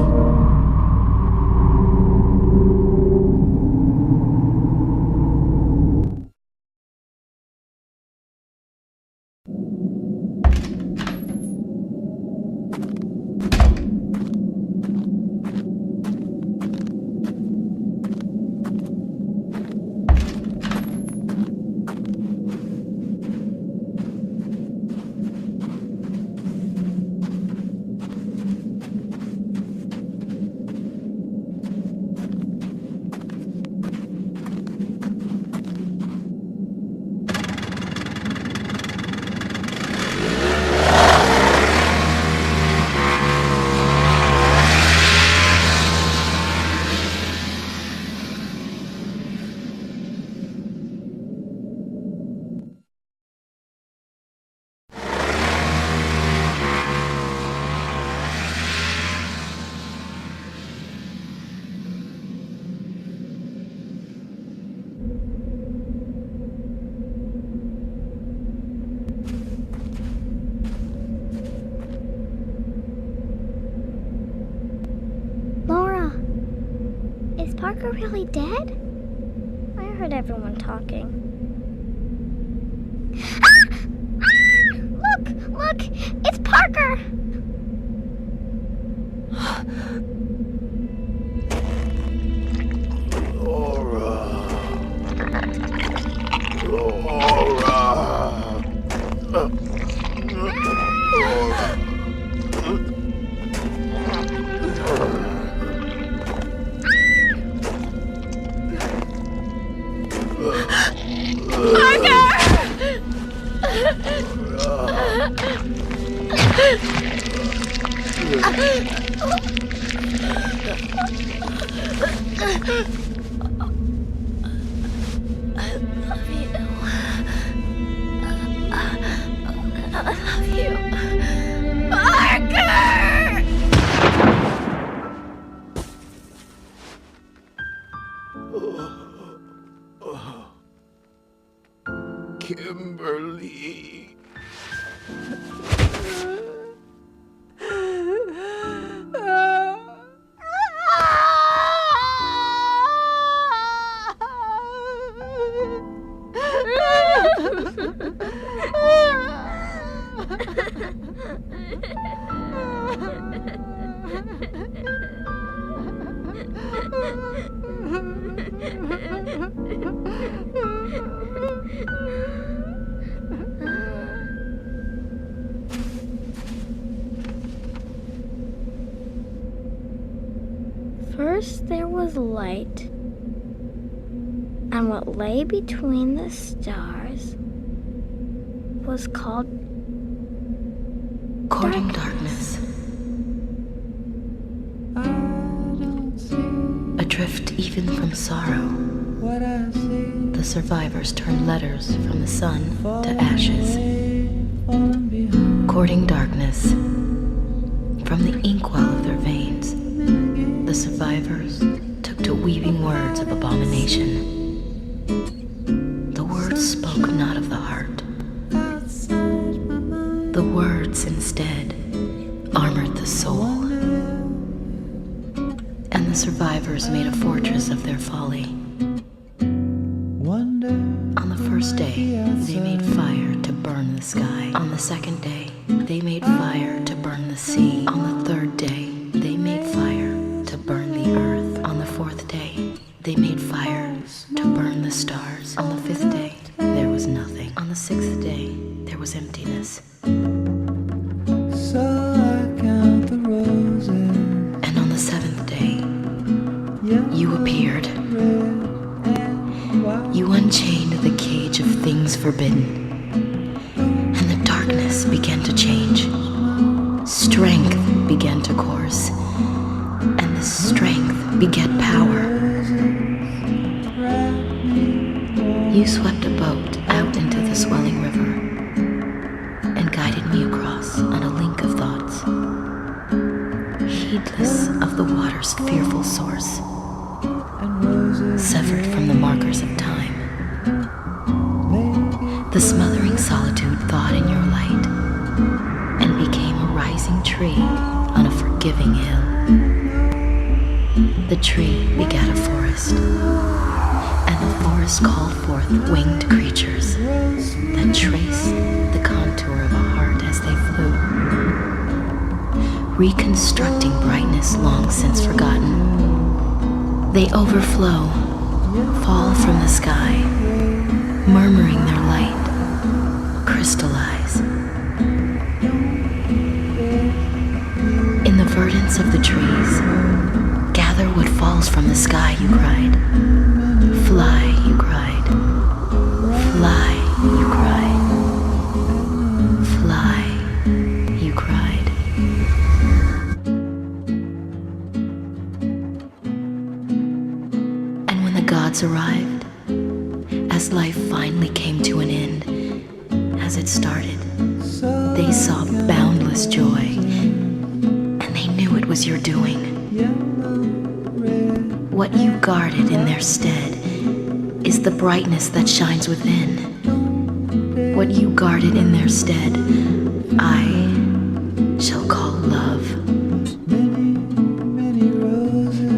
Is Parker really dead? I heard everyone talking. Ah! Look! It's Parker! Kimberly. First there was light, and what lay between the stars was called Courting darkness. Adrift even from sorrow. The survivors turned letters from the sun to ashes, courting darkness from the inkwell of their veins. The survivors took to weaving words of abomination. The words spoke not of the heart. The words instead armored the soul. And the survivors made a fortress of their folly. On the first day, they made fire to burn the sky. On the second day, they made fire to burn the sea. On the third day, they made fire to burn the earth. On the fourth day, they made fire to burn the stars. On the fifth day, there was nothing. On the sixth day, there was emptiness. So I count the roses. And on the seventh day, you appeared. You unchained the cage of things forbidden, and the darkness began to change. Strength began to course, and the strength begat power. You swept a boat out into the swelling river and guided me across on a link of thoughts, heedless of the water's fearful source, severed from the markers of time. The smothering solitude thawed in your light and became a rising tree on a forgiving hill. The tree begat a forest, and the forest called forth winged creatures that traced the contour of a heart as they flew, reconstructing brightness long since forgotten. They overflow, fall from the sky, murmuring their light, crystallize. In the verdance of the trees, gather what falls from the sky, you cried. Fly, you cried. Fly, you cried. Fly, you cried. And when the gods arrived, as life finally came to an end, as it started, they saw boundless joy, and they knew it was your doing. What you guarded in their stead is the brightness that shines within. What you guarded in their stead, I shall call love.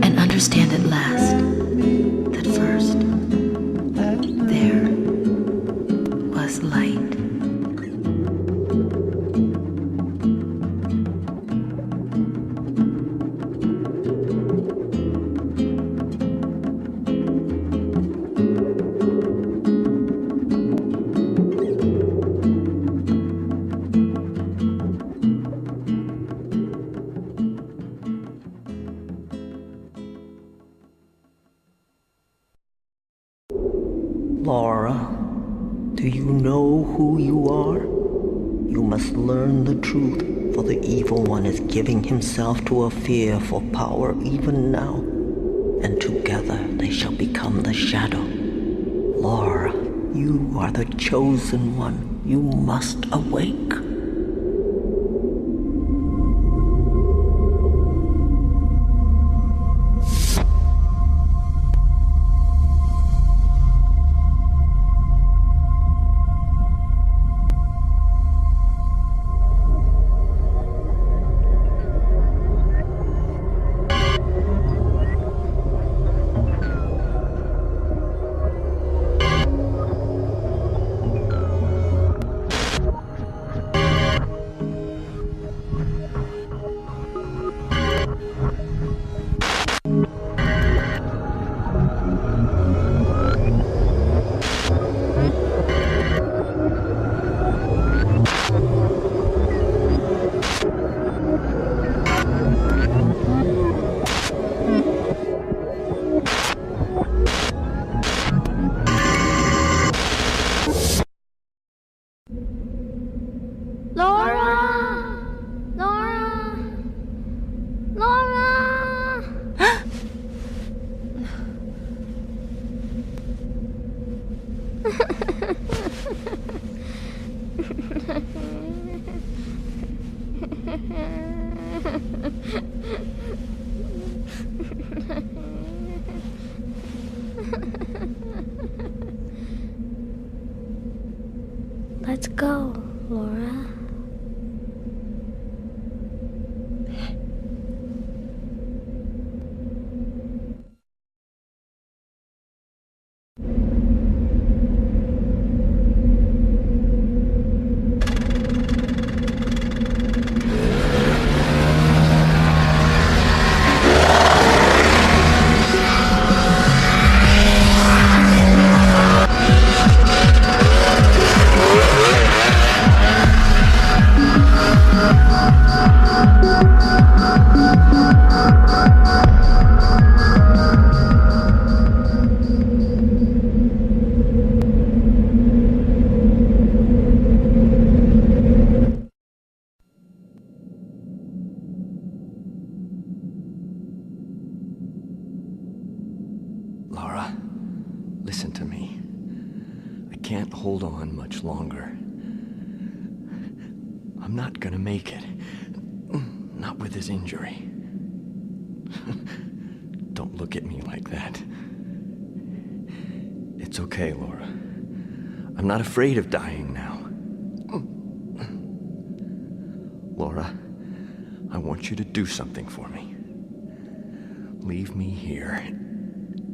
And understand at last that first there was light. Laura, do you know who you are? You must learn the truth, for the evil one is giving himself to a fearful power even now, and together they shall become the shadow. Laura, you are the chosen one. You must awake. Let's go, Laura. Laura, listen to me. I can't hold on much longer. I'm not gonna make it. Not with this injury. Don't look at me like that. It's okay, Laura. I'm not afraid of dying now. Laura, I want you to do something for me. Leave me here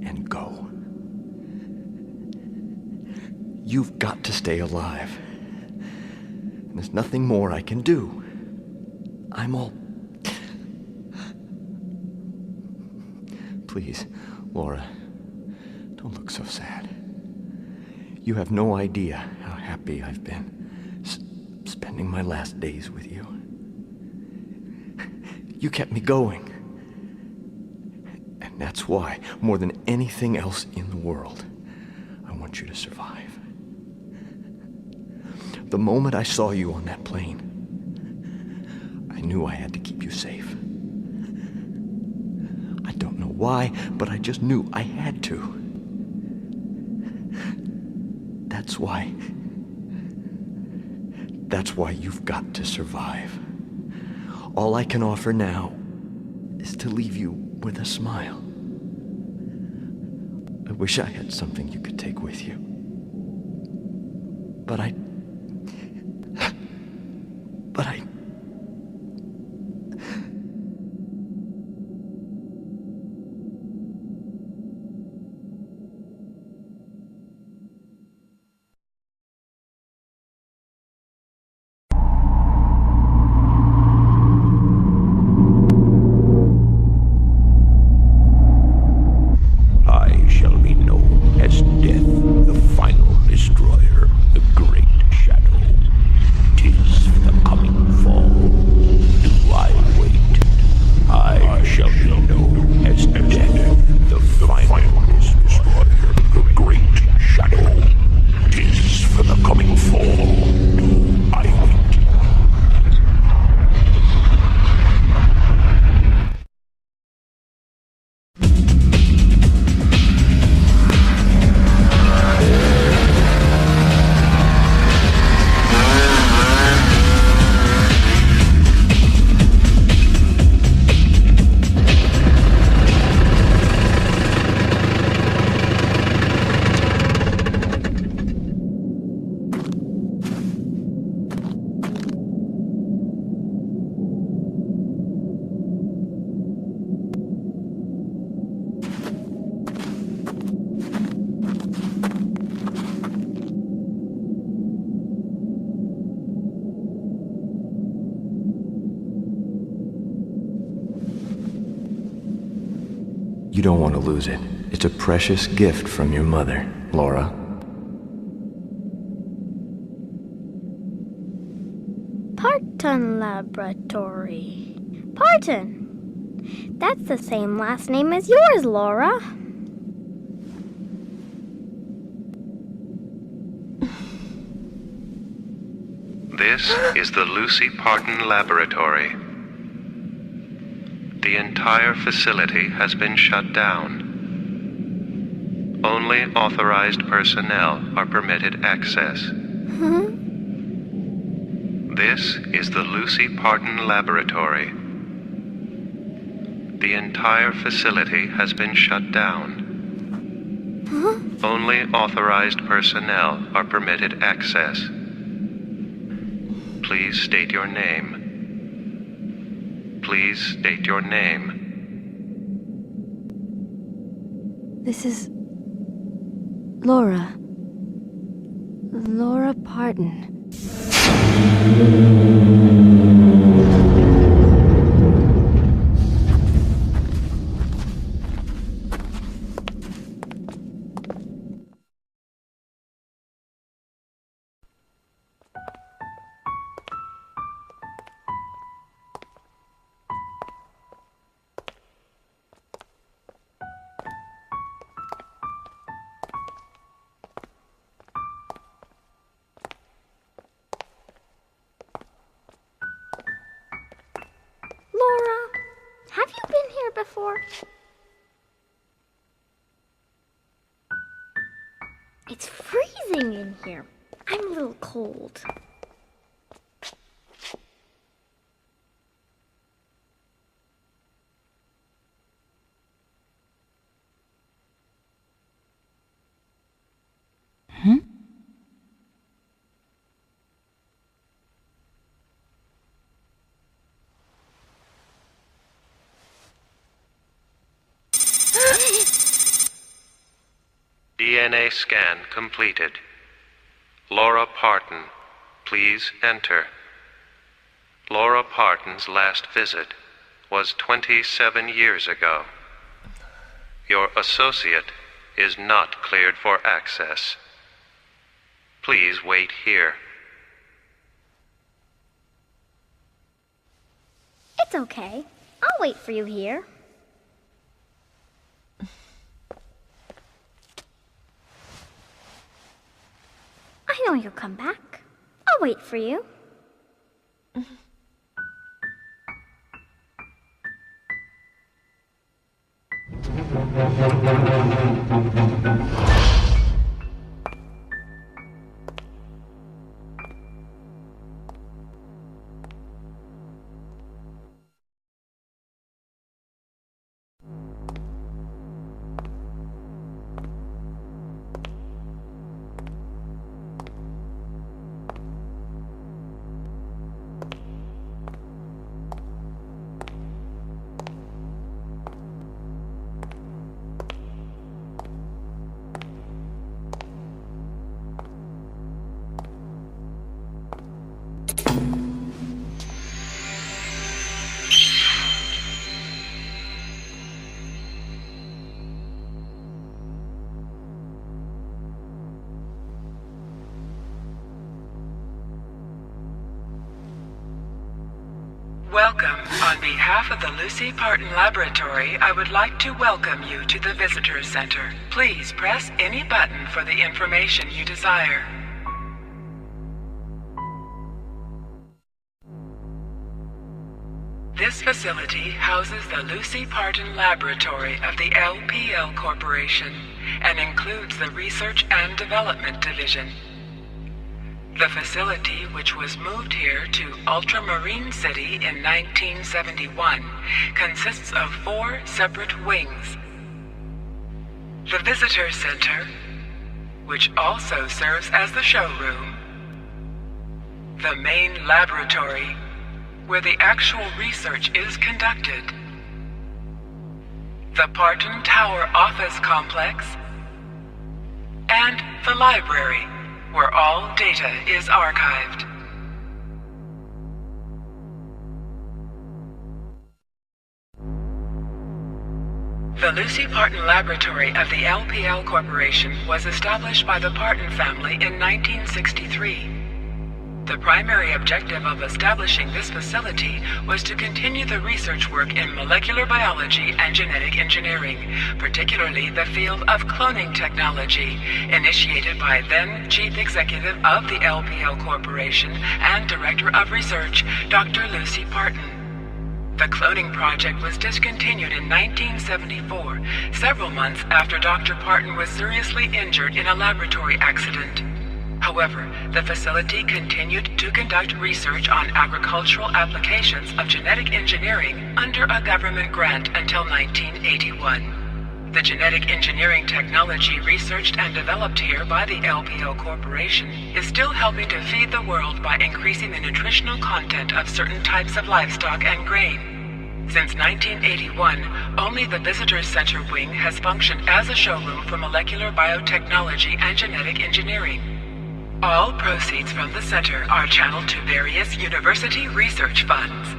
and go. You've got to stay alive. There's nothing more I can do. I'm all... Please, Laura, don't look so sad. You have no idea how happy I've been spending my last days with you. You kept me going. And that's why, more than anything else in the world, I want you to survive. The moment I saw you on that plane, I knew I had to keep you safe. I don't know why, but I just knew I had to. That's why you've got to survive. All I can offer now is to leave you with a smile. I wish I had something you could take with you. But I... I shall be known as Death, the final destroyer, the great shadow. 'Tis for the coming fall. Do I wait? I shall be known as Death, the final destroyer, the great shadow. 'Tis for the coming fall. Do I wait? You don't want to lose it. It's a precious gift from your mother, Laura. Parton Laboratory. Parton! That's the same last name as yours, Laura. This is the Lucy Parton Laboratory. The entire facility has been shut down. Only authorized personnel are permitted access. This is the Lucy Parton Laboratory. The entire facility has been shut down. Only authorized personnel are permitted access. Please state your name. Please state your name. This is Laura. Laura Parton. Laura, have you been here before? It's freezing in here. I'm a little cold. DNA scan completed. Laura Parton, please enter. Laura Parton's last visit was 27 years ago. Your associate is not cleared for access. Please wait here. It's okay. I'll wait for you here. I know you'll come back. I'll wait for you. Welcome. On behalf of the Lucy Parton Laboratory, I would like to welcome you to the Visitor Center. Please press any button for the information you desire. This facility houses the Lucy Parton Laboratory of the LPL Corporation and includes the Research and Development Division. The facility, which was moved here to Ultramarine City in 1971, consists of 4 separate wings. The Visitor Center, which also serves as the showroom. The main laboratory, where the actual research is conducted. The Parton Tower Office Complex. And the library, where all data is archived. The Lucy Parton Laboratory of the LPL Corporation was established by the Parton family in 1963. The primary objective of establishing this facility was to continue the research work in molecular biology and genetic engineering, particularly the field of cloning technology, initiated by then Chief Executive of the LPL Corporation and Director of Research, Dr. Lucy Parton. The cloning project was discontinued in 1974, several months after Dr. Parton was seriously injured in a laboratory accident. However, the facility continued to conduct research on agricultural applications of genetic engineering under a government grant until 1981. The genetic engineering technology researched and developed here by the LPL Corporation is still helping to feed the world by increasing the nutritional content of certain types of livestock and grain. Since 1981, only the Visitor Center wing has functioned as a showroom for molecular biotechnology and genetic engineering. All proceeds from the center are channeled to various university research funds.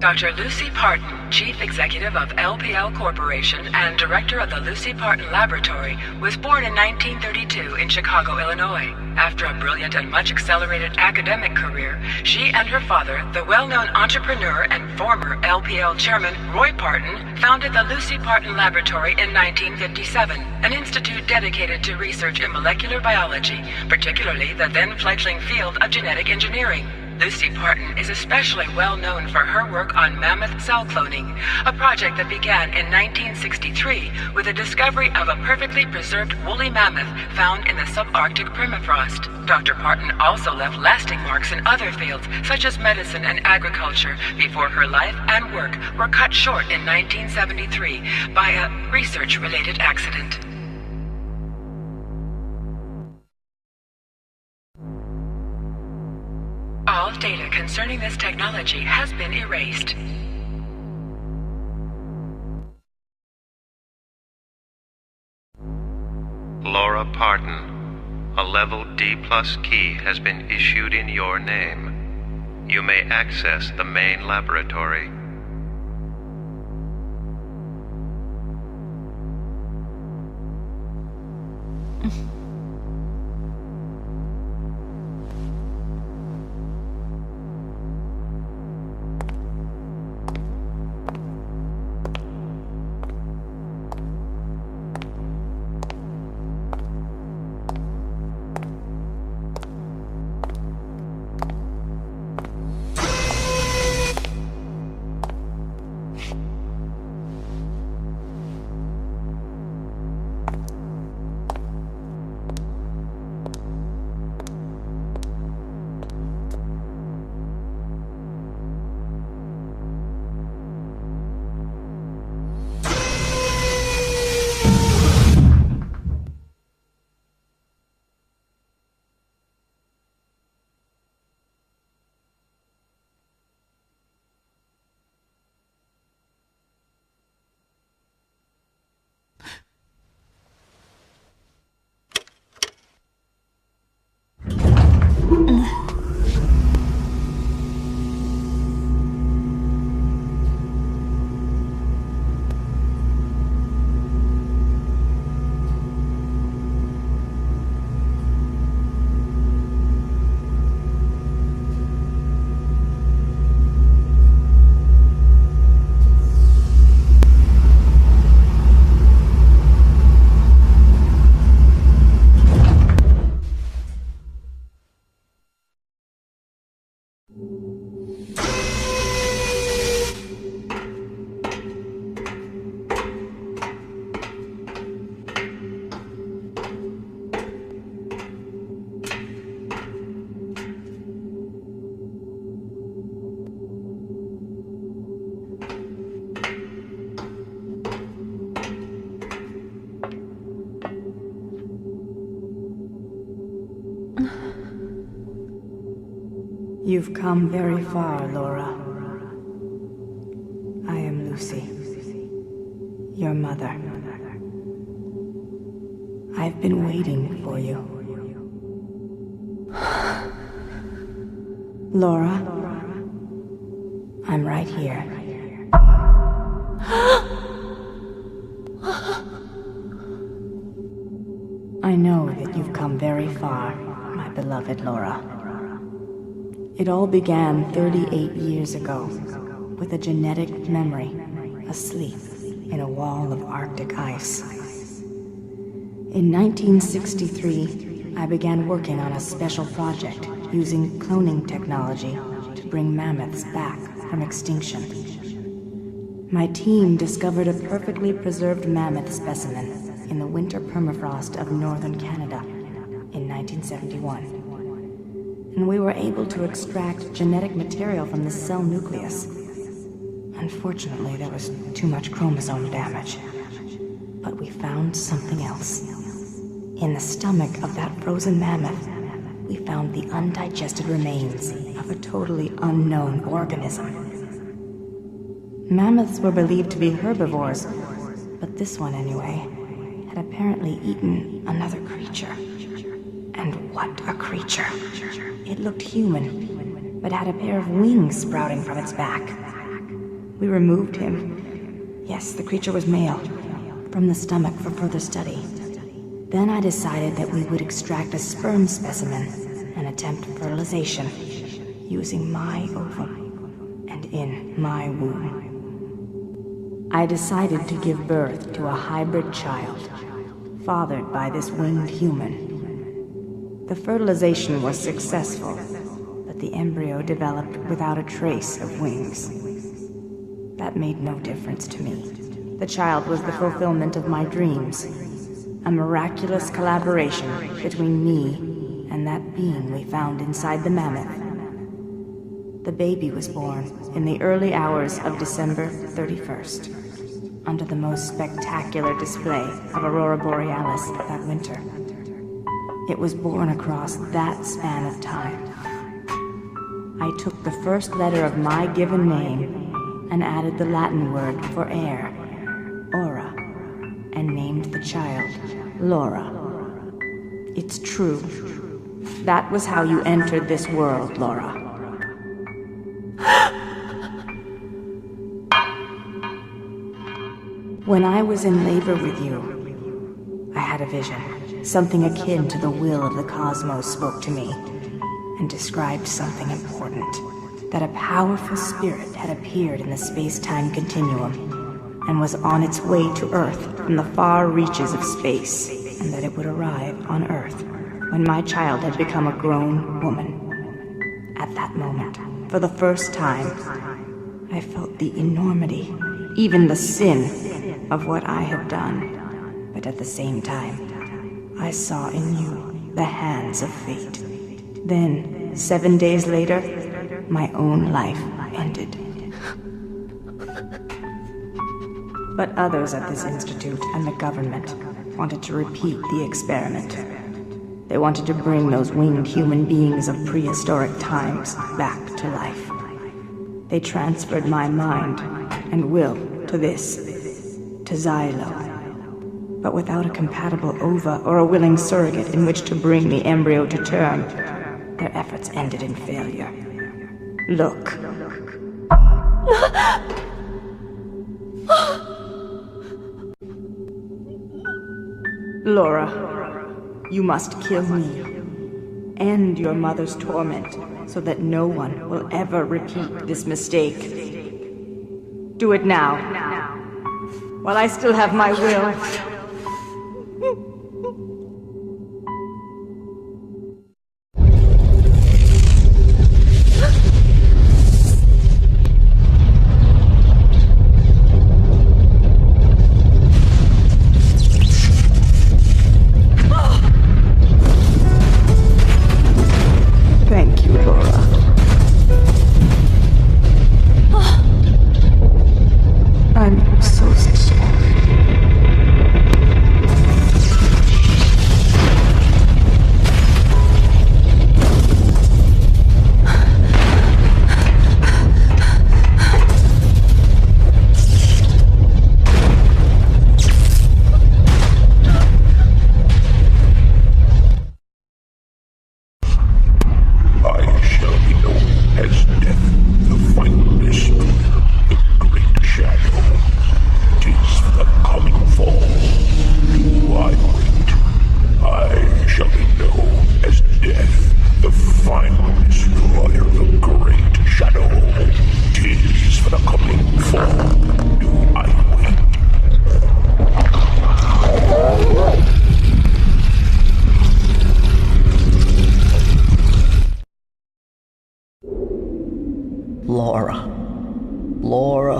Dr. Lucy Parton, Chief Executive of LPL Corporation and Director of the Lucy Parton Laboratory, was born in 1932 in Chicago, Illinois. After a brilliant and much accelerated academic career, she and her father, the well-known entrepreneur and former LPL chairman Roy Parton, founded the Lucy Parton Laboratory in 1957, an institute dedicated to research in molecular biology, particularly the then-fledgling field of genetic engineering. Lucy Parton is especially well known for her work on mammoth cell cloning, a project that began in 1963 with the discovery of a perfectly preserved woolly mammoth found in the subarctic permafrost. Dr. Parton also left lasting marks in other fields, such as medicine and agriculture, before her life and work were cut short in 1973 by a research-related accident. All data concerning this technology has been erased. Laura Parton, a level D+ key has been issued in your name. You may access the main laboratory. You've come very far, Laura. I am Lucy, your mother. I've been waiting for you. Laura, I'm right here. I know that you've come very far, my beloved Laura. It all began 38 years ago, with a genetic memory asleep in a wall of Arctic ice. In 1963, I began working on a special project using cloning technology to bring mammoths back from extinction. My team discovered a perfectly preserved mammoth specimen in the winter permafrost of northern Canada in 1971. And we were able to extract genetic material from the cell nucleus. Unfortunately, there was too much chromosome damage. But we found something else. In the stomach of that frozen mammoth, we found the undigested remains of a totally unknown organism. Mammoths were believed to be herbivores, but this one anyway had apparently eaten another creature. And what a creature! It looked human, but had a pair of wings sprouting from its back. We removed him. Yes, the creature was male, from the stomach for further study. Then I decided that we would extract a sperm specimen and attempt fertilization using my ovum and in my womb. I decided to give birth to a hybrid child, fathered by this winged human. The fertilization was successful, but the embryo developed without a trace of wings. That made no difference to me. The child was the fulfillment of my dreams, a miraculous collaboration between me and that being we found inside the mammoth. The baby was born in the early hours of December 31st, under the most spectacular display of Aurora Borealis that winter. It was born across that span of time. I took the first letter of my given name and added the Latin word for air, aura, and named the child Laura. It's true. That was how you entered this world, Laura. When I was in labor with you, I had a vision. Something akin to the will of the cosmos spoke to me and described something important. That a powerful spirit had appeared in the space-time continuum and was on its way to Earth from the far reaches of space, and that it would arrive on Earth when my child had become a grown woman. At that moment, for the first time, I felt the enormity, even the sin, of what I had done. But at the same time, I saw in you the hands of fate. Then, 7 days later, my own life ended. But others at this institute and the government wanted to repeat the experiment. They wanted to bring those winged human beings of prehistoric times back to life. They transferred my mind and will to this, to Xylo. But without a compatible ova or a willing surrogate in which to bring the embryo to term, their efforts ended in failure. Look. Laura, you must kill me. End your mother's torment so that no one will ever repeat this mistake. Do it now, while I still have my will. Thank you, Laura. I'm so sorry.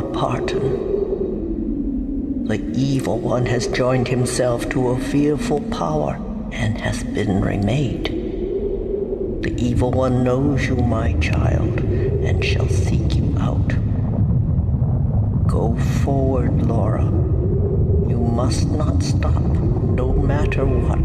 Laura Parton. The evil one has joined himself to a fearful power and has been remade. The evil one knows you, my child, and shall seek you out. Go forward, Laura. You must not stop, no matter what.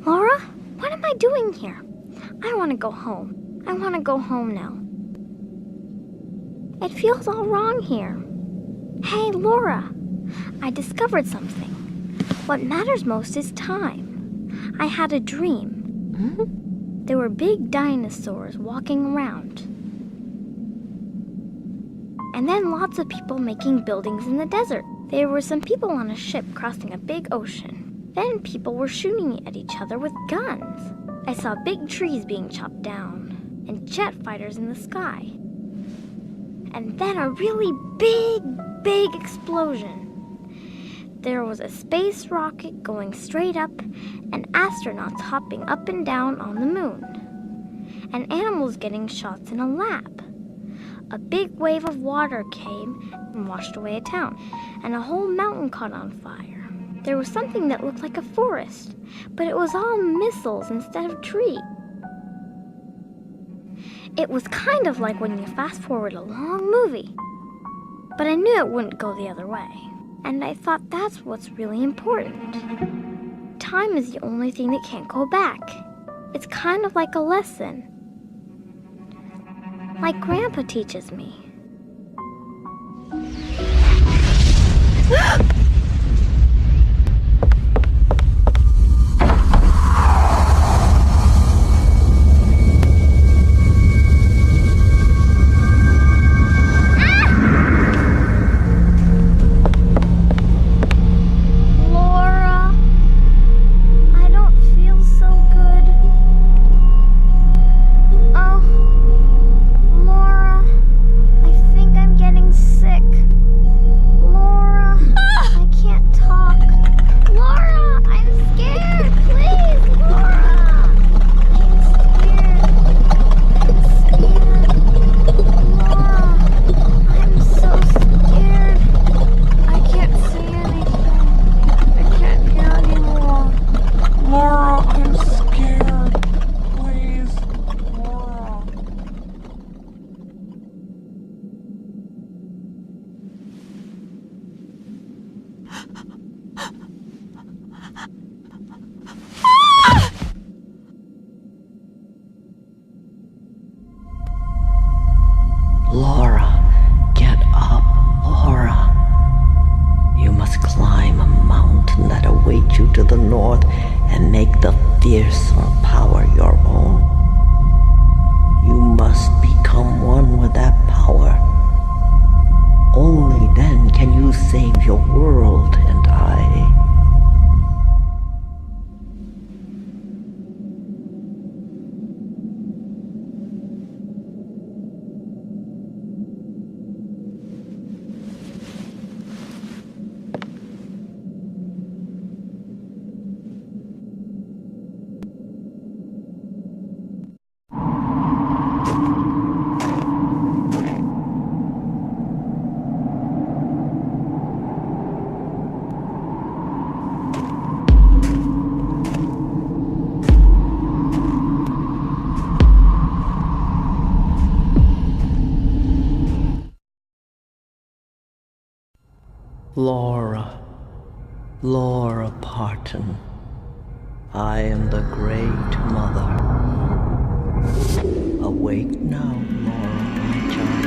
Laura, what am I doing here? I want to go home. I want to go home now. It feels all wrong here. Hey, Laura, I discovered something. What matters most is time. I had a dream. There were big dinosaurs walking around. And then lots of people making buildings in the desert. There were some people on a ship crossing a big ocean. Then people were shooting at each other with guns. I saw big trees being chopped down and jet fighters in the sky. And then a really big explosion. There was a space rocket going straight up and astronauts hopping up and down on the moon. And animals getting shots in a lab. A big wave of water came and washed away a town, and a whole mountain caught on fire. There was something that looked like a forest, but it was all missiles instead of trees. It was kind of like when you fast forward a long movie. But I knew it wouldn't go the other way. And I thought that's what's really important. Time is the only thing that can't go back. It's kind of like a lesson. Like Grandpa teaches me. Laura, get up, Laura. You must climb a mountain that awaits you to the north and make the fearsome power your own. You must become one with that power. Only then can you save your world and I. Laura. Laura Parton. I am the Great Mother. Awake now, Laura, my child.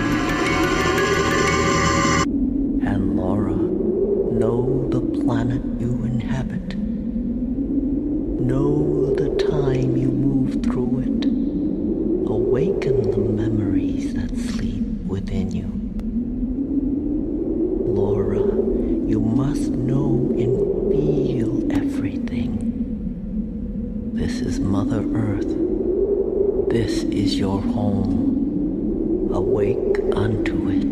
And Laura, know the planet you inhabit. Know the time you move through it. Awaken the memories that sleep within you. Laura, you must know and feel everything. This is Mother Earth. This is your home. Awake unto it.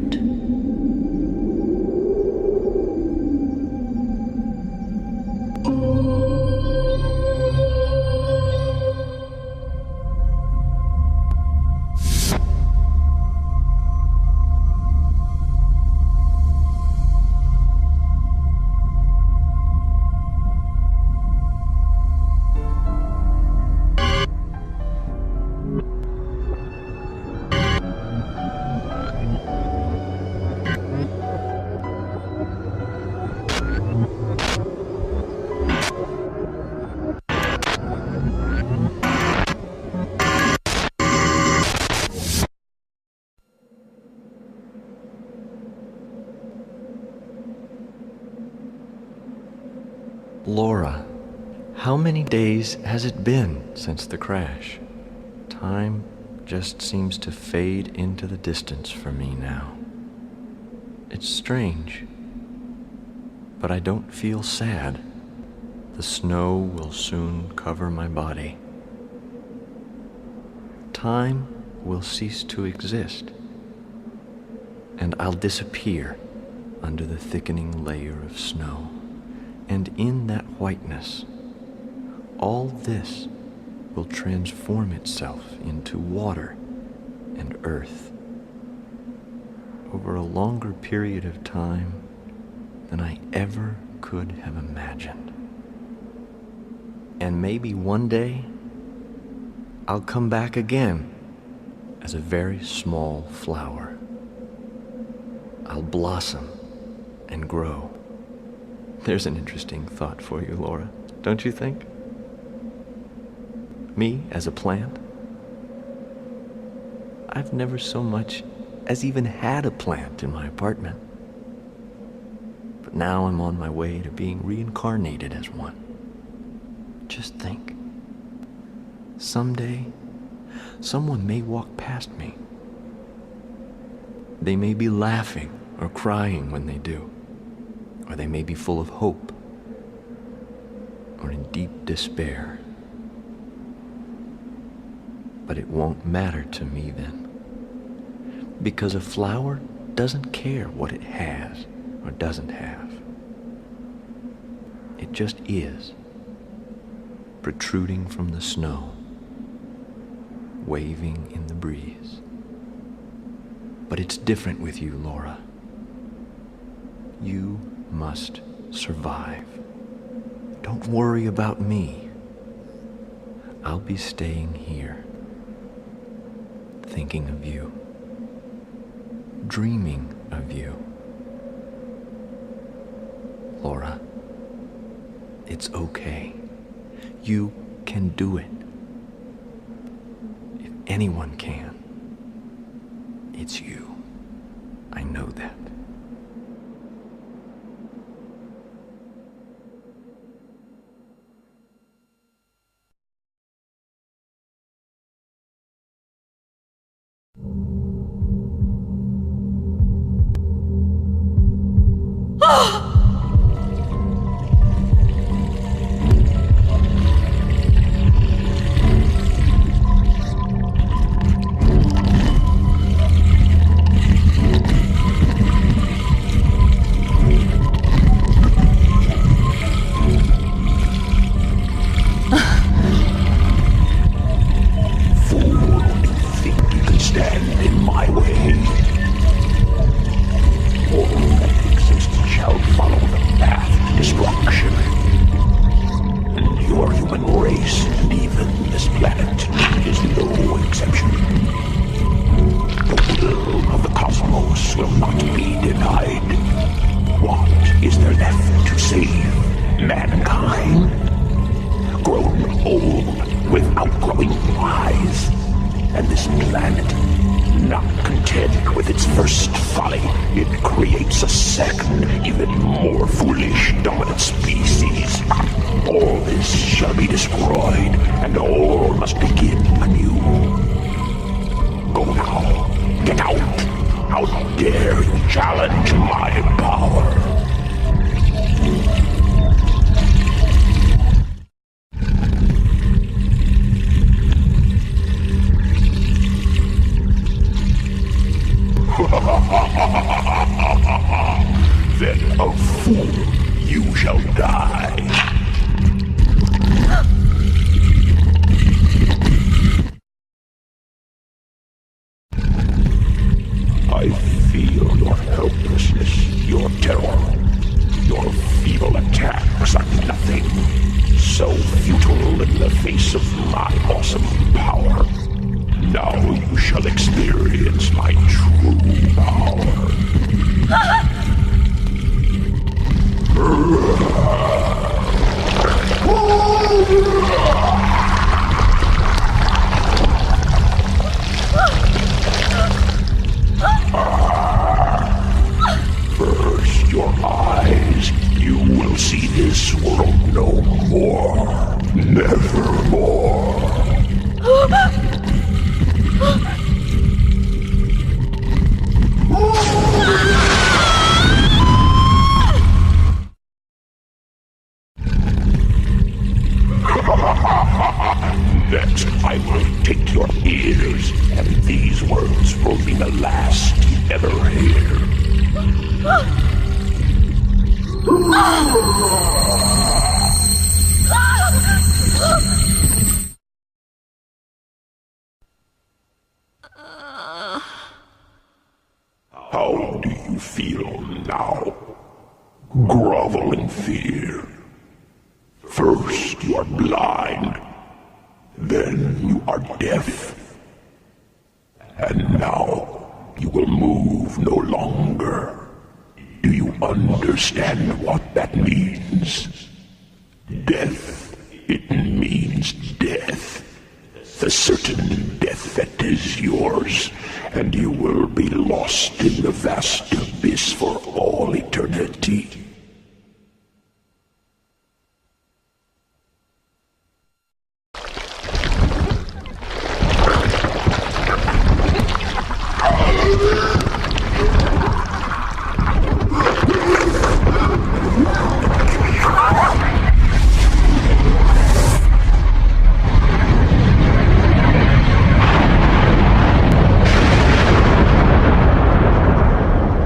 Laura, how many days has it been since the crash? Time just seems to fade into the distance for me now. It's strange, but I don't feel sad. The snow will soon cover my body. Time will cease to exist, and I'll disappear under the thickening layer of snow. And in that whiteness, all this will transform itself into water and earth over a longer period of time than I ever could have imagined. And maybe one day, I'll come back again as a very small flower. I'll blossom and grow. There's an interesting thought for you, Laura, don't you think? Me as a plant? I've never so much as even had a plant in my apartment. But now I'm on my way to being reincarnated as one. Just think. Someday, someone may walk past me. They may be laughing or crying when they do. Or they may be full of hope, or in deep despair. But it won't matter to me then, because a flower doesn't care what it has or doesn't have. It just is, protruding from the snow, waving in the breeze. But it's different with you, Laura. You must survive. Don't worry about me. I'll be staying here, thinking of you, dreaming of you. Laura, it's okay. You can do it. If anyone can, it's you. I know that. will not be denied. What is there left to save mankind? Grown old without growing wise. And this planet, not content with its first folly, it creates a second, even more foolish dominant species. All this shall be destroyed, and all must begin anew. Go now. Get out. How dare you challenge my power? Then a fool you shall die. I feel your helplessness, your terror. Your feeble attacks are nothing. So futile in the face of my awesome power. Now you shall experience my true power. First your eyes, you will see this world no more. Nevermore. Next, I will take your ears, and these words will be the last you ever hear. How do you feel now? Grovel in fear. First you are blind, then you are deaf, and now you will move no longer. Do you understand what that means? Death, it means death. The certain death that is yours, and you will be lost in the vast abyss for all eternity.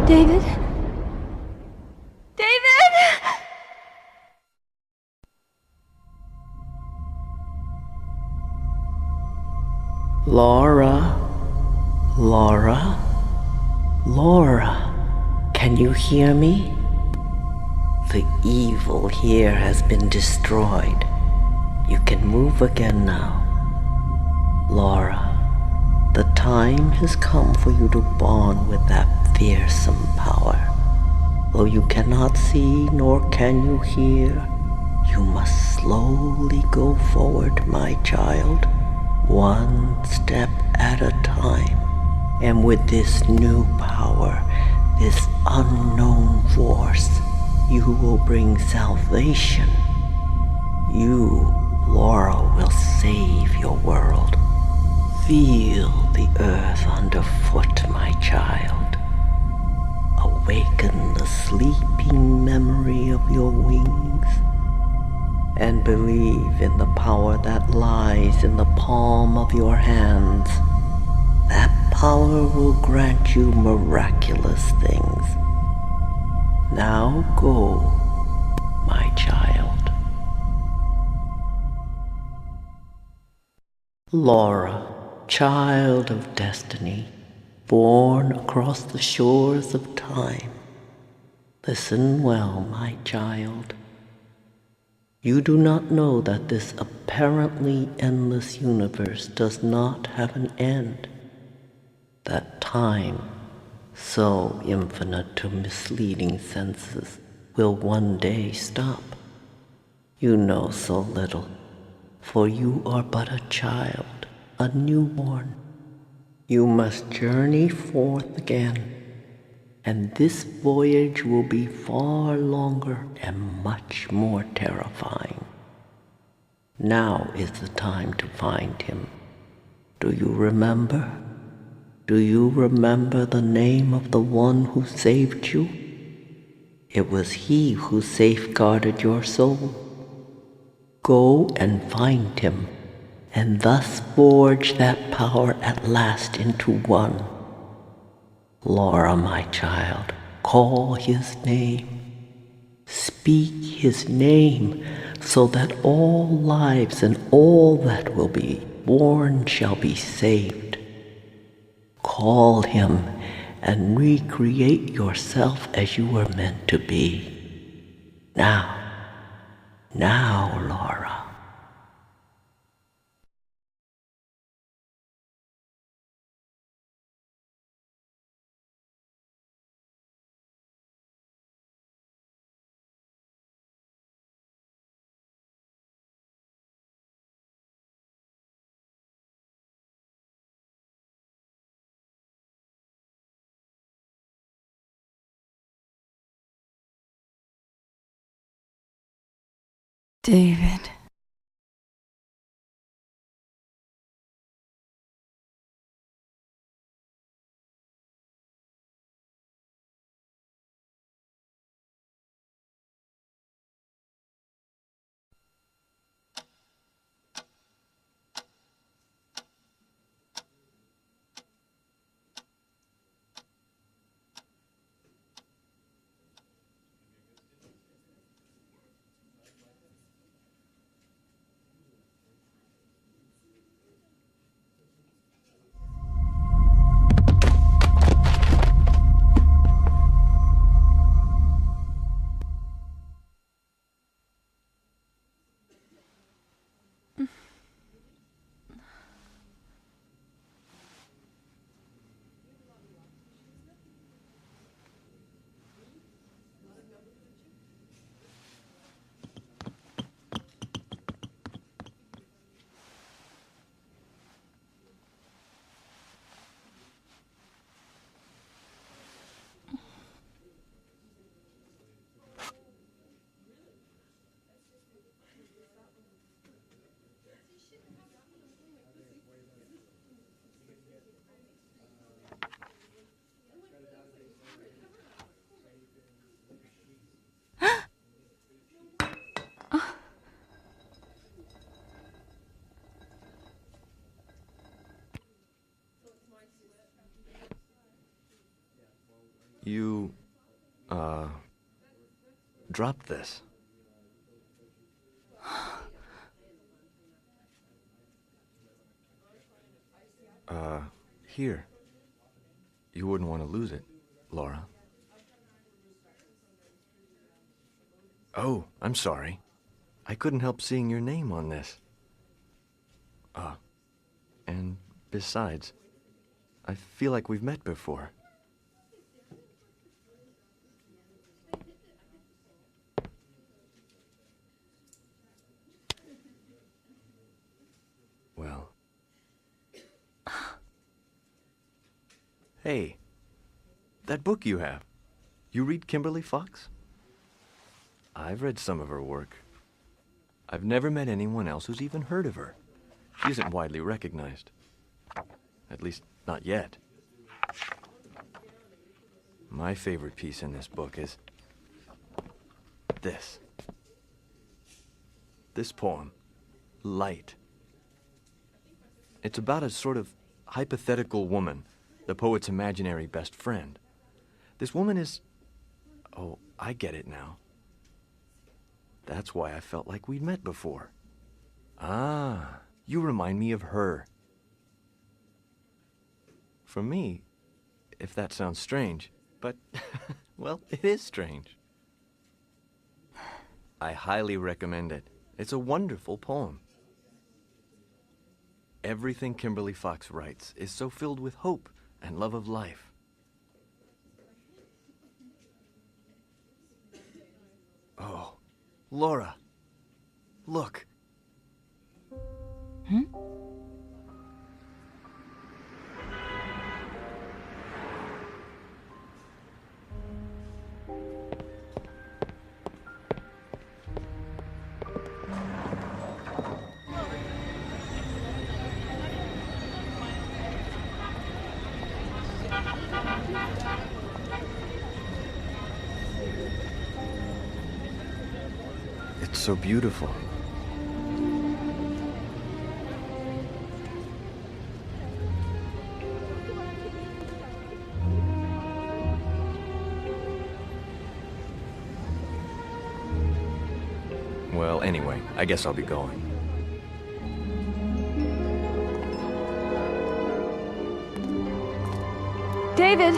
David? David! Laura? Laura? Laura? Can you hear me? The evil here has been destroyed. You can move again now. Laura, the time has come for you to bond with that fearsome power. Though you cannot see nor can you hear, you must slowly go forward, my child, one step at a time. And with this new power, this unknown force, you will bring salvation. You, Laura, will save your world. Feel the earth underfoot, my child. Awaken the sleeping memory of your wings, and believe in the power that lies in the palm of your hands. That power will grant you miraculous things. Now go, my child. Laura, child of destiny, born across the shores of time. Listen well, my child. You do not know that this apparently endless universe does not have an end. That time so infinite to misleading senses, will one day stop. You know so little, for you are but a child, a newborn. You must journey forth again, and this voyage will be far longer and much more terrifying. Now is the time to find him. Do you remember? Do you remember the name of the one who saved you? It was he who safeguarded your soul. Go and find him, and thus forge that power at last into one. Laura, my child, call his name. Speak his name, so that all lives and all that will be born shall be saved. Call him and recreate yourself as you were meant to be. Now, Laura. David. You, dropped this. Here. You wouldn't want to lose it, Laura. Oh, I'm sorry. I couldn't help seeing your name on this. And besides, I feel like we've met before. Well. Hey, that book you have. You read Kimberly Fox? I've read some of her work. I've never met anyone else who's even heard of her. She isn't widely recognized. At least, not yet. My favorite piece in this book is this. This poem, Light. It's about a sort of hypothetical woman, the poet's imaginary best friend. This woman is... Oh, I get it now. That's why I felt like we'd met before. Ah, you remind me of her. For me, if that sounds strange, but, well, it is strange. I highly recommend it. It's a wonderful poem. Everything Kimberly Fox writes is so filled with hope and love of life. Laura, look. Hmm? It's so beautiful. Well, anyway, I guess I'll be going. David!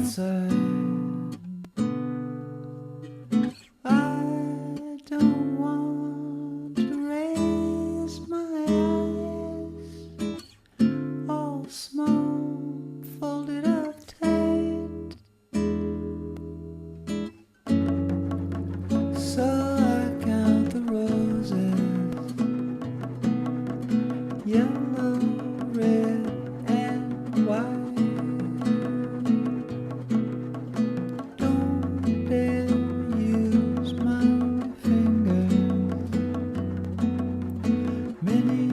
answer. I don't want to raise my eyes, all small, folded up tight. So I count the roses, yellow, red, and white. Don't dare use my fingers. Many,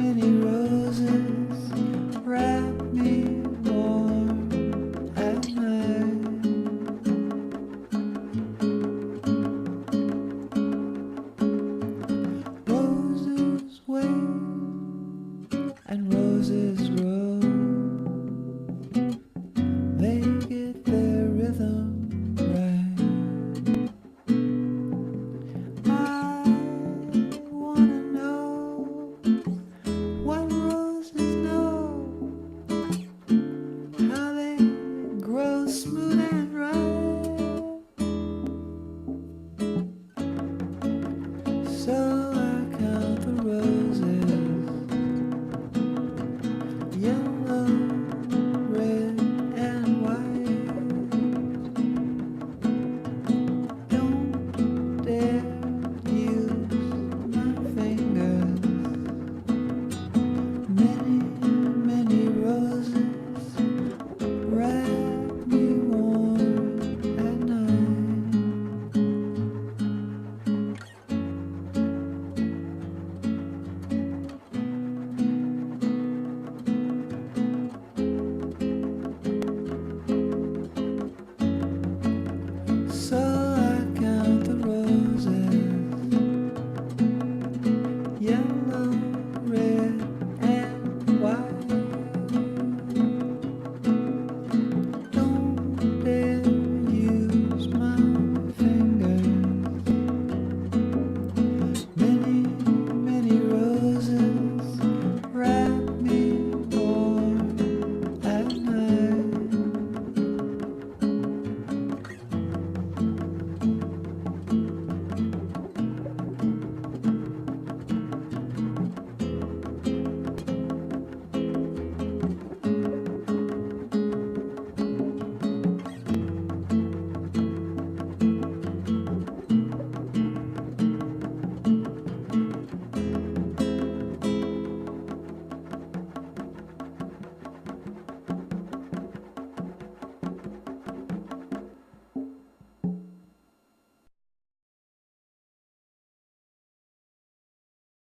many roses wrap me warm at night. Roses wait and roses grow. They get their rhythm right. I wanna know what roses know, how they grow smooth and right. So I count the roses, yellow.